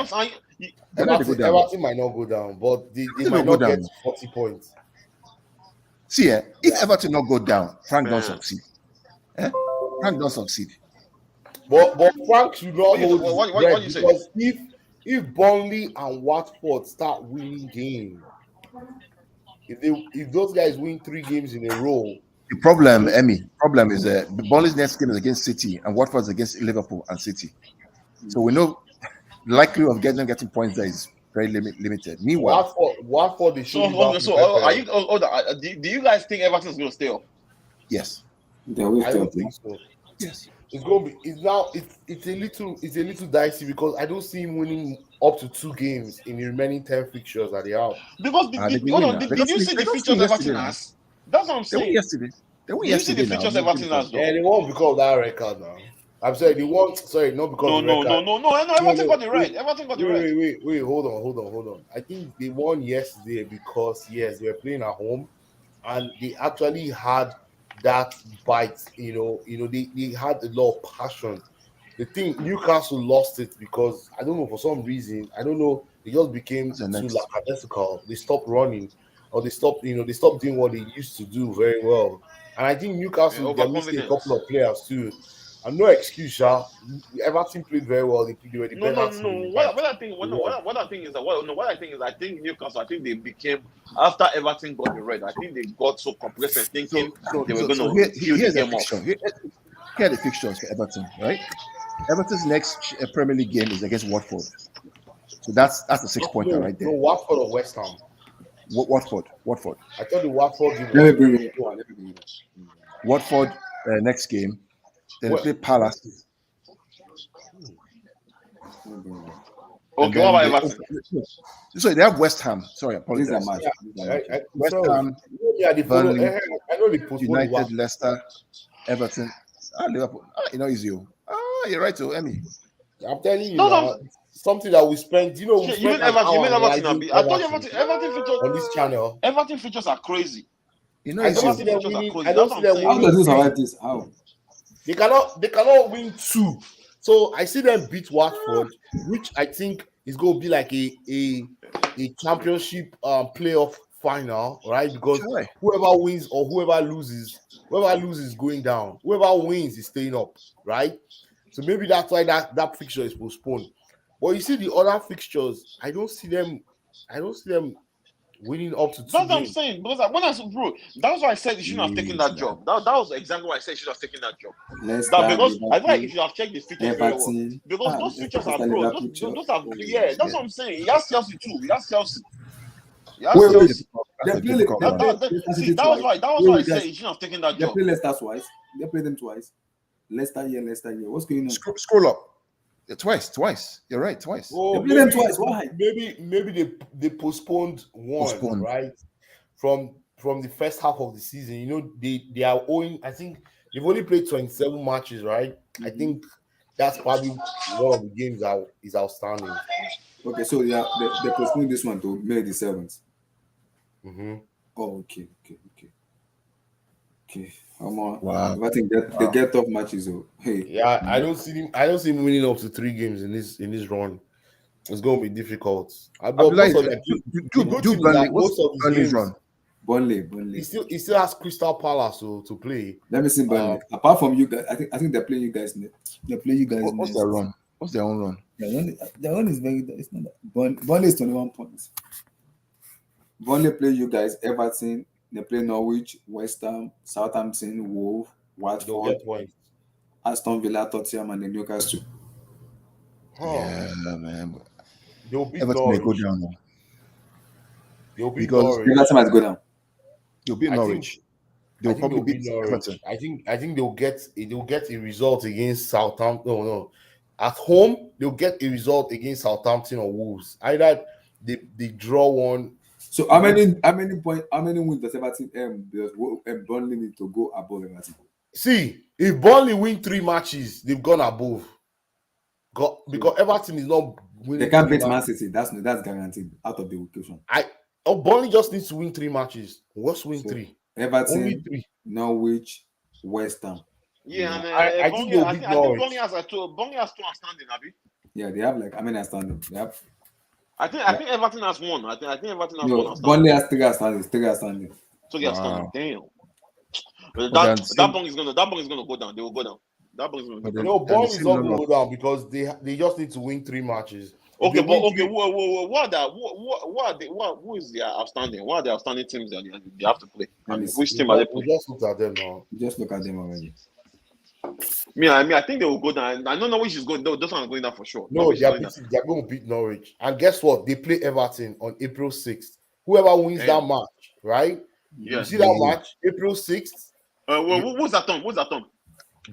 Everton might not go down, but they might not get 40 points. See, if Everton not go down, Frank don't succeed. Frank don't succeed. But Frank should not hold what you say? Because if Burnley and Watford start winning games, if those guys win 3 games in a row, the problem is Burnley's next game is against City and Watford's against Liverpool and City. So we know the likelihood of getting points there is very limited. Meanwhile, Watford they should. Do you guys think Everton is going to stay up? Yes. I don't think so. Yes. It's going to be. It's a little dicey because I don't see him winning up to 2 games in the remaining 10 fixtures that they have. Because did you see the fixtures Everton has? That's what I'm They won saying. yesterday. They won Do you see yesterday the now. features Everton has Yeah, though? they won because of that record now. I'm sorry, they won. Sorry, not because No, of the no, record. no, no, no. Everton got it right. Wait, Everton got it right. wait. Hold on. I think they won yesterday because yes, they were playing at home, and they actually had that bite. They had a lot of passion. The thing Newcastle lost it because I don't know, for some reason, I don't know, they just became What's the too next? lackadaisical. They stopped running, or they stopped doing what they used to do very well. And I think Newcastle, they're missing a couple Overconfidence. of players too. And no excuse, Sha. Everton played very well. They were the No, better no, team in no. the night. What I think, They no, won. what I think is that what I think is I think Newcastle. I think they became after Everton got the red. I think they got so complacent, thinking they were going to kill the Here's a game off. fixture. Here are the fixtures for Everton, right? Everton's next Premier League game is against Watford. So that's the 6-pointer right No, there. Watford or West Ham. Watford. I thought the Watford game Let me was bring it. Let me bring it. Watford next game. Then they play Palace. Okay, what about Everton? Sorry, they have West Ham. Sorry, I These are apologize. match. These are matches. West so, Ham, they follow. Burnley, I know they postponed the United, Watford. Leicester, Everton, Liverpool. Easy. You're right, to Emmy. I'm telling you No, now, something that we spent. We you spent mean an Everton? You hour mean Everton? analyzing I told you Everton Everton features. on this channel. Everton features are crazy. I don't see Easy. them Features are winning. crazy. I don't That's see what I'm them saying. How winning does this three. survive this? How? They cannot win two. So I see them beat Watford, which I think is going to be like a championship playoff final, right? Because Sure. whoever wins or whoever loses is going down. Whoever wins is staying up, right? So maybe that's why that fixture is postponed. But you see the other fixtures, I don't see them winning up to two That's what I'm games. saying. Because when I said, bro, that's why I said you shouldn't have taken that job. That was exactly why I said you should have taken that job. Leicester, Because I feel like if Liverpool, you have checked the features very well, Everton. because those features are Leicester, bro, Liverpool, those are that's what I'm saying. He has Chelsea too. He has Chelsea. He Wait, has wait. Chelsea. They play Difficult they one. play Leicester See, City that was twice. why I Wait, said guys, you shouldn't have taken that they job. play Leicester twice. They play them twice. Leicester here. What's going on? Scroll up. Yeah, twice. You're right, twice. Oh, They play them twice. Why? maybe they postponed one, right? From the first half of the season. They are owing. I think they've only played 27 matches, right? I think that's probably one of the games that is outstanding. Okay, so they postponed this one to May the 7th. Mm-hmm. Oh, okay. Wow. I think they get tough matches. Oh, hey. Yeah, I don't see him winning up to 3 games in this run. It's going to be difficult. But most of the good thing is that most of his Burnley's games, run. Burnley. he still has Crystal Palace to play. Let me see Burnley. Apart from you guys, I think they're playing you guys. They play you guys. What's their run? What's their own run? Their run is very. It's not that. Burnley is 21 points. Burnley play you guys. Everton. They play Norwich, West Ham, Southampton, Wolves, They'll Watford, get points. Aston Villa, Tottenham, and the Newcastle. Yeah, man. They'll beat Everton Norwich. may go down now. They'll beat Because Norwich. Everton might go down. They'll beat Norwich. They'll probably beat Norwich. Everton. I think they'll get a result against Southampton. No. At home, they'll get a result against Southampton or Wolves. Either they draw one. So how many wins does Everton Burnley need to go above Everton? See, if Burnley win 3 matches, they've gone above. Because Everton is not winning. They can't beat Man City. That's guaranteed out of the equation. Burnley just needs to win 3 matches. What's win 3? Everton, Only 3. Norwich, West Ham. Yeah, and I think they'll beat Norwich. Burnley has 2 outstanding, Abi. Yeah, they have outstanding. They have. I think Everton has 1. I think Everton has 1 outstanding. Burnley has 3 outstanding. So they're outstanding. Damn. That bong is gonna go down. They will go down. That bong is gonna go down. No, Burnley is not going to go down because they just need to win 3 matches. Okay, but who is their outstanding? What are the outstanding teams that they have to play? And which team are they playing? Just look at them now. Just look at them already. I think they will go down. I don't know which is going. Those ones are going down for sure. No, they're going to beat Norwich. And guess what? They play Everton on April 6th. Whoever wins that match, right? Yeah. You see that match, April 6th? Who's that, Tom?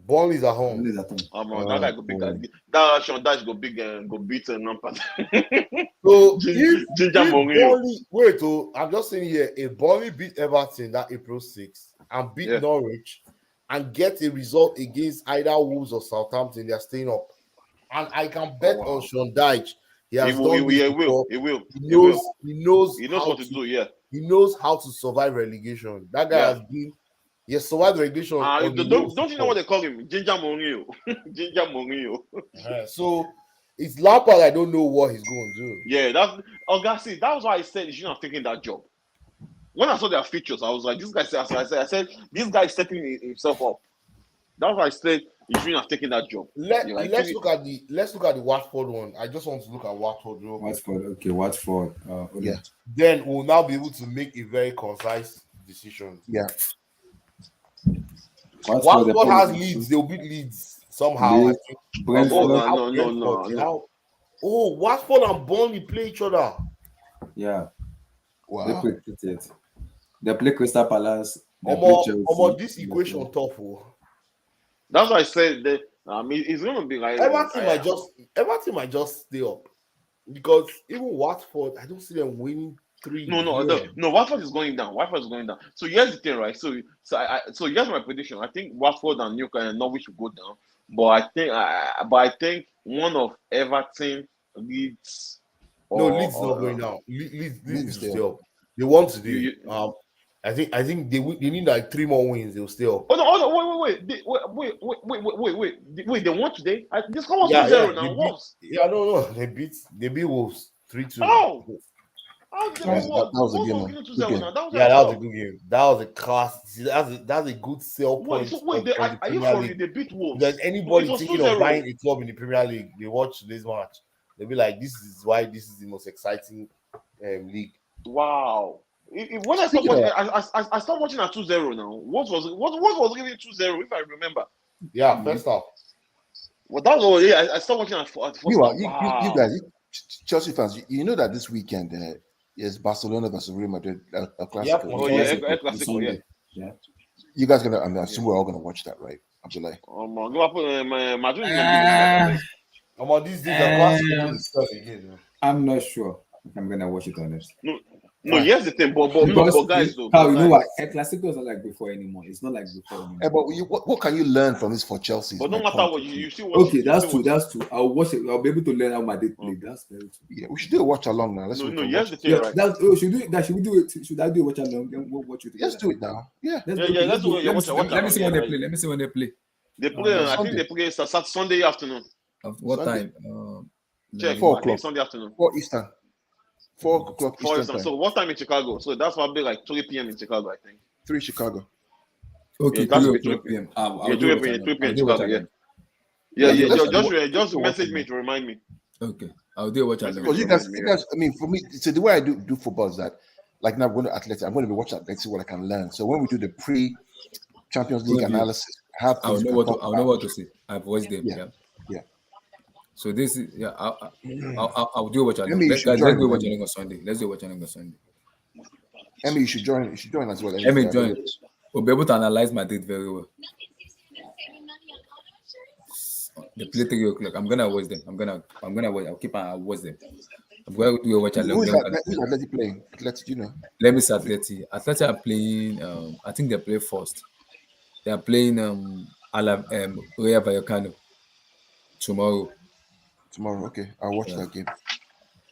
Burnley's at home. Burnley's at home. That guy go big. That Sean Dash go big and go beat Lampard. So Ginger if Mourinho. Burnley, wait, I'm just saying here, if Burnley beat Everton that April 6th and beat Norwich and get a result against either Wolves or Southampton, they're staying up. And I can bet on Sean Dyche. He has done this before. He will. He knows what to do. Yeah. He knows how to survive relegation. That guy has been. He has survived relegation. Don't you know what they call him? Ginger Mourinho. Ginger Mourinho. So it's Lampard. I don't know what he's going to do. Yeah, that's Agassi. That was why I said he shouldn't have taken that job. When I saw their features, I was like, this guy said, I said, this guy is setting himself up. That's why I said he shouldn't have taken that job. Let's look at the Watford one. I just want to look at Watford. Watford. Yeah. Then we'll now be able to make a very concise decision. Yeah. Watford has Leeds. They'll beat Leeds somehow. No. Oh, Watford and Burnley play each other. Yeah. Wow. They play Crystal Palace. This equation tough. That's why I said that. It's going to be like Everton might just stay up because even Watford, I don't see them winning 3. No. Watford is going down. So here's the thing, right? So here's my prediction. I think Watford and Newcastle and Norwich will go down, but I think one of Everton, Leeds. Leeds not going down. Leeds will stay up. They want to do. I think they need like 3 more wins. They'll stay up. Wait! They won today. This score was 2-0 now. Wolves. No. They beat Wolves 3-2. Oh. That was a game. That was a good game. That was a class. That's a good sell point. Are you sorry? They beat Wolves. There's anybody thinking of buying a club in the Premier League, they watch this match. They'll be like, this is why this is the most exciting league. Wow. When I stopped watching, I stopped watching at 2-0 now. What was giving 2-0 if I remember? Yeah, first half. Well, that was I stopped watching at first. Meanwhile, you guys, Chelsea fans, you know that this weekend is Barcelona versus Real Madrid, a Clasico. Clasico, yeah. You guys gonna? I assume we're all gonna watch that, right? Abdullah. Madrid. These days are Clasico stuff again. I'm not sure if I'm gonna watch it honest. No, here's the thing, but guys, though. You know what? Clasico is not like before anymore. It's not like before anymore. But what can you learn from this for Chelsea? But no matter what, you still watch. Okay, that's true. I'll watch it. I'll be able to learn how Madrid play. That's very true. Yeah, we should do a watch along now. Here's the thing, right? Should we do it? Should I do a watch along? Then we'll watch it together. Let's do it now. Yeah. Let's do it. Let me see when they play. Let me see when they play. They play. I think they play Sunday afternoon. What time? Check. 4 o'clock. Sunday afternoon. 4 Eastern. 4 o'clock Eastern. So what time in Chicago? So that's probably like 3 p.m. in Chicago, I think. 3 Chicago. Okay, 3 p.m. 3 p.m. in Chicago. Yeah. Just message me to remind me. Okay, I'll do what I know. Because you guys, I mean, for me, so the way I do football is that, like now, I'm going to Athletic, I'm going to be watching Athletic, see what I can learn. So when we do the pre-Champions League analysis, I'll know what to say. I've watched them. Yeah. So this is I'll do what I know. Let's do what I know on Sunday. Emmy, you should join as well. Emmy, join. We'll be able to analyze Madrid very well. They play 3 o'clock. I'm gonna watch them. I'm gonna watch. I'll keep on watch them. I'm going to do a watch along. Who's Athletic playing? Athletic, you know. Let me see Athletic. Athletic are playing. I think they play first. They are playing Rayo Vallecano tomorrow. Okay. I'll watch that game.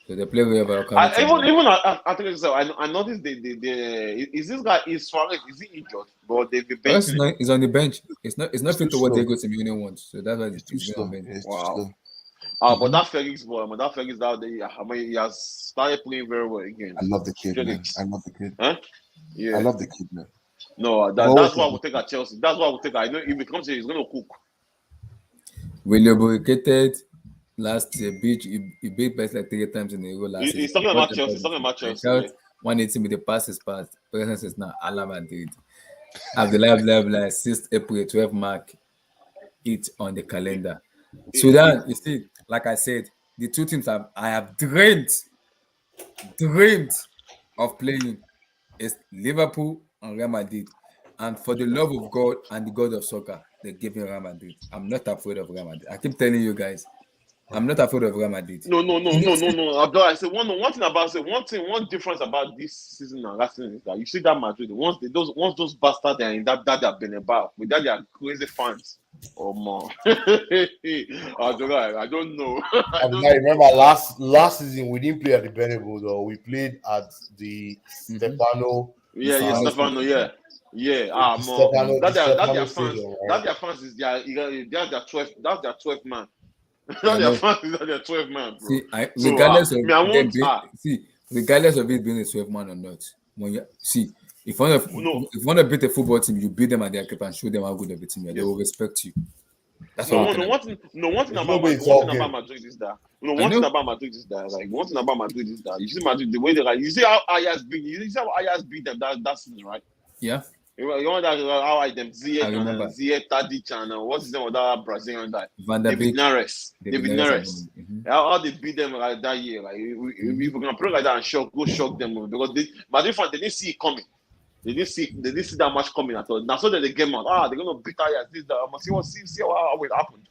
So they play Rayo Vallecano. Even I think so. I noticed is this guy Suarez? Is he injured? But they've been benching. He's on the bench. It's not fit to what Diego Simeone wants. So that's why he's on the bench. Wow. But that Felix boy, out there, he has started playing very well again. I love the kid, man. Huh? Yeah. I love the kid, man. No, that's why we'll take at Chelsea. That's why we'll take. I know if it comes here, he's gonna cook. William Bukated last year he beat best like 3 times in a row last year. He's talking about Chelsea. 180 with the passes passed. Presence is now Ala Madrid. Abdullah 6th April 12 mark it on the calendar. Sudan, you see, like I said, the 2 teams I have dreamed of playing is Liverpool and Real Madrid. And for the love of God and the God of soccer, they give me Real Madrid. I'm not afraid of Real Madrid. I keep telling you guys, I'm not afraid of Real Madrid. No. Abdullah, I say one difference about this season and last season is that you see that Madrid once those bastards are in that Bernabeu with that their crazy fans. Oh man, Abdullah, I don't know. I remember last season we didn't play at the Bernabeu though. We played at the Stefano. Yeah, Stefano. Yeah. Man. Stefano, That their fans. Stadium, right? That their fans is their 12. That's their 12 man. That their fans is their 12 man, bro. See, regardless of regardless of it being a 12 man or not, when you see if you want to beat a football team, you beat them at their cap and show them how good of a team you are. They will respect you. That's one thing about Madrid is that you see Madrid the way you see how Ajax beat them that season, right? Yeah. You know that how I them Ziyech, Tadic, and what's his name of that Brazilian guy? David Neres. How they beat them like that year? Like if we're gonna play like that and shock them because Madrid fans they didn't see it coming. They didn't see that much coming at all. Now so that they came out. They're gonna beat Ajax. This that. I must see how it happened.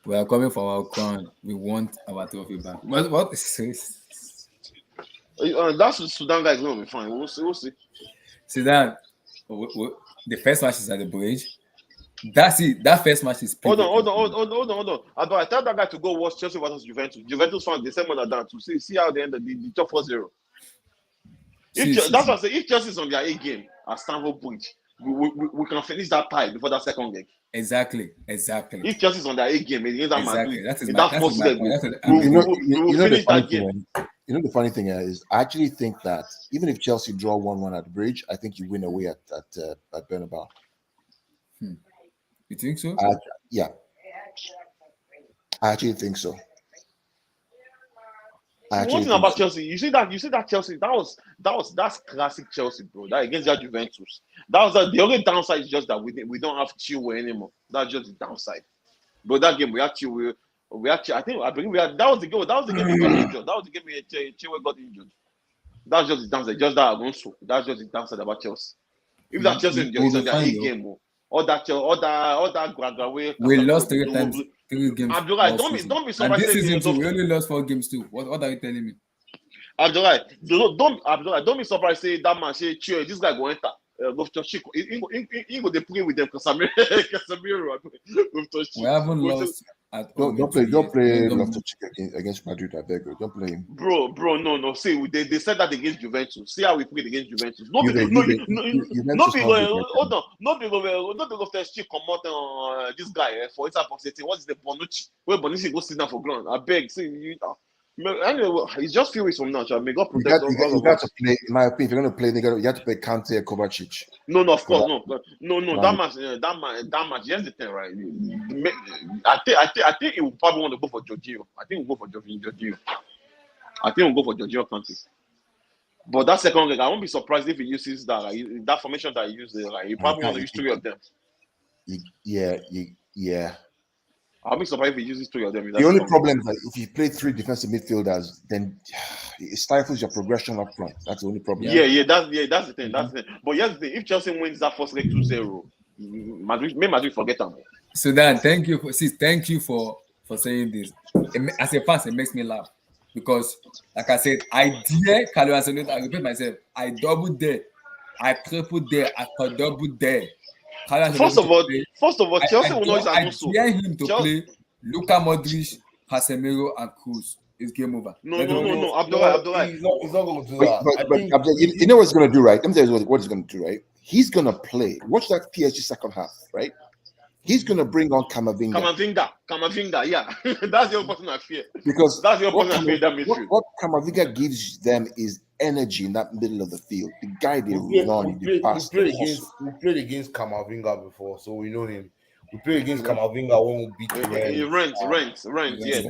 We are coming for our crown. We want our trophy back. What is this? That's Sudan guy is gonna be fine. We'll see. See that the first match is at the bridge. That's it. That first match is. Hold on. I tell that guy to go watch Chelsea versus Juventus. Juventus fans the same one down to see how they end the top 4-0. That's what I say. If Chelsea is on their A game at Stamford Bridge, we can finish that tie before that second game. Exactly. If Chelsea is on their A game against that Madrid, that's first leg, You know the funny thing is, I actually think that even if Chelsea draw 1-1 at the bridge, I think you win away at Bernabeu. You think so? Yeah, I actually think so. One thing about Chelsea, you see that Chelsea, that's classic Chelsea, bro. That against that Juventus. That was the only downside is just that we don't have Chilwell anymore. That's just the downside. But that game we had Chilwell. That was the game we got injured. That was the game Chilwell got injured. That's just the downside. Just that Alonso. That's just the downside about Chelsea. If that Chelsea is on their A game, all that way. We lost 3 times. 3 games. Abdullah, don't be surprised. And this season too, we only lost 4 games too. What are you telling me? Abdullah, don't be surprised. Say that man, say Chio, this guy go enter. Chico, he go they play with them Casemiro. We haven't lost. Don't play Loftus-Cheek against Madrid. I beg you, don't play him, bro. No. See, they said that against Juventus. See how we played against Juventus. No, Loftus-Cheek come out this guy for inside box 18. What's the Bonucci? Where Bonucci go sit down for ground? I beg. See, anyway, it's just few weeks from now. May God protect us. You got to play. In my opinion, if you're going to play, you have to play Kante, Kovacic. No, of course, no. That match. Here's the thing, right? I think he will probably want to go for Jorginho. I think we'll go for Jorginho. Kante. But that second leg, I won't be surprised if he uses that formation that he used there. Like, he probably want to use 3 of them. Yeah. I'll be surprised if he uses 3 of them. The only problem is that if you play 3 defensive midfielders, then it stifles your progression up front. That's the only problem. Yeah, that's the thing. But here's the thing: if Chelsea wins that first leg 2-0, Madrid forget them. So Dan, thank you for saying this. As a fan, it makes me laugh because, like I said, I dare Carlo Ancelotti. I repeat myself. I double dare. I triple dare. I quadruple dare. First of all, Chelsea will not use Alonso. I dare him to play Luka Modric, Casemiro, and Cruz. It's game over. No. Abdullah. He's not going to do that. But you know what he's going to do, right? Let me tell you what he's going to do, right? He's going to play. Watch that PSG second half, right? He's going to bring on Camavinga. Camavinga, yeah. That's the only person I fear. Because that's the only person I fear that midfield. What Camavinga gives them is energy in that middle of the field. The guy they run, we played against Camavinga before, so we know him. We played against Camavinga when we beat him. He rents, yeah.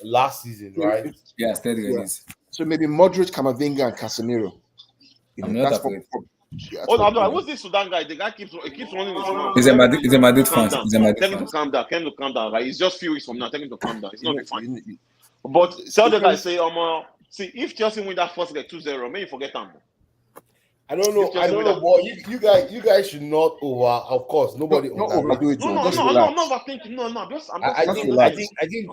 Last season, right? Yeah, steady. Yeah. So maybe Modric, Camavinga, and Casemiro. I'm not afraid. Who's this Sudan guy? The guy keeps running his mouth. He's a Madrid fan. Tell him to calm down. Right? It's just few weeks from now. Tell him to calm down. It's not be fine. But tell the guy, say, see, if Chelsea win that first leg 2-0, may you forget them. I don't know, but you guys should not of course, nobody Not overdo it. No, Just I'm relax. not overthinking. No, I'm just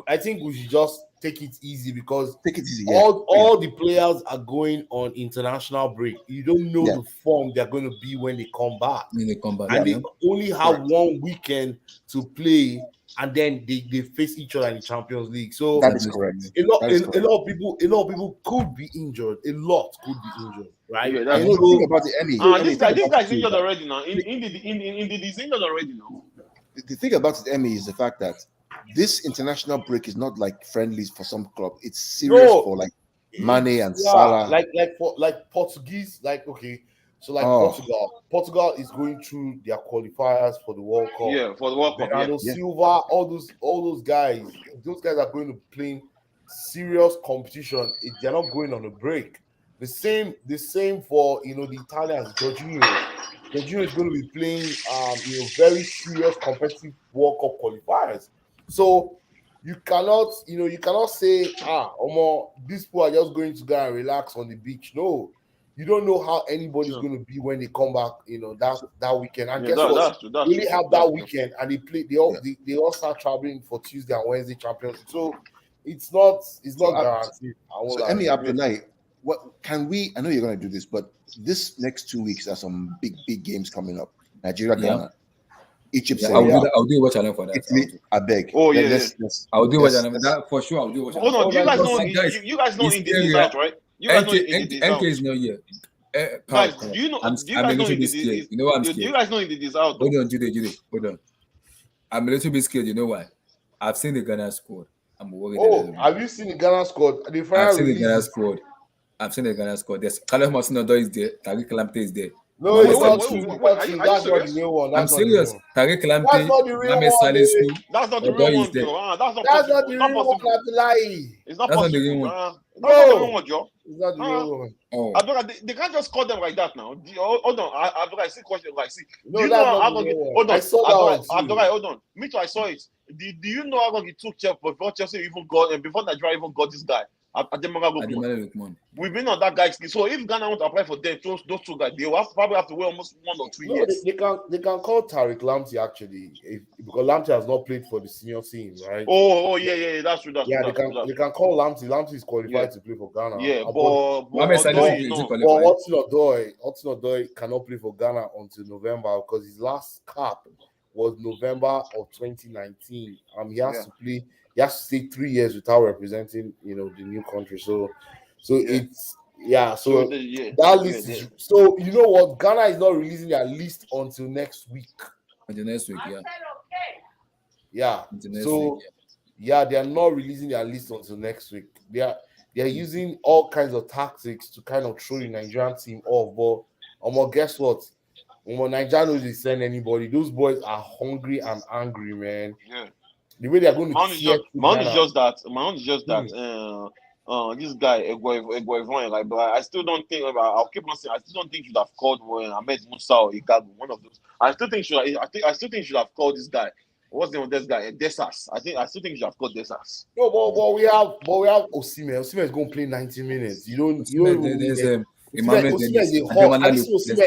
I think we should just take it easy because Take it easy. Yeah. all the players are going on international break. You don't know the form they're going to be when they come back. And they only have 1 weekend to play, and then they face each other in the Champions League. So that is correct. A lot of people could be injured. A lot could be injured, right? Yeah, And you know, think about it, Emmy. This guy's injured already now. He's injured already now. The thing about it, Emmy, is the fact that this international break is not like friendlies for some club. It's serious for like Mane and Salah. Like Portuguese, Portugal is going through their qualifiers for the World Cup. Yeah, for the World Cup. Bernardo Silva, all those guys are going to play serious competition. They're not going on a break. The same for the Italians. Jorginho is going to be playing very serious competitive World Cup qualifiers. So you cannot say these people are just going to go and relax on the beach. No, you don't know how anybody's going to be when they come back. That weekend. And guess what? They only have that weekend, and they play. They all start traveling for Tuesday and Wednesday Champions. So it's not guaranteed. So Emmy Abdullah, what can we? I know you're going to do this, but this next 2 weeks there's some big games coming up. Nigeria, Ghana. Egypt, I'll do what channel for that. Italy, I beg. I'll do what channel for that for sure. I'll do what channel. Hold on, you guys know in the out, right? You guys know in the MK is not here. Guys, do you know? I'm a little bit scared. You know what I'm scared? Do you guys know in the out? Hold on, Jude. Hold on. I'm a little bit scared. You know why? I've seen the Ghana squad. I'm worried. Have you seen the Ghana squad? I've seen the Ghana squad. There's Carlos Martino is there. Tariq Lamptey is there. No, it's not true. That's not the real one. I'm serious. Tariq Lamptey, that's not the real one. That's not the real one. That's not the real one. It's not possible. That's not the real one. No, it's not the real one. Oh. They can't just call them like that now. Hold on. I see question. No, you know how long hold on. I saw that. Hold on. Me too. I saw it. Do you know how long it took before Chelsea even got and before Nigeria even got this guy? Ademola Lookman. We've been on that guy's. So if Ghana want to apply for them, those two guys, they will probably have to wait almost 1 or 2 years. They can call Tariq Lamptey actually, because Lamptey has not played for the senior team, right? Oh yeah, that's true. They can call Lamptey. Lamptey is qualified to play for Ghana. Yeah, but Hudson-Odoi cannot play for Ghana until November because his last cap was November of 2019. He has to play. He has to stay 3 years without representing, the new country. So it's that list is. So you know what? Ghana is not releasing their list until next week. Until next week, yeah. So they are not releasing their list until next week. They are using all kinds of tactics to kind of throw the Nigerian team off. But guess what? Nigeria knows they send anybody. Those boys are hungry and angry, man. Yeah. The way they're going to my own is just that. This guy Eguavoin, like, but I still don't think. I'll keep on saying. I still don't think should have called Ahmed Musa or Igago, one of those. I still think should have called this guy. What's the name of this guy? Desas. I still think you should have called Desas. No, but we have Osimhen. Osimhen is going to play 90 minutes. You don't. Osimhen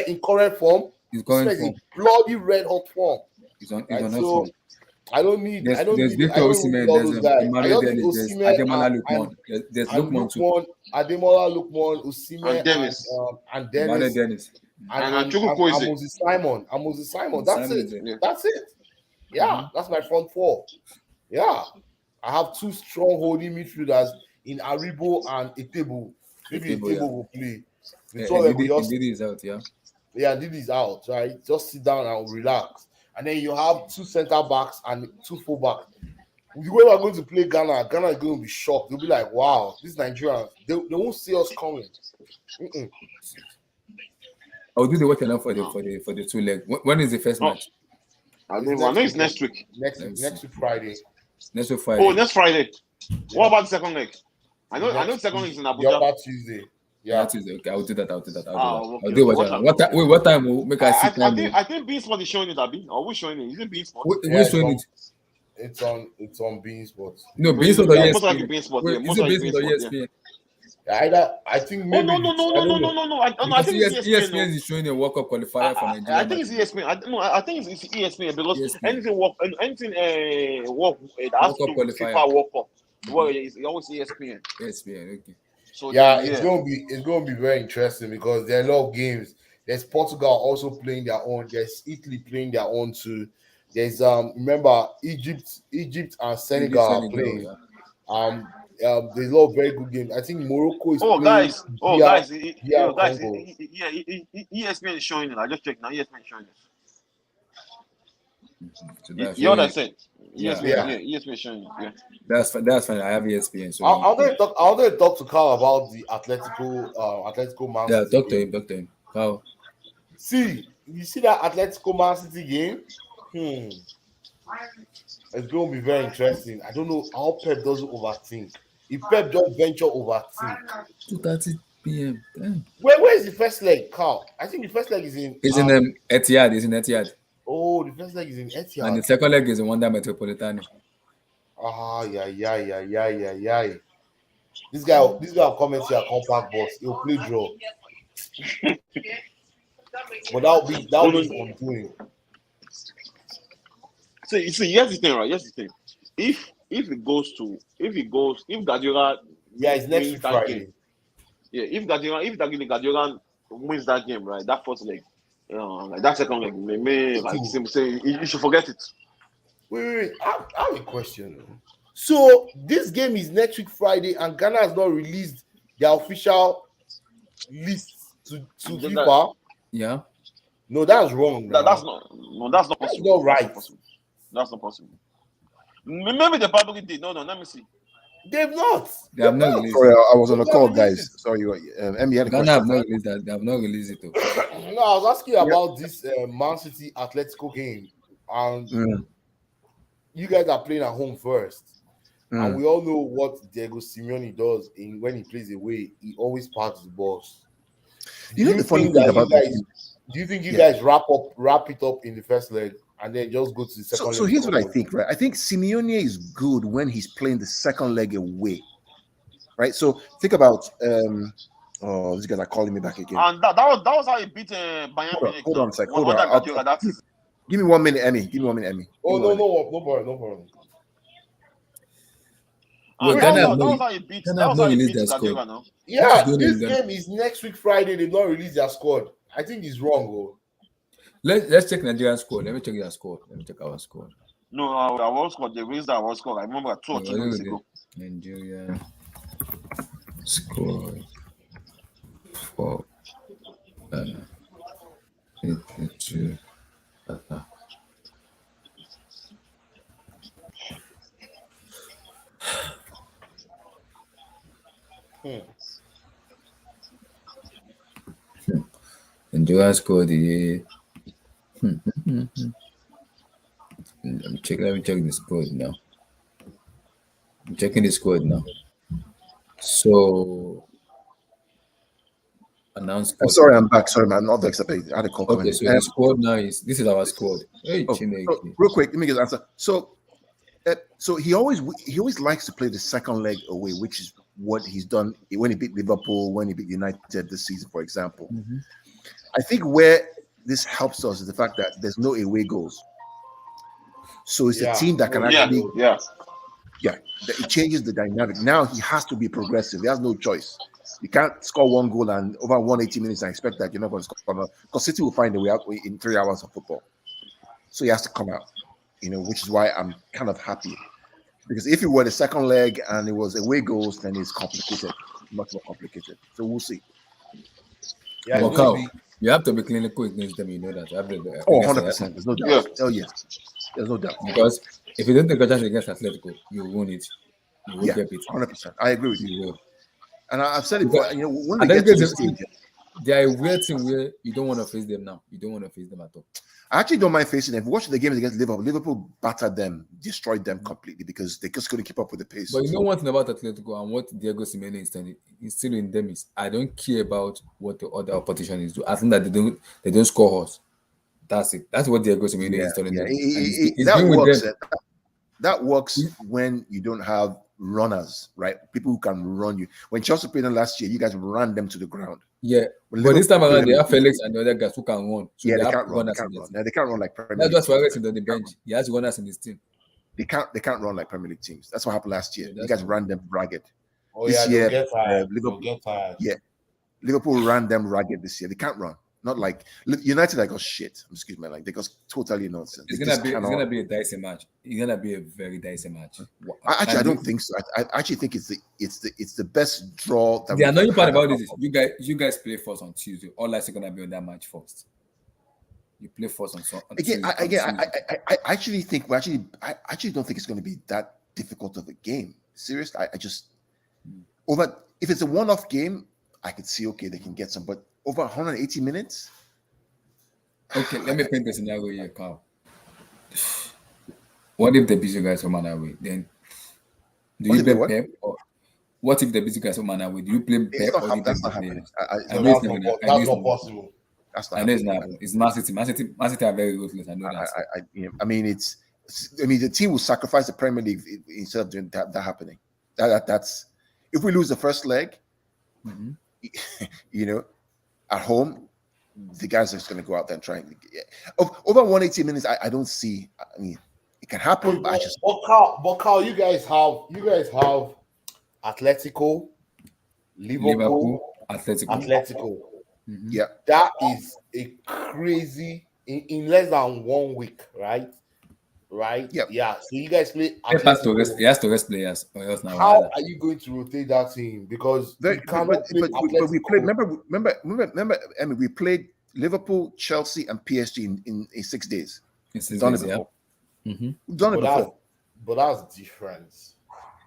in current form. Osimhen is in bloody red hot form. He's on hot form. I don't need. There's Victor Osimhen. There's Ademola Lookman. There's Lookman too. Ademola Lookman, Osimhen, and Dennis. And Moses Simon. That's it. Yeah, that's my front four. Yeah, I have two strong holding midfielders in Aribo and Etebo. Maybe Etebo will play. Ndidi is out. Yeah, Ndidi is out. Right, just sit down and relax. And then you have two center backs and two full backs. The way we're going to play Ghana is going to be shocked. They'll be like, wow, these Nigerians, they won't see us coming. I'll do the work enough for the 2 leg. When is the first match? I think it's next week. Next week Friday. Next week Friday. Oh, next Friday. What about the second leg? I know the second leg is in Abuja. About Tuesday. Yeah, Tuesday. Okay, I'll do that. I'll okay. do what time will make us sit down? I think Beansport is showing it, Abi. Or who's showing it? Is it Beansport? Who's showing it? It's on Beansport. No, Beansport or ESPN. Most likely Beansport. Is it Beansport or ESPN? I think Oh maybe. no! I don't know. I think it's ESPN. ESPN is showing a World Cup qualifier for Nigeria. I think it's ESPN. I think it's ESPN because ESPN. anything work it has World to Cup do with qualifier. FIFA World Cup. Well, it's always ESPN. ESPN, okay. So Yeah, it's gonna be very interesting because there are a lot of games. There's Portugal also playing their own. There's Italy playing their own too. There's remember Egypt and Senegal are playing. Yeah. There's a lot of very good games. I think Morocco is Oh playing. guys, Congo. ESPN is showing it. I just checked now. ESPN is showing it. So You that's hear what I really- said? Yeah. ESPN is showing it. Yeah. That's fine. I have ESPN. So I want to talk to Carl about the Atletico Man yeah, City talk to game. him. How? See, you see that Atletico Man City game? It's going to be very interesting. I don't know how Pep doesn't overthink. If Pep just venture overthink. 2:30 p.m. Damn. Where is the first leg, Carl? I think the first leg is in. It's in Etihad. It's in Etihad. Oh, the first leg is in Etihad. And the second leg is in Wanda Metropolitano. Yeah. This guy will come into a compact boss. He'll play draw. But that'll be undoing. So you see, here's the thing, right? Here's the thing. If Guardiola It's next wins week that Friday. game, if Guardiola wins that game, right, that first leg, like that second leg, you should forget it. Wait. I have a question. So this game is next week Friday, and Ghana has not released their official list to FIFA. Yeah. No, that's wrong. That's not possible. That's not right. That's not possible. Maybe they probably did. No, let me see. They've not. They have not released Sorry, it. I was on a call, They've not guys. Sorry, Emmy had a Ghana question. have not released that. They have not released it. Though. No, I was asking about this Man City Atletico game, and you guys are playing at home first, and we all know what Diego Simeone does when he plays away. He always passes the balls. You know the funny thing about this? Do you think you guys wrap it up in the first leg and then just go to the second leg? So here's what I think, right? I think Simeone is good when he's playing the second leg away, right? So think about these guys are calling me back again. And that was how he beat Bayern Munich. Hold on a sec. Hold on. Give me 1 minute, Emmy. Give me 1 minute, Emmy. No problem. Ghana that was how he beat Guardiola now. Yeah, this game is next week Friday. They've not released their squad. I think it's wrong, though. Let's check Nigerian score. Let me check their score. Let me check our score. No, our world score. They raised our world score. I remember 2 or 3 months ago. Nigeria score for 82. Nigeria scored the. Let me check the squad now. I'm checking the squad now. So announced. I'm sorry, I'm back. Sorry, man. I'm not vexed. I had a call. Okay, so the squad now this is our squad. Hey, real quick, let me get the answer. So he always likes to play the second leg away, which is what he's done when he beat Liverpool, when he beat United this season, for example. I think where this helps us is the fact that there's no away goals. So it's a team that can actually, it changes the dynamic. Now he has to be progressive. He has no choice. You can't score 1 goal and over 180 minutes and expect that you're not going to score, because City will find a way out in 3 hours of football. So he has to come out, which is why I'm kind of happy. Because if it were the second leg and it was away goals, then it's complicated, much more complicated. So we'll see. Yeah, you have to be clinical against them. You know that. 100%. There's no doubt. Yeah. Oh yes, there's no doubt. Because if you don't take a chance against Atletico, you won it. You will get it. 100%. I agree with you. And I've said it before. When they get to this stage, they are a weird thing where you don't want to face them now. You don't want to face them at all. I actually don't mind facing them. If you watch the games against Liverpool, Liverpool battered them, destroyed them completely because they just couldn't keep up with the pace. But you know one thing about Atletico and what Diego Simeone is still in them is I don't care about what the other opposition is doing. I think that they don't score us. That's it. That's what Diego Simeone is telling them. That works when you don't have runners, right? People who can run you. When Chelsea played them last year, you guys ran them to the ground. Yeah, When but this time Liverpool around played they them, have Felix and the other guys who can run. So yeah, they they have can't run. They runners in can't the run. team. They can't run like Premier That's League what's teams. Suarez in the bench. He has runners in his team. They can't run like Premier League teams. That's what happened last year. Yeah, You that's guys true. ran them ragged. Oh This yeah, year, they'll get tired. Liverpool, They'll get tired. yeah, Liverpool ran them ragged this year. They can't run. Not like United. I got shit. Excuse me. Like they got totally nonsense. It's They gonna just be it's cannot. gonna be a dicey match. It's gonna be a very dicey match. I And don't think so. I actually think it's the best draw that the annoying part about this this is you guys play first on Tuesday. All eyes are gonna be on that match first. You play first on again. Tuesday. I actually think I actually don't think it's going to be that difficult of a game. Seriously, I just over if it's a one-off game, I could see okay they can get some, but over 180 minutes. Okay, let me paint the scenario here, Carl. What if the busy guys home and away? Then do What you if they play what? Pep or what if the busy guys home and away? Do you play It's Pep not or do you play that's the not happening. players? No, I know it's that's not not, gonna. I know that's it's not not. possible. That's not I know it's not happening. happening. It's Man City. Man City are very ruthless. I know that. I mean, the team will sacrifice the Premier League instead of doing that happening. That's if we lose the first leg, Mhm. at home, the guys are just going to go out there and try and over 180 minutes. I don't see. I mean, it can happen, but I just But Carl, you guys have Atletico, Liverpool, Atletico. Atletico. Mhm. yeah. That is a crazy in less than 1 week, right? Right? Yep. Yeah. So you guys play Pep has to rest. Atletico. He has to rest players, or else now. How are you going to rotate that team? Because you cannot play But we played. Remember. I mean, we played Liverpool, Chelsea, and PSG in 6 days. We've done it before. Mm-hmm. We've done it before. But that's different.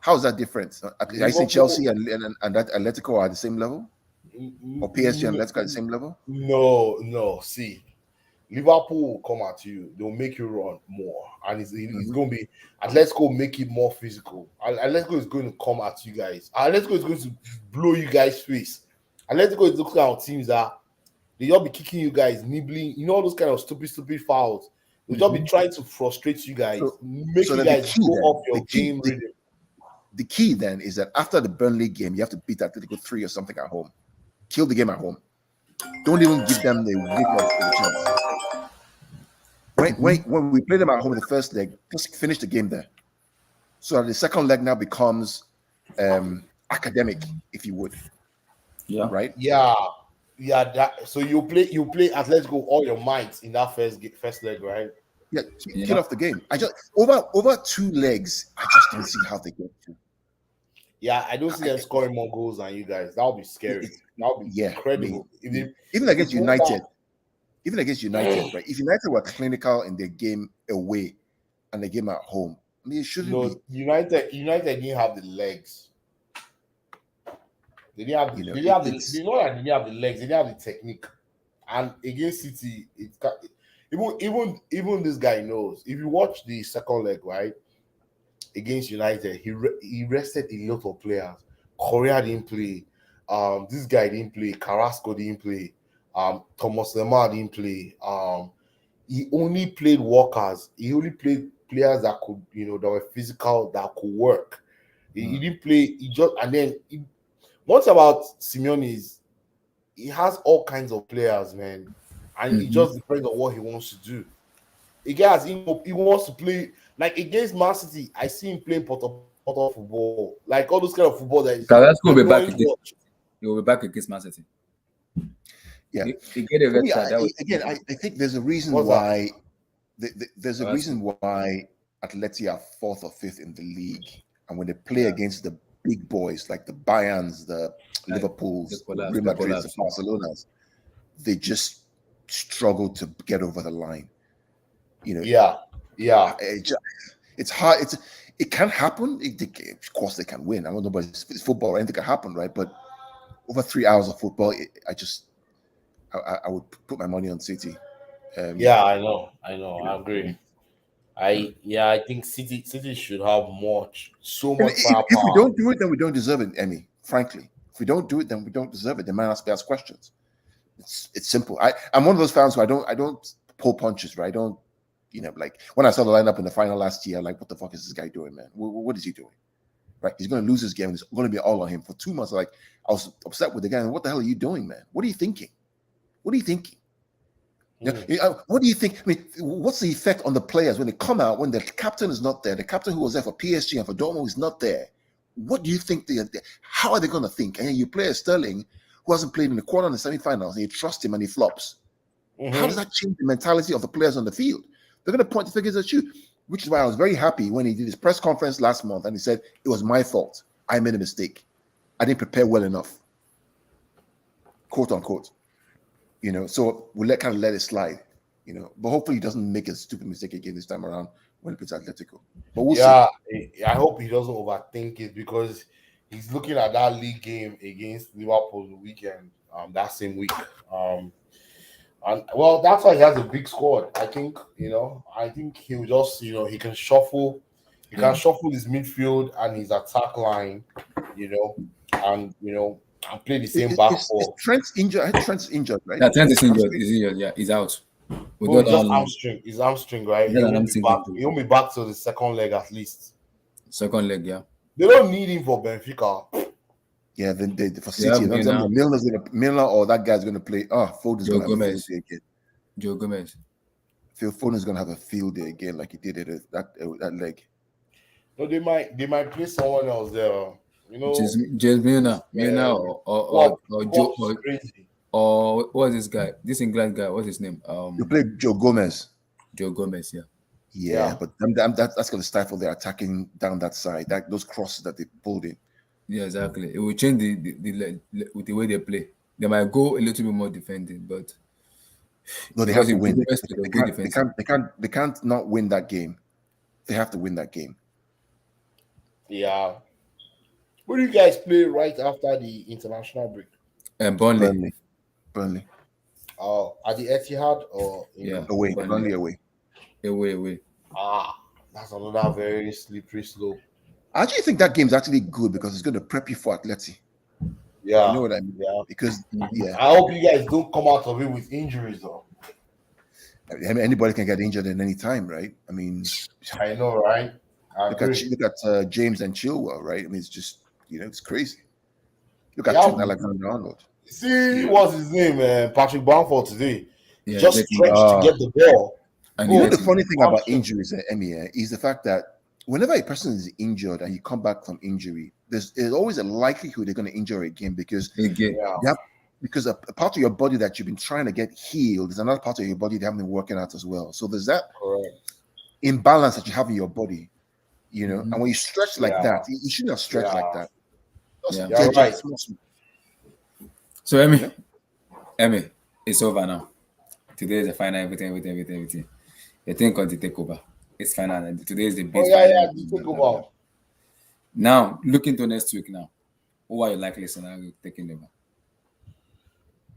How is that different? I say Chelsea and that Atletico are at the same level, or PSG and Atletico at the same level. No. See, Liverpool will come at you. They'll make you run more, and it's going to be. Atletico make it more physical. Atletico is going to come at you guys. Atletico is going to blow you guys' face. Atletico is looking at teams that they just be kicking you guys, nibbling. You know all those kind of stupid fouls. They'll just be trying to frustrate you guys, make you guys go off your game rhythm. The key then is that after the Burnley game, you have to beat Atletico 3 or something at home. Kill the game at home. Don't even give them the whiff of the chance. When we play them at home in the first leg, just finish the game there. So that the second leg now becomes academic, if you would. Yeah. Right? Yeah. So you play Atletico all your might in that first leg, right? Yeah, kill off the game. I just over 2 legs, I just don't see how they get through. Yeah, I don't see them scoring more goals than you guys. That would be scary. That would be incredible. Even against United, right? If United were clinical in their game away and the game at home, I mean, it shouldn't be. United didn't have the legs. They didn't have the legs. They didn't have the technique. And against City, even this guy knows. If you watch the second leg, right, against United, he rested a lot of players. Correa didn't play. This guy didn't play. Carrasco didn't play. Thomas Lemar didn't play. He only played workers. He only played players that could, that were physical, that could work. He didn't play. One thing about Simeone is he has all kinds of players, man, and it just depends on what he wants to do. He wants to play like against Man City. I see him playing portal football, like all those kind of football that. Let's go back again. You'll be back against Man City. Yeah. I think there's a reason why. There's a reason why Atleti are 4th or 5th in the league, and when they play against the big boys like the Bayerns, the Liverpools, the Real Madrids, the Barcelonas, they just struggle to get over the line. It's hard. It can happen. Of course, they can win. I don't know, but it's football. Anything can happen, right? But over 3 hours of football, I would put my money on City. I know. I agree. I think City should have so much firepower. If we don't do it, then we don't deserve it, Emmy. Frankly, if we don't do it, then we don't deserve it. The man has to ask questions. It's simple. I'm one of those fans who I don't pull punches, right? I don't, like when I saw the lineup in the final last year, like what the fuck is this guy doing, man? What is he doing? right? He's going to lose this game. It's going to be all on him for 2 months. Like, I was upset with the guy. What the hell are you doing, man? What are you thinking? What are you thinking? What do you think? I mean, what's the effect on the players when they come out when the captain is not there? The captain who was there for PSG and for Dortmund is not there. What do you think? How are they going to think? And you play a Sterling who hasn't played in the quarter and the semifinals, and you trust him and he flops. How does that change the mentality of the players on the field? They're going to point the fingers at you, which is why I was very happy when he did his press conference last month and he said, it was my fault. I made a mistake. I didn't prepare well enough, quote unquote. So we'll kind of let it slide, but hopefully he doesn't make a stupid mistake again this time around when he plays Atletico. But we'll see. I hope he doesn't overthink it because he's looking at that league game against Liverpool the weekend, that same week. And well, that's why he has a big squad. I think, I think he'll just, he can shuffle, can shuffle his midfield and his attack line, and play the same back four. Trent's injured. Trent's injured, right? Yeah, Trent is injured. He's injured. Yeah, he's out. His hamstring, right? He'll be back to the second leg at least. Second leg, yeah. They don't need him for Benfica. Yeah, then for City, Milner or that guy's going to play. Foden's going to have a field day again. Joe Gomez. Foden's going to have a field day again, like he did at that leg. No, they might play someone else there. James Milner, or Joe, or what's this guy? This England guy. What's his name? You play Joe Gomez. Joe Gomez, yeah. Yeah, but that's going to stifle their attacking down that side. Those crosses that they pulled in. Yeah, exactly. It will change the way they play. They might go a little bit more defending, but no, they have to win. They can't not win that game. They have to win that game. Yeah. Where do you guys play right after the international break? Burnley. Oh, at the Etihad or away? Burnley away. Away. That's another very slippery slope. I actually think that game's actually good because it's going to prep you for Atleti. Yeah. You know what I mean? Yeah. Because, I hope you guys don't come out of it with injuries, though. I mean, anybody can get injured at any time, right? I mean, I know, right? Look at James and Chilwell, right? I mean, it's just, it's crazy. Look at Trent Alexander-Arnold. See, what's his name? Patrick Bamford today. Just stretched to get the ball. The funny thing about injuries, Emmy, is the fact that whenever a person is injured and you come back from injury, there's always a likelihood they're going to injure again because a part of your body that you've been trying to get healed is another part of your body that haven't been working out as well. So there's that imbalance that you have in your body, and when you stretch like that, you shouldn't have stretched like that. You're right. So Emmy, it's over now. Today is the final, everything. You think on the takeover. It's final. Today is the big final. The takeover. Now, looking to next week now. Who are you likely scenario taking over?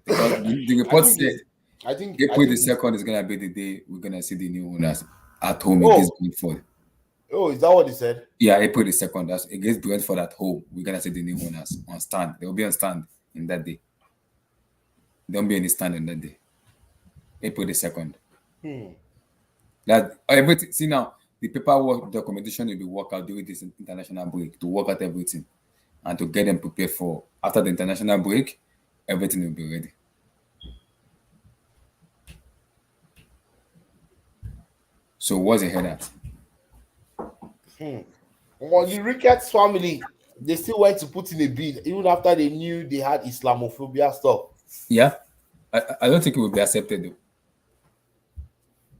Because the report said April the 2nd is gonna be the day we're gonna see the new owners at home against Brentford. Oh, is that what he said? Yeah, April the 2nd. That's against Brentford at home. We're gonna see the new owners on stand. They will be on stand in that day. There won't be any stand in that day. April the 2nd. That everything. See now, the paperwork documentation will be worked out during this international break to work out everything and to get them prepared for after the international break. Everything will be ready. So what's ahead at? Well, the Ricketts family, they still went to put in a bid even after they knew they had Islamophobia stuff. Yeah, I don't think it will be accepted though.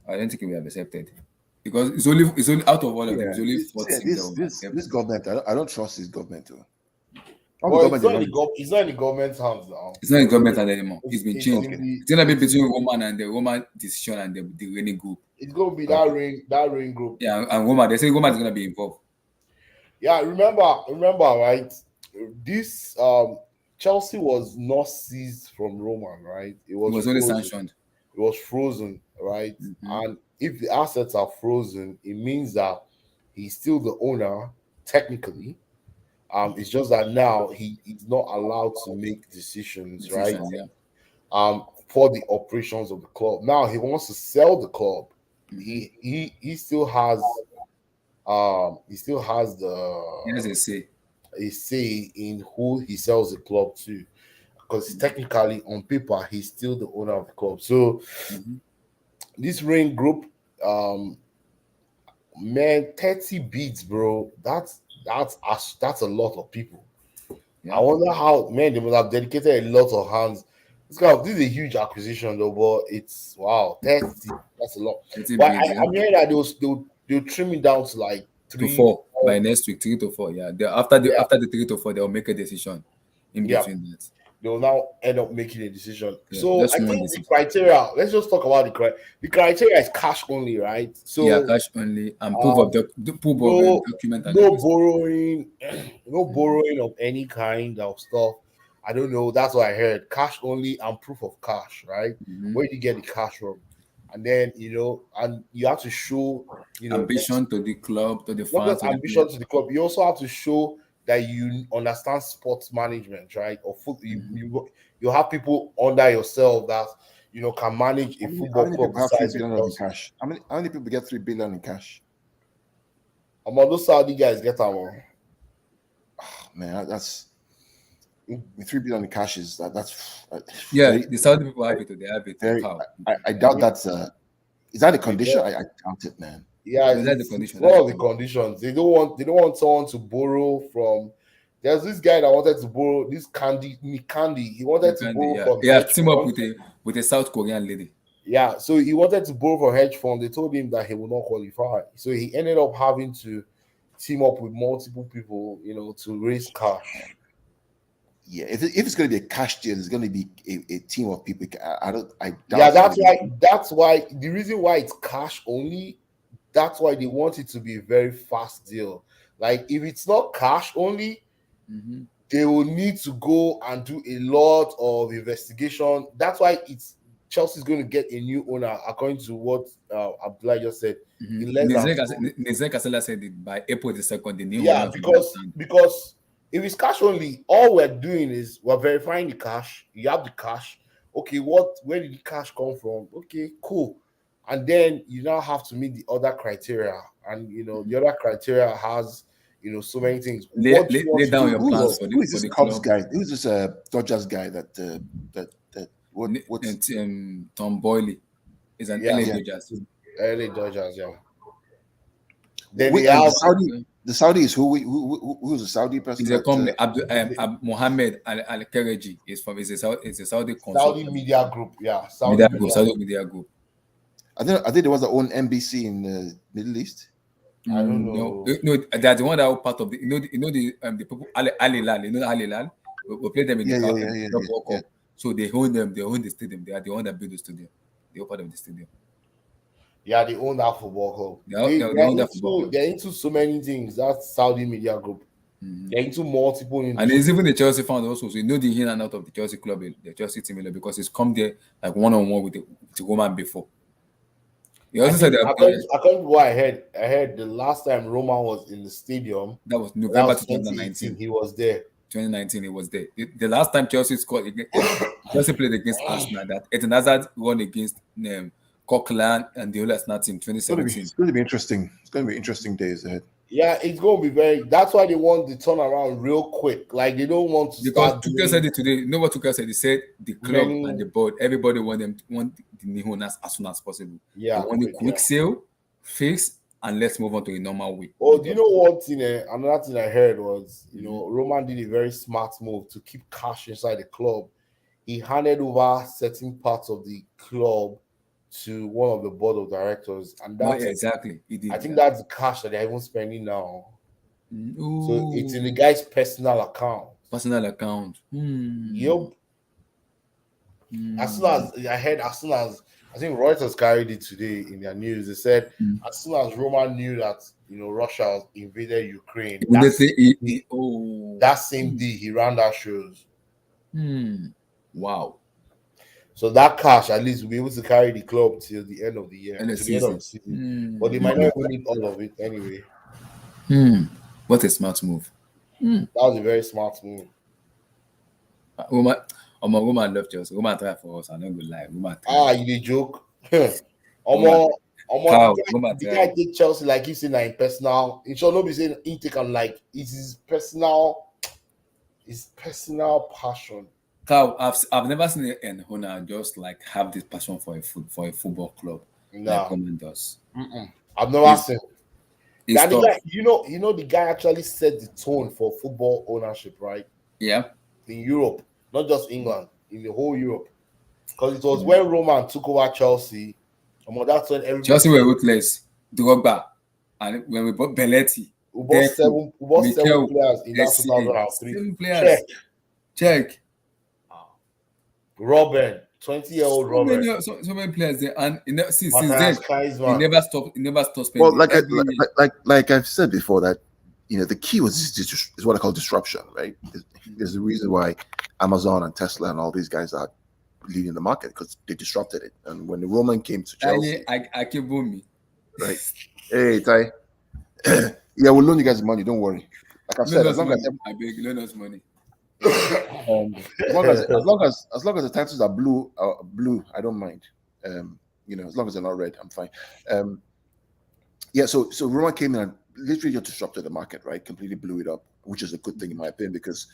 I don't think it will be accepted because it's only out of all of them. It's only 40. This government, I don't trust this government too. Well, it's not in the government's hands now. It's not in government hand anymore. It's been changed. It's gonna be between Roman and the Roman decision and the reigning group. It's gonna be that reign group. Yeah, and Roman. They say Roman is gonna be involved. Yeah, remember, right? This Chelsea was not seized from Roman, right? It was only sanctioned. It was frozen, right? Mm-hmm. And if the assets are frozen, it means that he's still the owner technically. It's just that now he's not allowed to make decisions, right? Yeah. For the operations of the club. Now he wants to sell the club. He still has the. He has a say. a say in who he sells the club to, because technically on paper he's still the owner of the club. So this Rain Group, man, 30 bids, bro. That's a lot of people. Yeah. I wonder how, man, they must have dedicated a lot of hands. This is a huge acquisition though, but it's wow, 30. That's a lot. 30 But bids, yeah. I'm hearing that they'll trim it down to like to 3 4 4. by next week, 3 to 4. Yeah. After the 3 to 4, they'll make a decision in Yeah. between that. They'll now end up making a decision. Yeah, So just I one think the decision. criteria. Let's just talk about the criteria. The criteria is cash only, right? So Yeah, cash only and proof of document and no everything. borrowing, no borrowing of any kind of stuff. I don't know. That's what I heard. Cash only and proof of cash, right? Where do you get the cash from? And then and you have to show Ambition to the club, to the not fans, just to the ambition players. to the club. You also have to show that you understand sports management, right? Or you have people under yourself that can manage a How football many club people the have 3 size of billion in Chelsea. cash? How many people get 3 billion in cash? Among those Saudi guys get that one. Man, that's 3 billion in cash is that's Yeah, very, the Saudi people have it. They have it. very. How? I doubt that's is that a condition? I doubt it, man. Yeah, So that's the it's condition. one That's of the conditions. They don't want someone to borrow from. There's this guy that wanted to borrow this Candy. He wanted to borrow yeah. from Yeah, hedge team up fund. with a South Korean lady. Yeah, so he wanted to borrow from hedge fund. They told him that he will not qualify. So he ended up having to team up with multiple people, to raise cash. Yeah, if it's going to be a cash deal, it's going to be a team of people. I doubt. Yeah, that's why the reason why it's cash only. That's why they want it to be a very fast deal. Like if it's not cash only, they will need to go and do a lot of investigation. That's why Chelsea's going to get a new owner, according to what Abdullah just said. In less than Nizek Kasela said it by April the 2nd. The new yeah, owner because if it's cash only, all we're doing is we're verifying the cash. You have the cash. Okay, where did the cash come from? Okay, cool. And then you now have to meet the other criteria. And the other criteria has so many things. Lay down your plans for who is the this Cubs club. guy? Who's this Dodgers guy what's Tom Boyle is an LA Dodgers. LA Dodgers, yeah. Then Wait, they have the Saudi is who's the Saudi person? He's a company. Mohammed Al Kereji is a Saudi consultant. Saudi Media Group, yeah. Saudi Media Group. I think there was their own NBC in the Middle East. I don't know. No, they're the one that are part of the the people Al Hilal. Al Hilal. We play them in the World Cup. So they own them. They own the stadium. They are the one that built the stadium. They are part of the stadium. Yeah, they own that football club. They're into so many things. That's Saudi Media Group. They're into multiple industries. And there's even the Chelsea fans also. So the in and out of the Chelsea club, the Chelsea team, because it's come there like one-on-one with the woman before. He also said that according to what I heard the last time Roman was in the stadium. That was November 2019. He was there. 2019, he was there. The last time Chelsea scored, Chelsea played against Arsenal. That Eden Hazard won against Coquelin and the whole Arsenal team 2017. It's going to be interesting. It's going to be interesting days ahead. Yeah, it's going to be that's why they want the turnaround real quick. Like they don't want to because Tuchel said it today. You know what Tuchel said? He said the club and the board, everybody want the new owners as soon as possible. Yeah, they want a quick sale, fix, and let's move on to a normal way. Oh, do you know what thing? Another thing I heard was, Roman did a very smart move to keep cash inside the club. He handed over certain parts of the club to one of the board of directors, and that's exactly. I think that's the cash that they're even spending now. So it's in the guy's personal account. Yep. As soon as I heard, I think Reuters carried it today in their news. They said as soon as Roman knew that Russia invaded Ukraine, that same day he ran that shows. Wow. So that cash at least will be able to carry the club till the end of the year, to the end of the season. But they might not even need all of it anyway. What a smart move. That was a very smart move. Roman love Chelsea. Roman try for us. I'm not gonna lie. You joke. Cow, The guy take Chelsea like he's saying in personal. It shall not be saying he take him like it's his personal passion. Cow, I've never seen an owner just like have this passion for a football club like Coleman does. I've never seen. It's The guy, you know, the guy actually set the tone for football ownership, right? Yeah. In Europe, not just England, in the whole Europe. Because it was when Roman took over Chelsea. That's when everybody Chelsea were ruthless. Drogba, and when we bought Belletti, we bought seven players in that 2003. 7 players. Check. Robin, 20-year-old Robin. So many players there, and since Matthias then, Klinsmann. he never stopped spending. Well, like I've said before, that the key is what I call disruption, right? There's a reason why Amazon and Tesla and all these guys are leading the market, because they disrupted it. And when the Roman came to Chelsea, I keep me. Right? Hey, Ty. Yeah, we'll loan you guys money. Don't worry. Like I've said, as long as I beg, loan us money. as long as the titles are blue, I don't mind. As long as they're not red, I'm fine. So Roman came in and literally just disrupted the market, right? Completely blew it up, which is a good thing in my opinion, because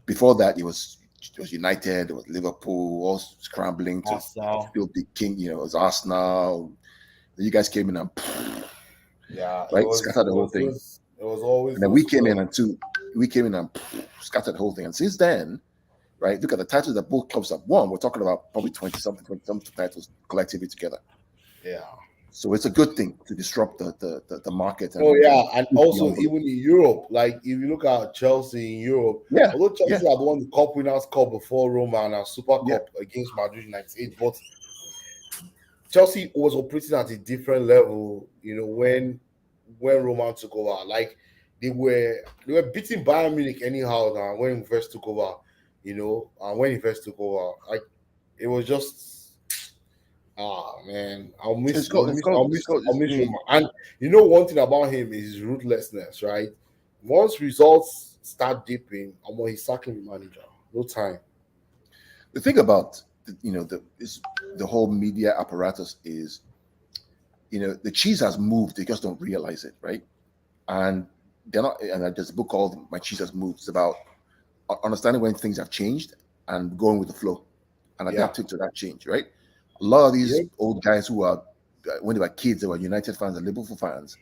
before that it was United, it was Liverpool, all scrambling to still be king. It was Arsenal. You guys came in and scattered the whole thing. It was always. And then we came in and scattered the whole thing. And since then, right? Look at the titles that both clubs have won. We're talking about probably 20 something titles collectively together. Yeah. So it's a good thing to disrupt the market. And also even in Europe, like if you look at Chelsea in Europe, although Chelsea had won the Cup Winners' Cup before Roma and a Super Cup against Madrid in '98, but Chelsea was operating at a different level, when Roman took over. Like they were beating Bayern Munich anyhow now when he first took over, and when he first took over, like it was just. Man, I'll miss Roman. And one thing about him is his ruthlessness, right? Once results start dipping, he's sacking the manager. No time. The thing about the whole media apparatus is, the cheese has moved. They just don't realize it, right? And they're not. And there's a book called "My Cheese Has Moved." It's about understanding when things have changed and going with the flow and adapting to that change, right? A lot of these old guys who are, when they were kids, they were United fans and Liverpool fans,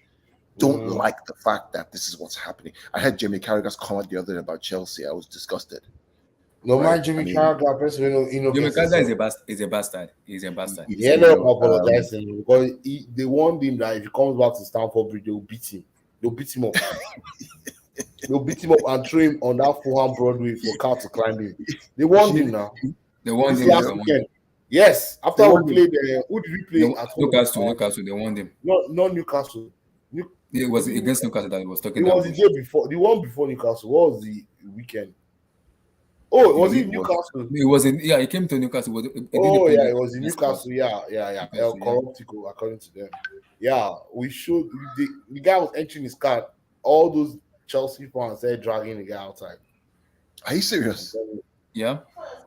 don't like the fact that this is what's happening. I heard Jamie Carragher's comment the other day about Chelsea. I was disgusted. No, right? Jimmy Carragher, Jimmy Carragher is a bastard. He's a bastard. He ended up apologizing because they warned him that if he comes back to Stamford Bridge, they will beat him. They'll beat him up. They'll beat him up and throw him on that Fulham Broadway for car to climb in. They warned him now. They warned him. Yes, after we played, who did we play at home? Newcastle, they warned him. Not Newcastle. It was against Newcastle that he was talking about. It was the day before. The one before Newcastle. What was the weekend? Oh, was it Newcastle? It was in. Yeah, he came to Newcastle. It was in Newcastle. Yeah. El Corruptico, according to them. Yeah, we should. The guy was entering his car. All those Chelsea fans said dragging the guy outside. Are you serious? Yeah.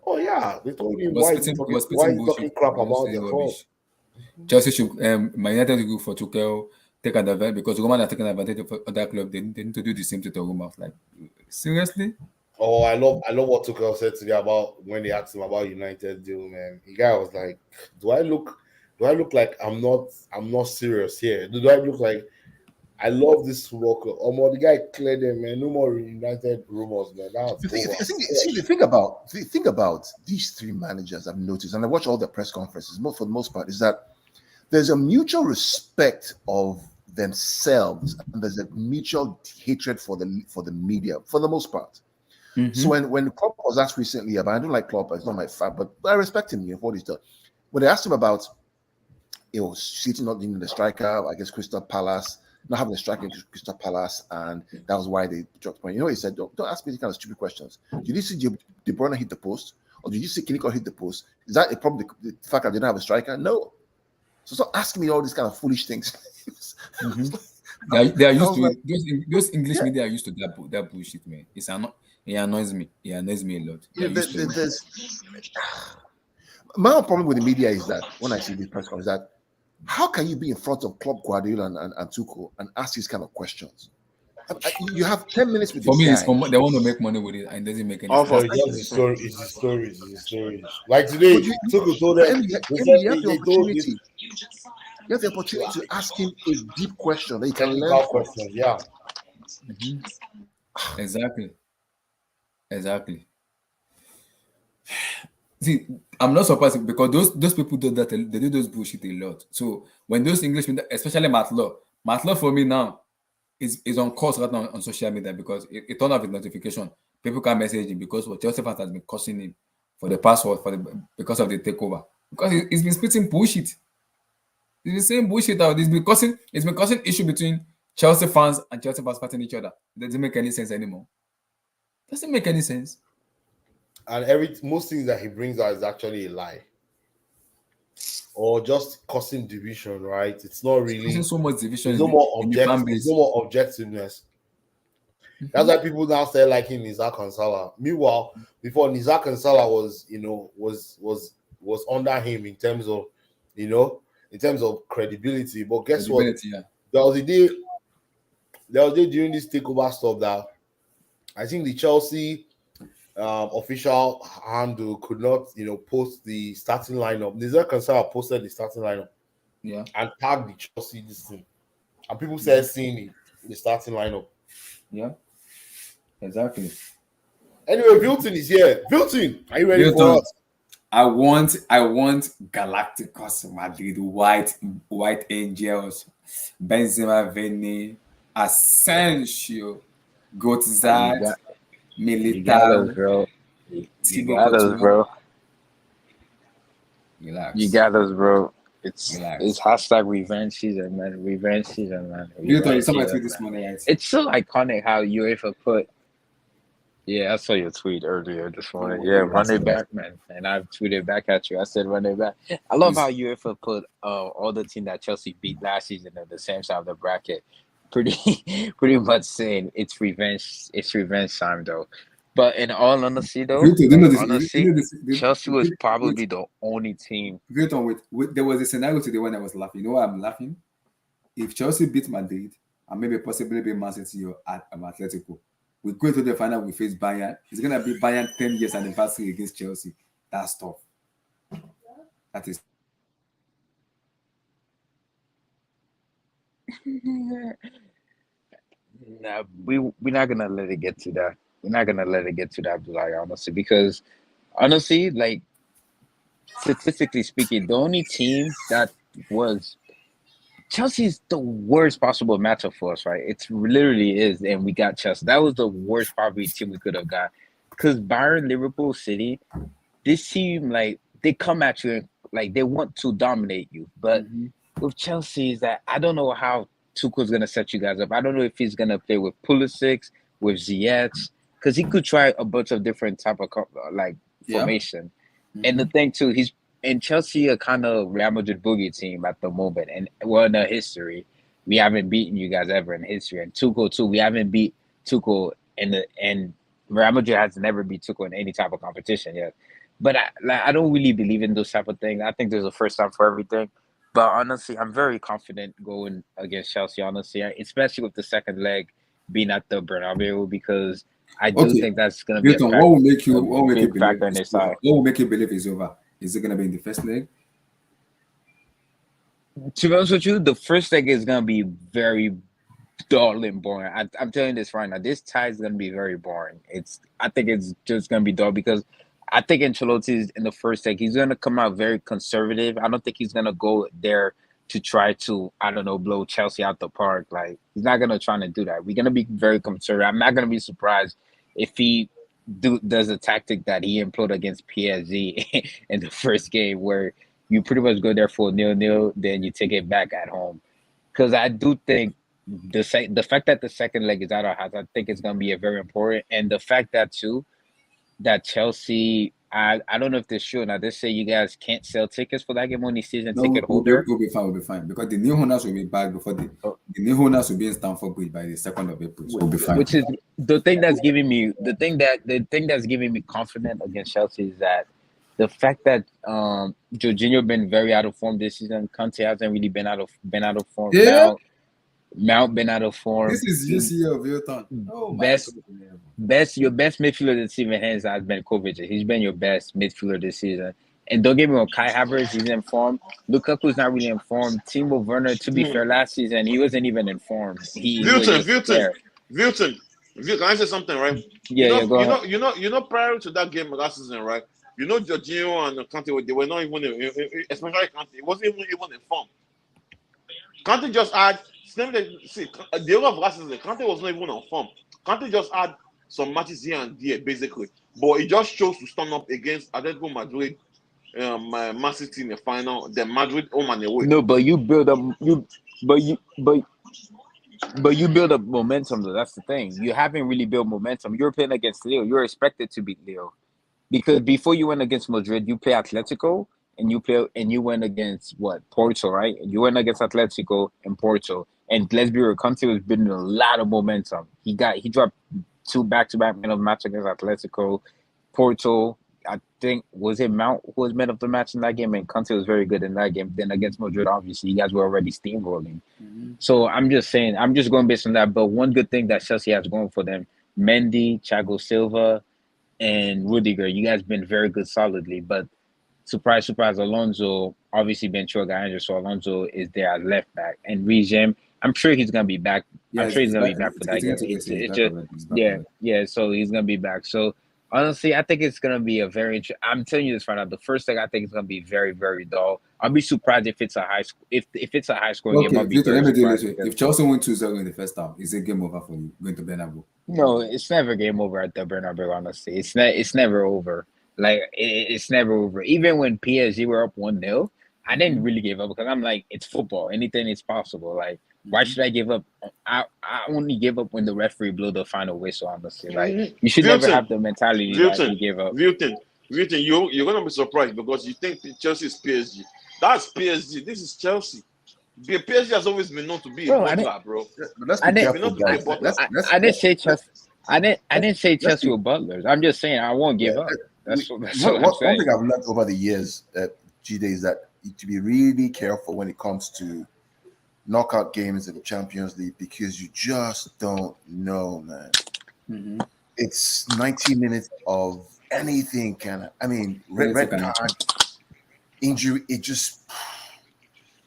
Oh yeah, they told him why he's talking crap about the club. Chelsea should Man United to go for Tuchel, take advantage because Roman are taking advantage of other club. They need to do the same to Roma. Like seriously. Oh, I love what Tuchel said today about when they asked him about United deal, man. The guy was like, "Do I look like I'm not serious here? Do I look like I love this football club?" The guy cleared them, man. No more United rumors, man. The thing about these three managers I've noticed, and I watch all the press conferences, for the most part, is that there's a mutual respect of themselves and there's a mutual hatred for the media, for the most part. Mm-hmm. So when Klopp was asked recently about, I don't like Klopp, it's not my fan, but I respect him for what he's done. When they asked him about, City not needing the striker, I guess Crystal Palace, not having a striker in Crystal Palace, and that was why they dropped point. He said, don't ask me these kind of stupid questions. Did you see De Bruyne hit the post? Or did you see Kinnick hit the post? Is that a problem, the fact that they don't have a striker? No. So stop asking me all these kind of foolish things. Mm-hmm. They are used to it. Those English media are used to that bullshit, man. It annoys me. It annoys me a lot. My problem with the media is that when I see this press conference, that How can you be in front of Club Guardiola and Tuchel and ask these kind of questions? You have 10 minutes with For this me, it's guy. they want to make money with it, and it doesn't make any Off sense. of Just the story. It's the stories. It's the stories. Like today, But Tuchel told but them. Emily, They Emily, said they told this you have the opportunity to ask him a deep question that he can learn technical from. question. Yeah. Exactly. See, I'm not surprised because those people do that. They do those bullshit a lot. So when those Englishmen, especially Matlaw for me now is on course right now on social media because it turned off his notification. People can message him because what Chelsea fans has been cursing him for the password because of the takeover because he's been spitting bullshit. He's been saying bullshit out. It's been causing issue between Chelsea fans and Chelsea fans fighting each other. It doesn't make any sense anymore. Doesn't make any sense. And most things that he brings out is actually a lie. Or just causing division, right? It's not really. Causing so much division There's no more in the fan base. There's no more objectiveness. That's why people now start liking Nizak and Salah. Meanwhile, before Nizak and Salah was under him in terms of credibility. But guess what? Yeah. There was a day during this takeover stuff that I think the Chelsea official handle could not, post the starting lineup. Nizak and Salah posted the starting lineup, and tagged the Chelsea this thing, and people started seeing the starting lineup. Yeah. Exactly. Anyway, Vilton is here. Vilton, are you ready for us? I want Galacticos Madrid, White Angels, Benzema, Vini, Asensio, Gotzad, Militao, bro. You got us, bro. Relax. You got us, bro. It's Relax. hashtag revenge season, man. Revenge season, man. You saw my tweet this morning, right? It's so iconic how UEFA put. Yeah, I saw your tweet earlier this morning. Yeah, run it back, man. And I've tweeted back at you. I said run it back. I love how UEFA put all the team that Chelsea beat last season at the same side of the bracket. Pretty much saying it's revenge time though. But in all honesty though, Chelsea was probably the only team. Wait, there was a scenario today when I was laughing. You know why I'm laughing? If Chelsea beat Madrid and maybe possibly beat Man City or Atletico, we go to the final, we face Bayern. It's gonna be Bayern 10 years anniversary against Chelsea. That's tough. That is. Nah, we're not gonna let it get to that. We're not gonna let it get to that, like honestly, because honestly, like statistically speaking, the only team that was Chelsea's the worst possible matchup for us, right? It literally is, and we got Chelsea. That was the worst probably team we could have got. Because Bayern, Liverpool, City, this team, like, they come at you and, like, they want to dominate you. But with Chelsea, is that I don't know how Tuchel's going to set you guys up. I don't know if he's going to play with Pulisic, with Ziyech, because he could try a bunch of different type of, formation. And the thing, too, and Chelsea are kind of Real Madrid boogie team at the moment. And in the history, we haven't beaten you guys ever in history. And Tuchel too, we haven't beat Tuchel and Real Madrid has never beat Tuchel in any type of competition yet. But I don't really believe in those type of things. I think there's a first time for everything. But honestly, I'm very confident going against Chelsea, honestly, especially with the second leg being at the Bernabeu, because I do think that's going to be what will make you factor in their side. What will make you believe it's over? Is it going to be in the first leg? To be honest with you, the first leg is going to be very dull and boring. I'm telling you this right now. This tie is going to be very boring. I think it's just going to be dull because I think Ancelotti in the first leg, he's going to come out very conservative. I don't think he's going to go there to try to, blow Chelsea out the park. Like, he's not going to try to do that. We're going to be very conservative. I'm not going to be surprised if he does a tactic that he employed against PSG in the first game where you pretty much go there for 0-0, then you take it back at home. Because I do think the fact that the second leg is at our house, I think it's going to be a very important. And the fact that, too, that Chelsea, I don't know if this is true. Now, they say you guys can't sell tickets for that game on the season ticket holder. We'll be fine. Because the new owners will be back before the new owners will be in Stamford Bridge by the 2nd of April. So we'll be fine. Which is the thing that's giving me confidence against Chelsea is that the fact that Jorginho been very out of form this season. Conte hasn't really been out of form. Yeah, Mount been out of form. this is UCL of Hilton. Oh my Best God. your best midfielder this season hands has been Kovacic. He's been your best midfielder this season. And don't get me wrong, Kai Havertz, he's in form. Lukaku's not really in form. Timo Werner, to be fair, last season he wasn't even in form. He was just there. Wilton. Can I say something, right? Yeah, go ahead. Prior to that game last season, right? Jorginho and Kante, they were not even, especially Kante, it wasn't even in form. Kante just had, see, the whole of last season, Kante was not even on form. Kante just had some matches here and there, basically. But he just chose to stand up against Atletico Madrid, Man City in the final, then Madrid home and away. No, but you build up but you build up momentum though. That's the thing. You haven't really built momentum. You're playing against Leo. You're expected to beat Leo. Because before you went against Madrid, you play Atletico and you went against what? Porto, right? You went against Atletico and Porto. And let's be real, Conte was building a lot of momentum. He dropped 2 back-to-back man of the match against Atletico. Porto, I think, was it Mount who was man of the match in that game? And Conte was very good in that game. Then against Madrid, obviously, you guys were already steamrolling. So I'm just saying, I'm just going based on that. But one good thing that Chelsea has going for them, Mendy, Thiago Silva, and Rudiger, you guys been very good solidly. But surprise, Alonso obviously been short guy injured, so Alonso is there at left back. And Regem, I'm sure he's gonna be back. I'm sure he's gonna be back for that game. So he's gonna be back. So honestly, I think it's gonna be a very. I'm telling you this right now. The first thing I think is gonna be very, very dull. I'll be surprised if it's a high score. If it's a high scoring game, I'll be Victor, very let me do surprised. this. If Chelsea win 2-0 in the first half, is it game over for you going to Bernabeu? No, it's never game over at the Bernabeu. Honestly, it's never over. Like it's never over. Even when PSG were up 1-0, I didn't really give up because I'm like, it's football. Anything is possible. Like, why should I give up? I only give up when the referee blew the final whistle. Honestly, like you should never have the mentality that you give up. Wilton, you're gonna be surprised because you think Chelsea is PSG. That's PSG. This is Chelsea. PSG has always been known to be a butler, bro. But let's be careful, guys. I didn't say Chelsea. I didn't say Chelsea were butlers. I'm just saying I won't give up. That's what I'm saying. One thing I've learned over the years, G-Day, is that you to be really careful when it comes to knockout games in the Champions League because you just don't know, man. It's 90 minutes of anything red card, injury. It just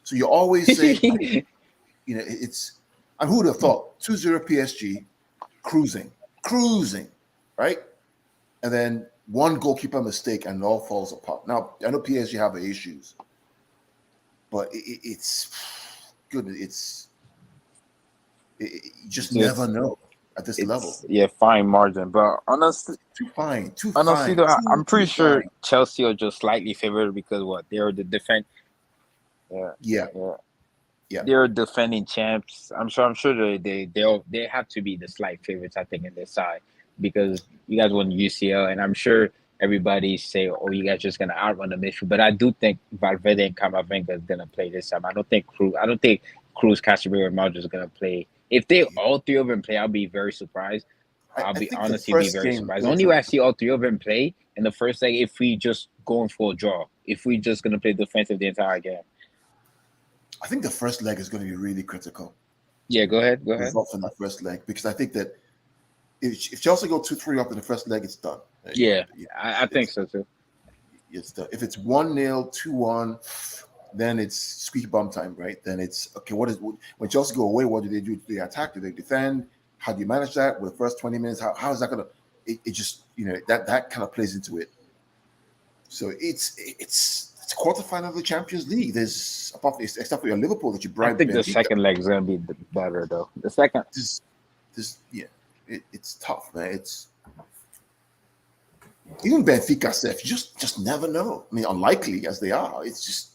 so you always say, it's. And who would have thought 2-0 PSG, cruising, right? And then one goalkeeper mistake and it all falls apart. Now I know PSG have issues, but it's good. You just never know at this level. Yeah, fine margin, but honestly, too fine. Honestly, though, I'm pretty sure Chelsea are just slightly favored because they're the defend. Yeah. They're defending champs. I'm sure they have to be the slight favorites, I think, in this side because you guys won UCL, and I'm sure everybody say, "Oh, you guys just gonna outrun the midfield." But I do think Valverde and Camavinga is gonna play this time. I don't think Cruz, Casemiro, and Modric is gonna play. If they all three of them play, I'll be very surprised. I'll be honestly very surprised. Only way I see all three of them play in the first leg if we just going for a draw. If we just gonna play defensive the entire game. I think the first leg is going to be really critical. Yeah, go ahead. Results in the first leg because I think that if Chelsea go 2-3 up in the first leg, it's done. Yeah, I think so too. It's done. If it's 1-0, 2-1, then it's squeaky bum time, right? Then it's okay. When Chelsea go away? What do they do? Do they attack? Do they defend? How do you manage that with the first 20 minutes? How is that going to? It just that kind of plays into it. So it's quarterfinal of the Champions League. There's except for your Liverpool that you bribed. I think the second leg is going to be better though. The second, it's tough, man. It's even Benfica stuff. You just never know. I mean, unlikely as they are, it's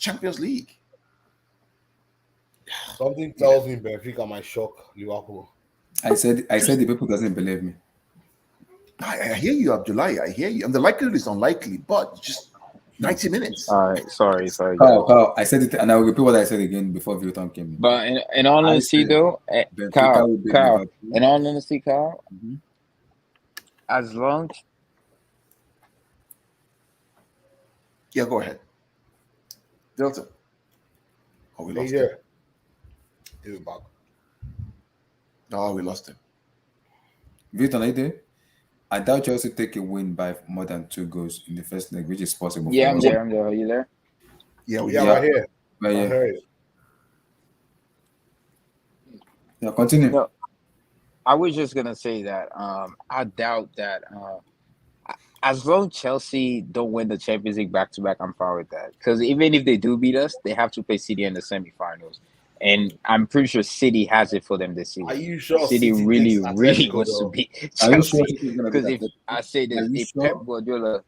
Champions League. Something tells me Benfica might shock Liverpool. I said the people doesn't believe me. I hear you, Abdullahi. I hear you. And the likelihood is unlikely, but just 90 minutes. All right, sorry. Carl, I said it, and I will repeat what I said again before Vilton came in. But in all honesty, though, Carl, in all honesty, Carl, as long Yeah, go ahead. Delta. Oh, we Hey lost him. there. He's back. No, we lost him. Victor, are you there? I doubt Chelsea take a win by more than 2 goals in the first leg, which is possible. Yeah, for I'm us. there. I'm there. Are you there? Yeah, we Yeah, Yeah. right here. But I yeah, heard it. yeah, continue. No, I was just gonna say that I doubt that as long Chelsea don't win the Champions League back to back, I'm fine with that. Because even if they do beat us, they have to play City in the semifinals, and I'm pretty sure City has it for them this Are season. you sure City City really, takes really Atletico wants to though? beat Are you sure Chelsea. City is gonna beat Because if Atletico? I say Are this, you if sure? Pep Guardiola,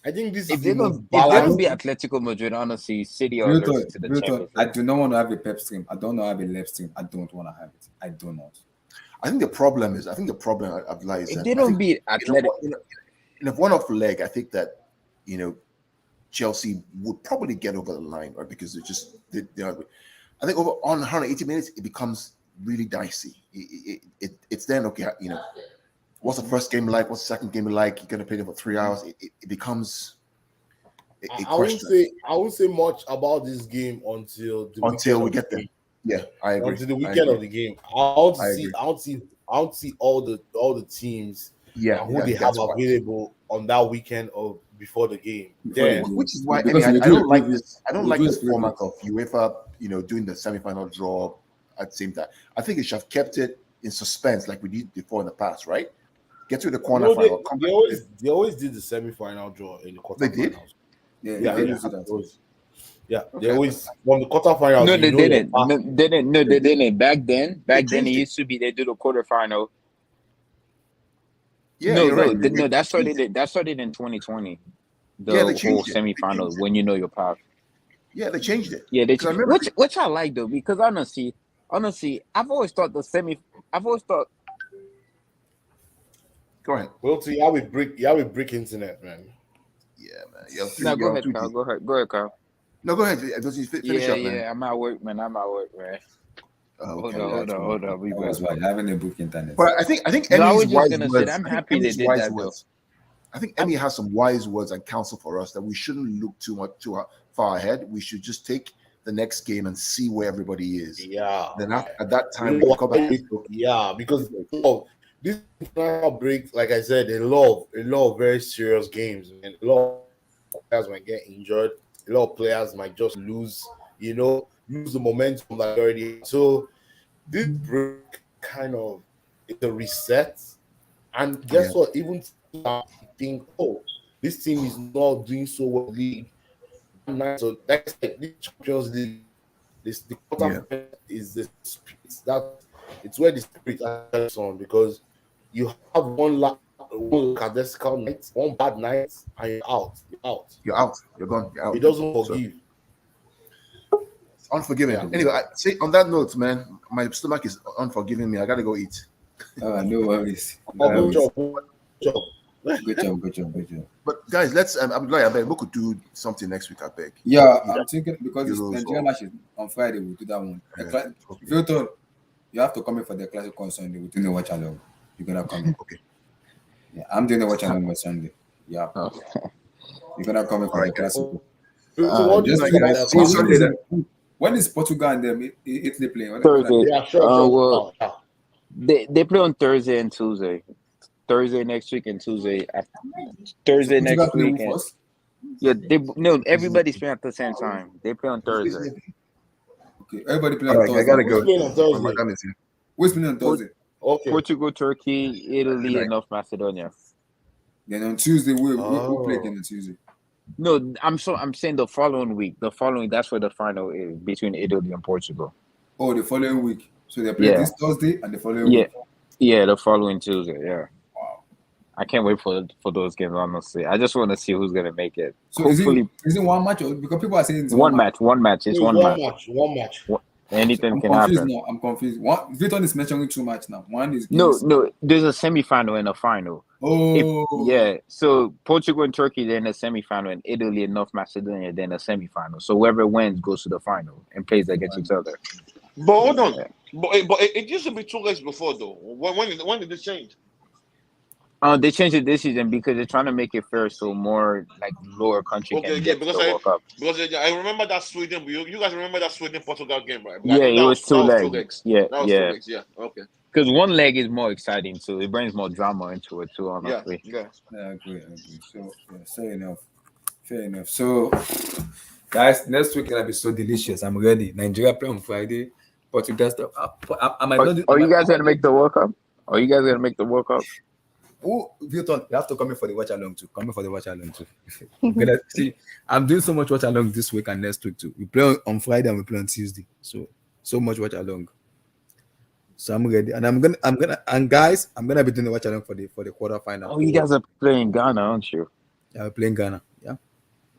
I think this if is they the most don't, if they don't balanced. beat Atletico Madrid, honestly, City are Victor, allergic to the Victor, Champions I League. do not want to have a pep stream. I don't want to have a left stream. I don't want to have it. I do not. I think the problem Abdullah, is If that they I don't think beat Atletico, in a one-off leg, I think that Chelsea would probably get over the line, right? Because I think over on 180 minutes it becomes really dicey. It's then okay, what's the first game like? What's the second game like? You're gonna play them for 3 hours. It becomes a I won't question say much about this game until the until weekend we of get the them. game. Yeah, I agree. Until the I weekend agree. of the game. I agree. don't see all the teams Yeah, and who they have that's why. available on that weekend of before the game. Before Then the game. Which is why Because I we don't do like it. this. I don't We like do this it format of UEFA, doing the semifinal draw at the same time. I think it should have kept it in suspense like we did before in the past, right? Get to the quarterfinal. they always did the semi-final draw in the They did? quarterfinals. Yeah, Yeah, they always do that. Yeah, they Okay. always from the quarterfinals. no, you they know your didn't. path. No, they didn't. Back then, They it changed it. used to be they do the quarterfinal. Yeah, No, you're right. that started. That started in 2020. The Yeah, they whole changed it. They semifinal changed it. when you know your path. Yeah, they changed it. Yeah, Because I remember. which I like though because honestly, I've always thought Go ahead. Well, see, yeah, we break internet, man. Yeah, man. You're No, go you're ahead, too Carl. deep. Go ahead, Carl. No, go ahead. Finish up, man. Yeah. I'm at work, man. Okay, Hold on. We That's back. why having a book internet. But I think No, I Emmy's was just wise gonna say words. I'm I think happy they Emmy's did wise that though. words. I think Emmy has some wise words and counsel for us that we shouldn't look too far ahead. We should just take the next game and see where everybody is. Yeah. Then at that time, You we know can come back. Yeah, because this break, like I said, a lot of very serious games, and a lot of players might get injured. A lot of players might just lose the momentum that they already had. So this break kind of is a reset. And guess what? Even I think, this team is not doing so well in the league. So like I said, this Champions League, the quarter is the spirit that it's where the spirit is on, because you have one lackadaisical night, one bad night, and you're out. You're out. You're gone. You're out. It doesn't forgive. It's unforgiving. Yeah. Anyway, on that note, man, my stomach is unforgiving me. I gotta go eat. No worries. Good job. Good job. But guys, let's. I'm glad. I bet we could do something next week. I beg. Yeah, I'm thinking because Euros the Nigeria or- match is on Friday. We'll do that one. Okay. If you thought you have to come in for the classic on Sunday, we're doing the watch along. You're gonna come in. Okay. Yeah, I'm doing the watch along on Sunday. Yeah. You're gonna come in for the classic. So what do you think? When is Portugal and them Italy playing? Thursday. Yeah, sure. Well, they play on Thursday and Tuesday. Thursday next week and Tuesday. Thursday next week. Yeah, everybody's playing at the same time. They play on Thursday. Okay, everybody play All on right, Thursday. I gotta go. Playing on Thursday. My time is here. Who's playing on Thursday? Okay. Portugal, Turkey, Italy, and North Macedonia. Then on Tuesday, we play again on Tuesday. No, I'm saying the following week. That's where the final is between Italy and Portugal. Oh, the following week. So they play this Thursday and the following week. Yeah, the following Tuesday. Yeah. Wow. I can't wait for those games. Honestly, I just want to see who's gonna make it. So hopefully, is it one match, or because people are saying it's one match? One match. It's one match. One match. Anything can happen. I'm confused. Viton is mentioning 2 matches now. One is no. There's a semi-final and a final. Oh, So Portugal and Turkey, then a semi-final, and Italy and North Macedonia, then a semi-final. So whoever wins goes to the final and plays against each other. But hold on. But it used to be 2 legs before though. When did it change? They changed it this season because they're trying to make it fair, so more like lower country Okay, can yeah, get to the World Cup. because I remember that Sweden. You guys remember that Sweden Portugal game, right? Because I Yeah, think it was two that was 2 legs. legs. Yeah, That was 2 yeah. legs. Yeah. Okay. Because one leg is more exciting too. It brings more drama into it too. Yeah. Honestly. Yeah. I agree. So yeah, fair enough. Fair enough. So guys, next week gonna be so delicious. I'm ready. Nigeria play on Friday. Portugal stuff. I might not. Are you guys gonna make the World Cup? Are you guys gonna make the World Cup? Oh, Vilton, you have to come in for the watch along too. Come in for the watch along too. We're gonna see. I'm doing so much watch along this week and next week too. We play on Friday and we play on Tuesday. So much watch along. So I'm ready, and and guys, I'm gonna be doing the watch along for the quarterfinal. Oh, you guys are playing Ghana, aren't you? Yeah, we're playing Ghana. Yeah.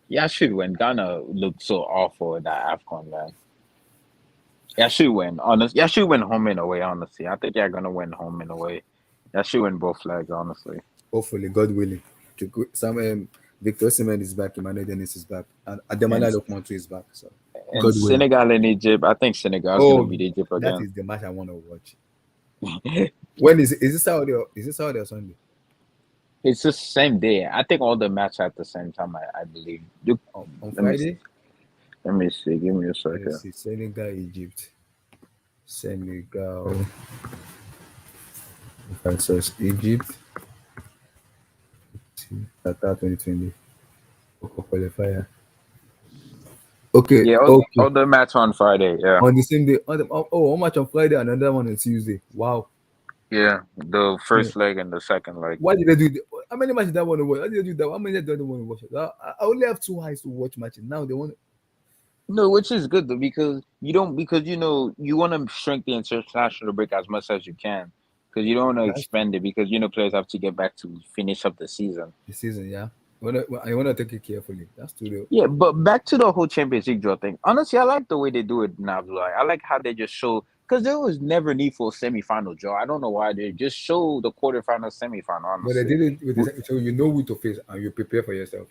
Yeah, I should win. Ghana looked so awful in that AFCON, man. Yeah, I should win. Honestly, yeah, I should win home and away. Honestly, I think you're gonna win home and away. I should win both legs. Honestly. Hopefully, God willing. Some Victor Osimhen is back. Emmanuel Dennis is back, and Ademola Lookman is back. So And God willing. Senegal and Egypt. I think Senegal's gonna beat Egypt That again. is the match I want to watch. When is it? Is this Saturday? Is this Saturday or Sunday? It's the same day. I think all the matches at the same time. I believe. On Let me Friday? Let me see. Give me a Let's second. see. Senegal, Egypt. Senegal. If I search Egypt. Qatar 2020. Qualifier. Okay. Yeah, Okay. all the match on Friday. Yeah. On the same day. One match on Friday, another one on Tuesday. Wow. Yeah, the first leg and the second leg. Why did they do that? How many matches did I want to watch? Why did they do that? How many did I want to watch? I only have 2 eyes to watch matches. Now they want. No, which is good though because you want to shrink the international break as much as you can because you don't want to expand it because players have to get back to finish up the season. Yeah. I want to take it carefully. That's true. Yeah, but back to the whole Champions League draw thing. Honestly, I like the way they do it now. I like how they just show because there was never need for a semi-final draw. I don't know why they just show the quarterfinal, semi-final. Honestly. But they did it with so you know who to face and you prepare for yourself.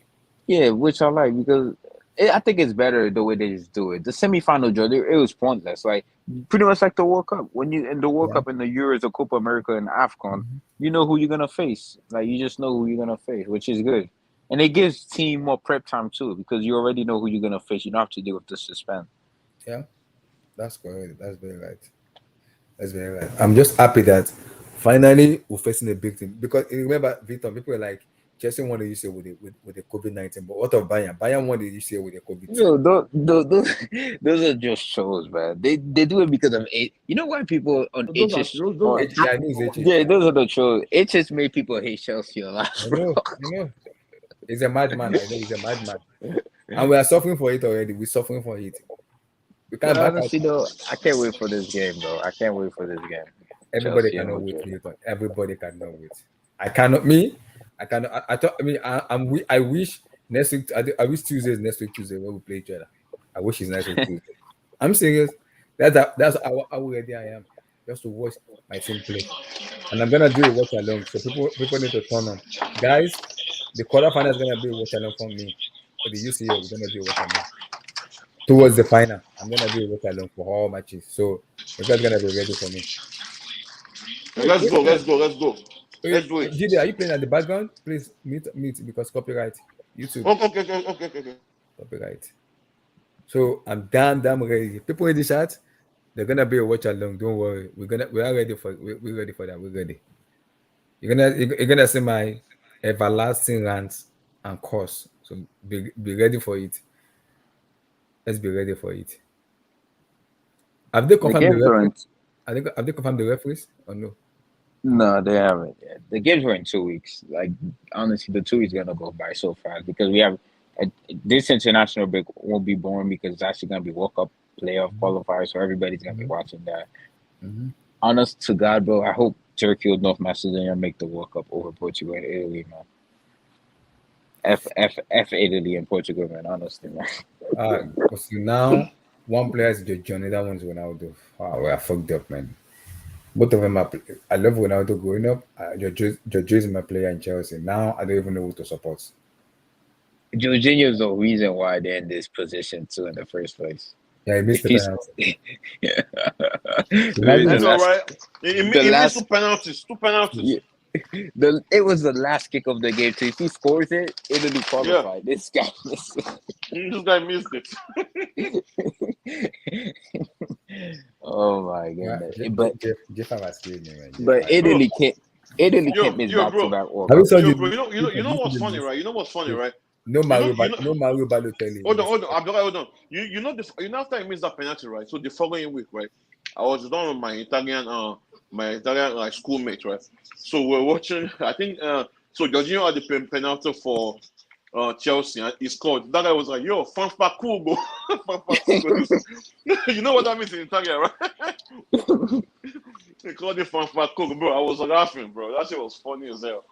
Yeah, which I like because I think it's better the way they just do it. The semi-final draw, it was pointless. Like pretty much like the World Cup. When you in the World Cup and the Euros, the Copa America, and AFCON, you know who you're gonna face. Like you just know who you're gonna face, which is good. And it gives team more prep time too because you already know who you're gonna face. You don't have to deal with the suspense. Yeah, that's correct. That's very right. That's very right. I'm just happy that finally we're facing a big team because remember, Victor, people were like Chelsea won the UCL with the COVID-19, but what of Bayern? Bayern won the UCL with the COVID. No, those are just shows, man. They do it because of it. You know why people on HS? Yeah, those are the shows. HS made people hate Chelsea a lot. I know. He's a madman. I know he's a madman. And we are suffering for it already. We're suffering for it. We can't back honestly, though, I can't wait for this game, though. I can't wait for this game. Everybody cannot wait, Newton. Everybody cannot wait. I cannot. Me, I cannot. I wish next week. I wish Tuesday is next week Tuesday when we play each other. I wish it's next week Tuesday. I'm serious. That's how ready I am just to watch my team play, and I'm gonna do a watch along. So people need to turn on, guys. The quarterfinal is gonna be a watch along for me. For the UCL, we're gonna do a watch along. Towards the final, I'm gonna do a watch along for all matches. So you guys gonna be ready for me. Let's go. Gide, are you playing at the background? Please mute because copyright. YouTube. Okay. Copyright. So I'm damn ready. People in the chat, they're gonna be a watch along. Don't worry. We are ready for we're ready for that. We're ready. You're gonna see my everlasting rants and course. So be ready for it. Let's be ready for it. Have they confirmed the referees? Have they confirmed the referees or no? No, they haven't yet. The games were in 2 weeks. Like honestly, the 2 weeks gonna go by so fast because we have this international break won't be boring because it's actually gonna be World Cup playoff qualifiers, so everybody's gonna be watching that. Honest to God, bro, I hope Turkey or North Macedonia make the World Cup over Portugal and Italy, man. F Italy and Portugal, man. Honestly, man. Because now one player is Johnny, that one's Ronaldo. Wow, we are fucked up, man. Both of them are. I love Ronaldo growing up. Jorginho is my player in Chelsea. Now I don't even know who to support. Jorginho is the reason why they're in this position too in the first place. Yeah, he missed the penalty. That's all right. He missed 2 penalties. 2 penalties. It was the last kick of the game. So if he scores it, Italy Yeah, qualified. This guy missed this guy missed it. it. Oh my goodness! Jeff was killing me, man. But Bro, Italy yo, can't miss yo, back to bro, back World Have you Cup. saw yo, the bro. You know what's funny, right? You know what's funny, right? no Mario you know, no Mario Balotelli? hold on, Abdullah, hold on. You know after I missed that penalty, right? So the following week, right? I was done with my Italian like schoolmate, right? So we're watching. I think so. Jorginho had the penalty for Chelsea, and he scored. That guy was like, "Yo, fanfa Kubo, fanfa Kubo." You know what that means in Italian, right? They called it fanfa Kubo, bro. I was laughing, bro. That shit was funny as hell.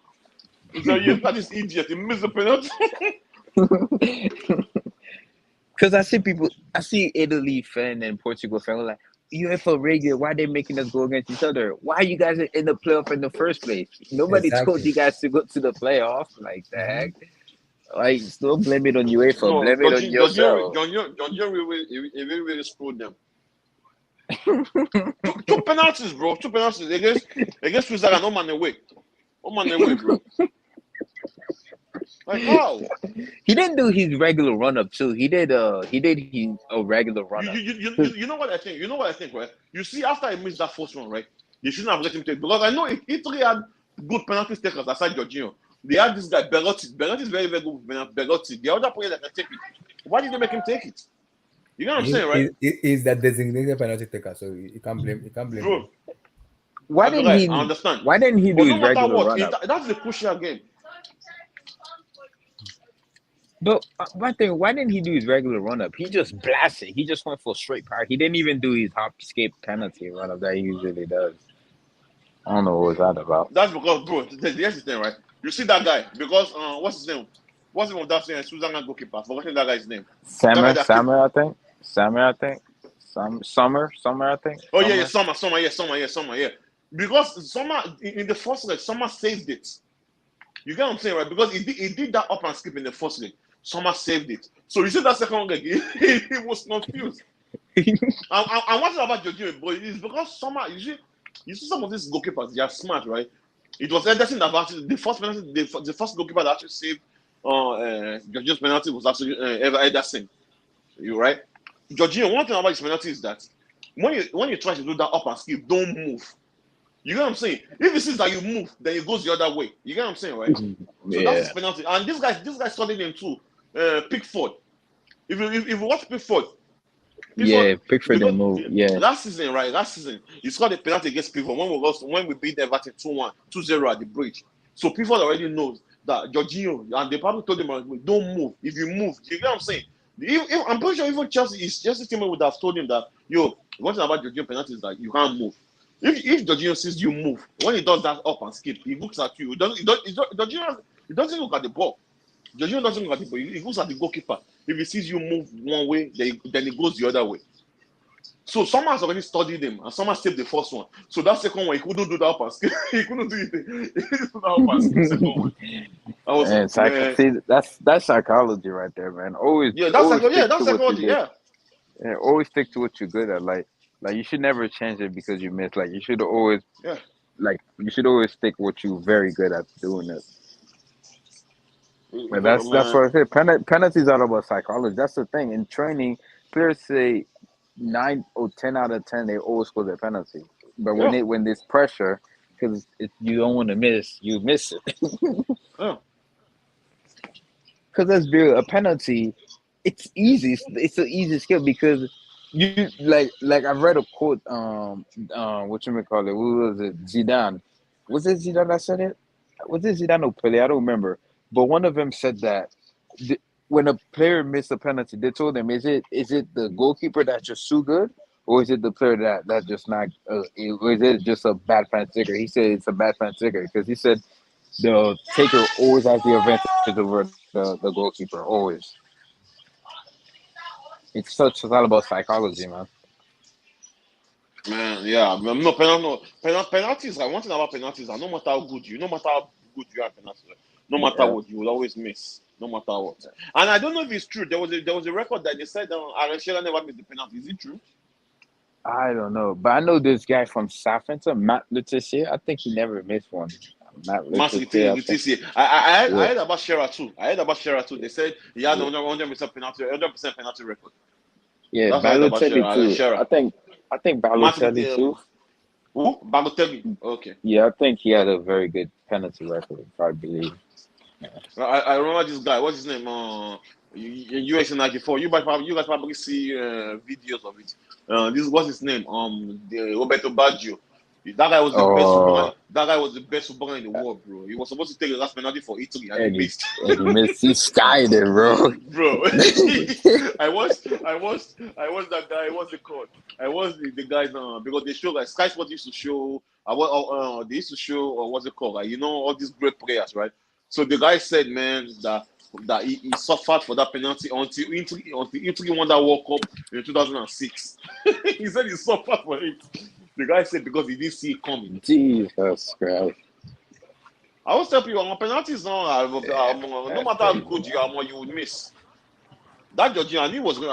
He's like, "Yeah, that is idiot. He missed the penalty." Because I see Italy fan and Portugal fan like, UEFA regular, why they making us go against each other? Why you guys in the playoff in the first place? Nobody told Exactly. you guys to go to the playoff. Like the heck? Like, still blame it on UEFA. No, Blame it on yourself. Jorginho really screwed them. Two penalties, bro. Two penalties against Switzerland. No man away. No man away, bro. Like how? He didn't do his regular run up too. He did a regular run up. You know what I think? You know what I think, right? You see, after I missed that first one, right? They shouldn't have let him take because I know Italy had good penalty takers aside Jorginho. They had this guy Belotti. Belotti is very, very good with Belotti. The other player that can take it. Why did they make him take it? You know what I'm saying, right? He's that designated penalty taker, so you can't blame. Bro, Him. Why didn't he? I understand. Why didn't he do But no his matter regular what, run up? that's the crucial game. But one thing, why didn't he do his regular run up? He just blasted. He just went for straight power. He didn't even do his hop skip penalty run up that he usually does. I don't know what was that about. That's because, bro, here's the thing, right? You see that guy because what's his name? What's the name of that thing? Switzerland goalkeeper. Forgetting that guy's name. Summer, I think. Summer, I think. Oh yeah, Summer, yeah. Because Summer in the first leg, Summer saved it. You get what I'm saying, right? Because he did that up and skip in the first leg. Summer saved it. So you see that second leg, he was confused. And one thing about Jorginho, but it's because Summer, you see some of these goalkeepers, they are smart, right? It was Ederson that actually the first goalkeeper that actually saved Jorginho's penalty was actually Ederson. You right? Jorginho, one thing about his penalty is that when you try to do that up and skip, don't move. You get what I'm saying? If he sees that you move, then it goes the other way. You get what I'm saying, right? So that's his penalty. And this guy studied him too. Pickford. If you watch Pickford, Pickford didn't move. Yeah. Last season, right? Last season, he scored a penalty against Pickford when we beat Everton 2-0 at the bridge. So Pickford already knows that Jorginho, and they probably told him, don't move. If you move, you get what I'm saying? I'm pretty sure even Chelsea team would have told him that, one thing about Jorginho penalty is that you can't move. If Jorginho sees you move, when he does that up and skip, he looks at you. He doesn't look at the ball. Jorginho doesn't look at the ball. He looks at the goalkeeper. If he sees you move one way, then he goes the other way. So someone has already studied him, and someone saved the first one. So that second one, he couldn't do that up and skip. He couldn't do it. He didn't do that up and skip second one. See, that's psychology right there, man. That's psychology. Yeah. Yeah, always stick to what you're good at. Like you should never change it because you missed. Like you should always, you should always stick what you're very good at doing it. And that's what I say. Penalties are about psychology. That's the thing. In training, players say 9 or 10 out of 10 they always score their penalty. But when there's pressure, because you don't want to miss, you miss it. Because let's be real, a penalty, it's easy. It's an easy skill because you like I've read a quote. What you call it? Who was it? Zidane. Was it Zidane that said it? Was it Zidane or Pelé? I don't remember. But one of them said that when a player missed a penalty, they told them, is it the goalkeeper that's just too good, or is it the player that's just not, or is it just a bad penalty taker? He said it's a bad penalty taker because he said the taker always has the advantage over the goalkeeper, always. It's all about psychology, man. Man, yeah. No, penalties. Like one thing about penalties, no matter how good you are at penalties, no matter what, you will always miss. No matter what. And I don't know if it's true. There was a record that they said Aaron Shearer never missed the penalty. Is it true? I don't know, but I know this guy from Southampton, Matt Letitia. I think he never missed one. Man City with TC. I heard about Shearer too. They said he had 100% penalty record. Yeah, That's what I heard about Balotelli too. Shearer. I think Balotelli too. Who? Balotelli. Okay. Yeah, I think he had a very good penalty record, I believe. I remember this guy. What's his name? US 94. You guys probably see videos of it. This what's his name? The Roberto Baggio. That guy was the best footballer. That guy was the best footballer in the world, bro. He was supposed to take the last penalty for Italy, and he missed. And he missed. He skied it, bro. Bro, I watched that guy. What's it called? I watched the guys because they show like Sky Sports used to show. They used to show what's it called? Like all these great players, right? So the guy said, man, that he suffered for that penalty until Italy won that World Cup in 2006. He said he suffered for it. The guy said because he didn't see it coming. Jesus Christ. I always tell people, penalties no matter how good you are, you would miss. That Jorginho, I knew was gonna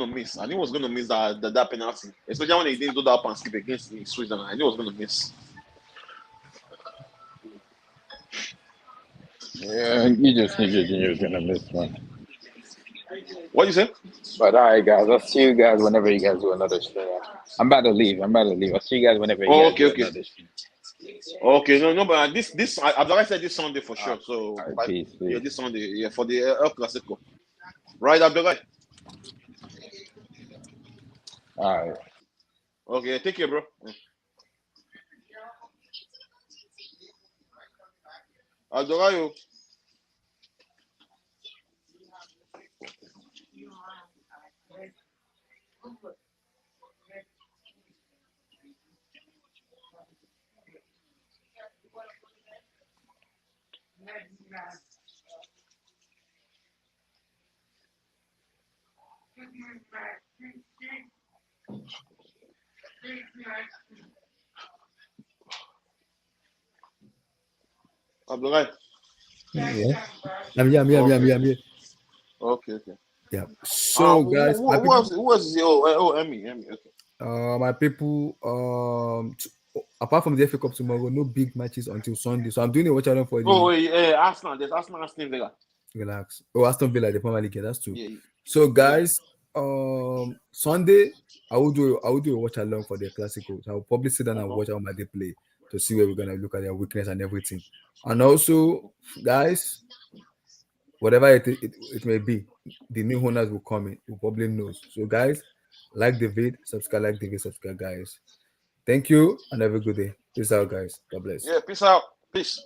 miss. I knew he was gonna miss that penalty, especially when he didn't do that up and skip against Switzerland. I knew he was gonna miss. Yeah, you just knew Jorginho was gonna miss, man. What you say? But all right, guys, I'll see you guys whenever you guys do another show. I'm about to leave. I'll see you guys whenever you guys do another show. Okay, no, but this I've already said this Sunday for sure. So right, peace. Yeah, this Sunday, yeah, for the El Clasico. Right, Abdullah. All right. Okay, take care, bro. Abdullah. Abdullah. Yeah. I'm here. Okay. Yeah. So guys, who else is here? Emmy. Okay. my people, apart from the FA Cup tomorrow, no big matches until Sunday. So I'm doing a watch along for the. Oh wait, Arsenal. There's Arsenal, Aston Villa. Relax. Oh, Aston Villa, the Premier League. That's true. Yeah. So guys, Sunday I will do a watch along for the Clasico. So I'll probably sit down and watch how they play to see where we're gonna look at their weakness and everything. And also, guys, whatever it may be, the new owners will come in. Who probably knows. So guys, like the vid, subscribe, guys. Thank you and have a good day. Peace out, guys. God bless. Yeah, peace out. Peace.